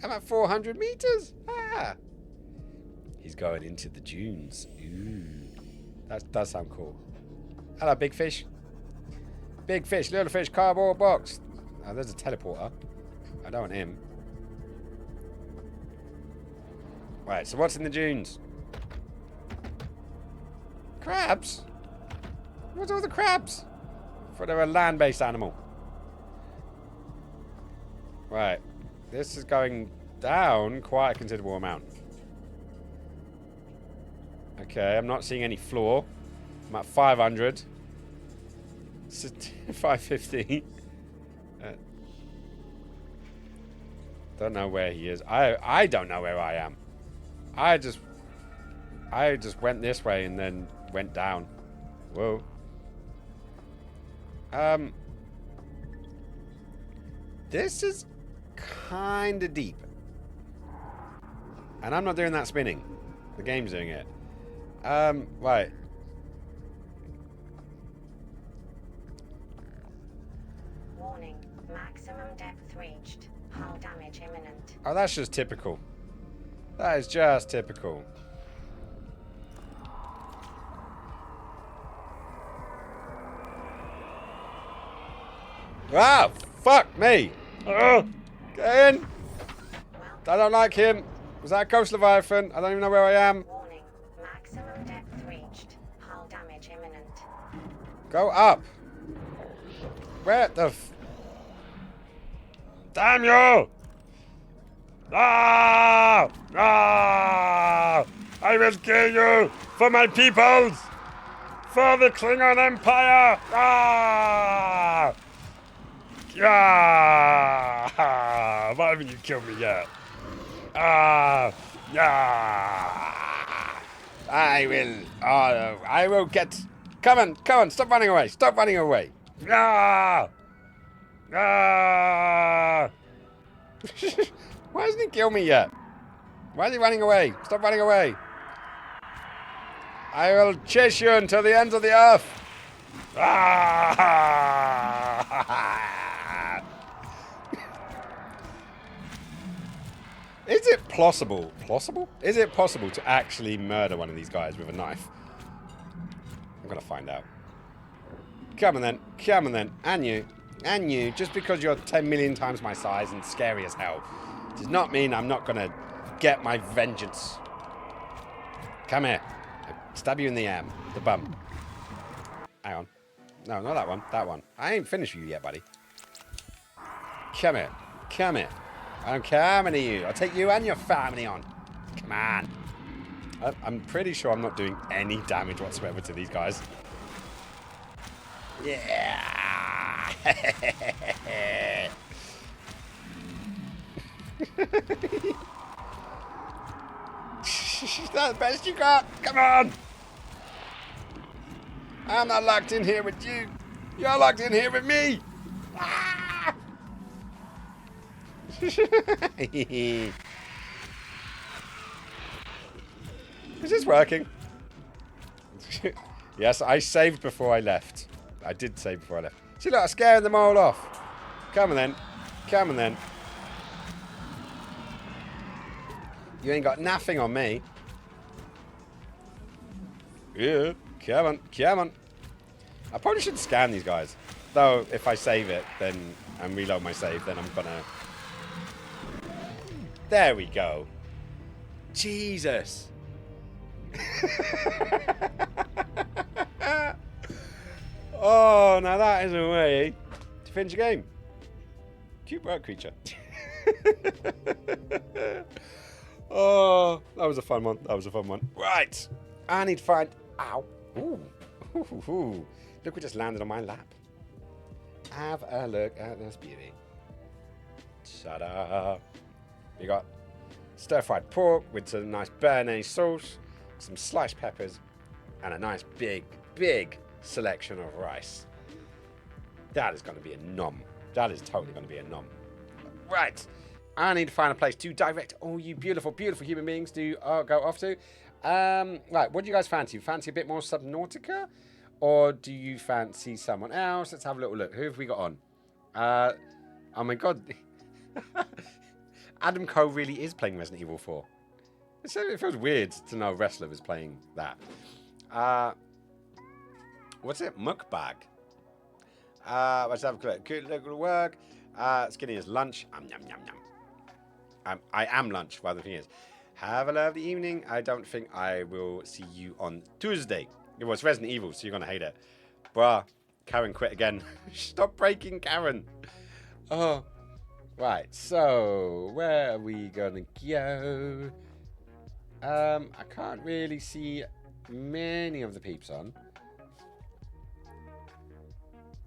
Speaker 1: I'm at 400 meters. Ah. He's going into the dunes. Ooh. That does sound cool. Hello, big fish. Big fish, little fish, cardboard box. Oh, there's a teleporter. I don't want him. Right, so what's in the dunes? Crabs? What's all the crabs? I thought they were a land-based animal. Right. This is going down quite a considerable amount. Okay, I'm not seeing any floor. I'm at 500. 550. Don't know where he is. I don't know where I am. I just went this way and then went down. Whoa. This is kind of deep. And I'm not doing that spinning. The game's doing it. Right.
Speaker 18: Warning. Maximum depth reached. Hull damage imminent.
Speaker 1: Oh, that's just typical. That is just typical. Ah! Fuck me! Oh, get in! I don't like him. Was that a Ghost Leviathan? I don't even know where I am.
Speaker 18: Warning. Maximum depth reached. Hull damage imminent.
Speaker 1: Go up. Where the damn you! Ah! Ah! I will kill you for my peoples! For the Klingon Empire! Ah! Ah! Why haven't you killed me yet? Ah! Yeah! I will. Oh, I will get. Come on, come on! Stop running away! Stop running away! Ah! Ah! Why hasn't he killed me yet? Why is he running away? Stop running away! I will chase you until the ends of the earth! Ah! Is it plausible? Plausible? Is it possible to actually murder one of these guys with a knife? I'm gonna find out. Come on then. Come on then. And you. And you. Just because you're 10 million times my size and scary as hell does not mean I'm not gonna get my vengeance. Come here. I'll stab you in the arm. The bum. Hang on. No, not that one. That one. I ain't finished with you yet, buddy. Come here. Come here. I don't care how many of you. I'll take you and your family on. Come on. I'm pretty sure I'm not doing any damage whatsoever to these guys. Yeah. Is that the best you got? Come on. I'm not locked in here with you. You're locked in here with me. Ah! Is this working? Yes, I saved before I left. I did save before I left. See, look, I'm scaring them all off. Come on then. Come on then. You ain't got nothing on me. Yeah, come on, come on. I probably should scan these guys. Though, if I save it, then and reload my save, then I'm gonna... There we go. Jesus. Oh, now that is a way to finish a game. Cute bird creature. Oh, that was a fun one. That was a fun one. Right. I need to find... Ow. Ooh. Ooh, ooh, ooh. Look what just landed on my lap. Have a look at this beauty. Ta-da. You got stir-fried pork with some nice béarnaise sauce, some sliced peppers, and a nice big, big selection of rice. That is going to be a nom. That is totally going to be a nom. Right. I need to find a place to direct all you beautiful, beautiful human beings to go off to. Right, what do you guys fancy? Fancy a bit more Subnautica? Or do you fancy someone else? Let's have a little look. Who have we got on? Oh my god. Adam Cole really is playing Resident Evil 4. It feels weird to know a wrestler is playing that. What's it? Mukbag. Let's have a look. Good look at work. Skinny is lunch. Yum, yum, yum. I am lunch, rather than thing is. Have a lovely evening. I don't think I will see you on Tuesday. It was Resident Evil, so you're going to hate it. Bruh, Karen quit again. Stop breaking Karen. Oh. Right, so where are we going to go? I can't really see many of the peeps on.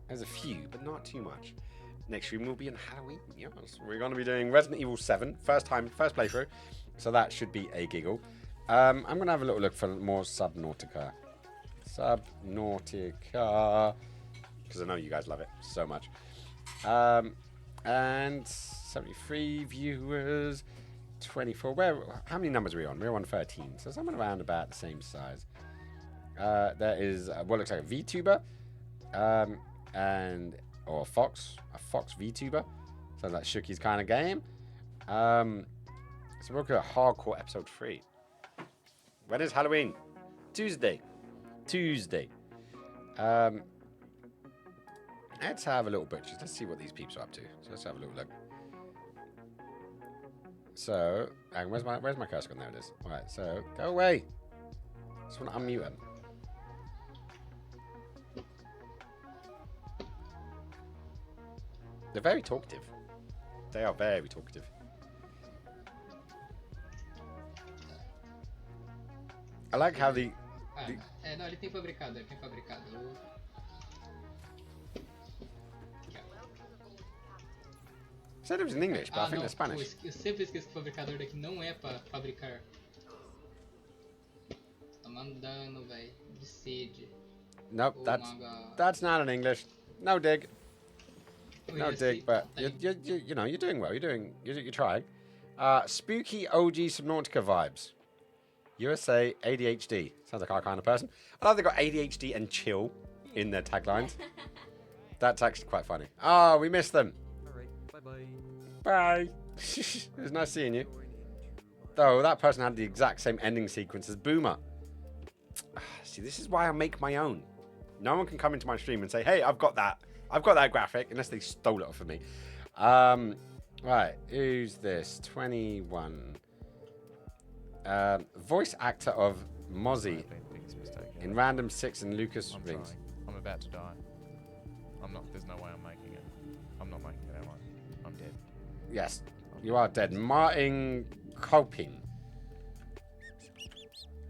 Speaker 1: There's a few, but not too much. Next stream will be on Halloween. Yes, we're going to be doing Resident Evil 7. First playthrough. So that should be a giggle. I'm going to have a little look for more Subnautica. Subnautica. Because I know you guys love it so much. And 73 viewers. 24. How many numbers are we on? We're on 13. So someone around about the same size. There is what looks like a VTuber. Or a Fox VTuber. Sounds like Shookie's kind of game. So we're looking at Hardcore Episode 3. When is Halloween? Tuesday. Let's have a little butchers. Let's see what these peeps are up to. So let's have a little look. So, and where's my cursor gone? There it is. Alright, so go away. Just want to unmute him. They're very talkative. They are very talkative. I like how the...
Speaker 19: Não, ele tem fabricado,
Speaker 1: Said it was in English, but I think they're Spanish.
Speaker 19: Eu sempre esqueço que o fabricador daqui não é pra fabricar. Andando, velho. Decide.
Speaker 1: Nope,
Speaker 19: Oh
Speaker 1: that's
Speaker 19: my God.
Speaker 1: that's not in English. No dig.
Speaker 19: Oh,
Speaker 1: No
Speaker 19: yes,
Speaker 1: dig,
Speaker 19: it-
Speaker 1: but you know, you're doing well. You're trying. Spooky OG Subnautica vibes. USA ADHD. Sounds like our kind of person. I love they got ADHD and chill in their taglines. That's actually quite funny. Oh, we missed them.
Speaker 20: Alright, bye-bye.
Speaker 1: Bye. It was nice seeing you. Though that person had the exact same ending sequence as Boomer. See, this is why I make my own. No one can come into my stream and say, hey, I've got that graphic, unless they stole it off of me. Right, who's this? 21. Voice actor of Mozzie in Random 6 and Lucas Rings.
Speaker 20: I'm about to die. I'm not. There's no way I'm making it. I'm not making it, am I? I'm dead.
Speaker 1: Yes, you are dead. Martin Coping.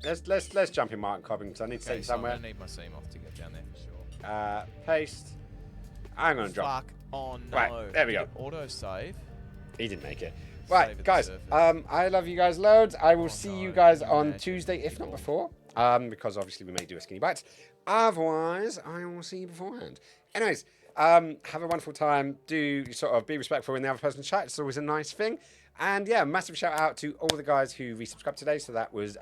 Speaker 1: Let's jump in Martin Coping because I need to
Speaker 20: Okay,
Speaker 1: save
Speaker 20: so
Speaker 1: somewhere.
Speaker 20: I'm gonna need my seam off to get down there for sure.
Speaker 1: Paste. I'm gonna drop.
Speaker 20: Fuck. Oh no.
Speaker 1: Right, there we go.
Speaker 20: Auto save.
Speaker 1: He didn't make it.
Speaker 20: Save
Speaker 1: Right,
Speaker 20: at the
Speaker 1: guys.
Speaker 20: surface.
Speaker 1: I love you guys loads. I will see you guys on
Speaker 20: imagine
Speaker 1: Tuesday, if not before. Because obviously we may do a skinny bites. Otherwise, I will see you beforehand. Anyways, have a wonderful time. Do sort of be respectful in the other person's chat. It's always a nice thing. And yeah, massive shout out to all the guys who resubscribed today. So that was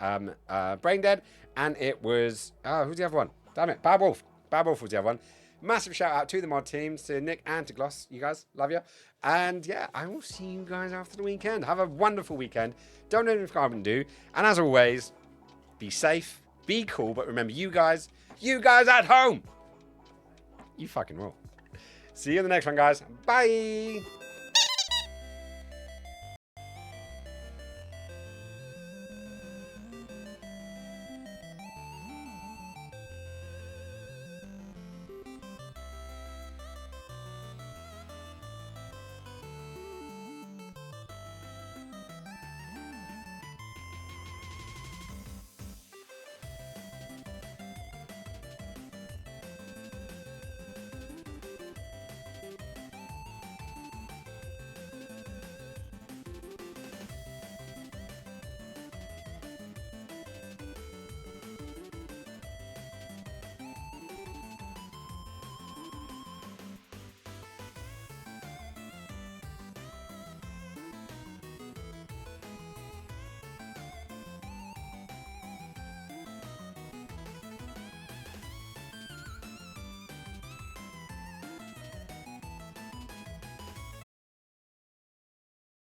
Speaker 1: Brain Dead, and it was who's the other one? Damn it, Bad Wolf. Bad Wolf was the other one. Massive shout out to the mod teams, to Nick and to Gloss. You guys, love you. And yeah, I will see you guys after the weekend. Have a wonderful weekend. Don't know if Carbon do. And as always, be safe, be cool, but remember, you guys at home, you fucking rule. See you in the next one, guys. Bye.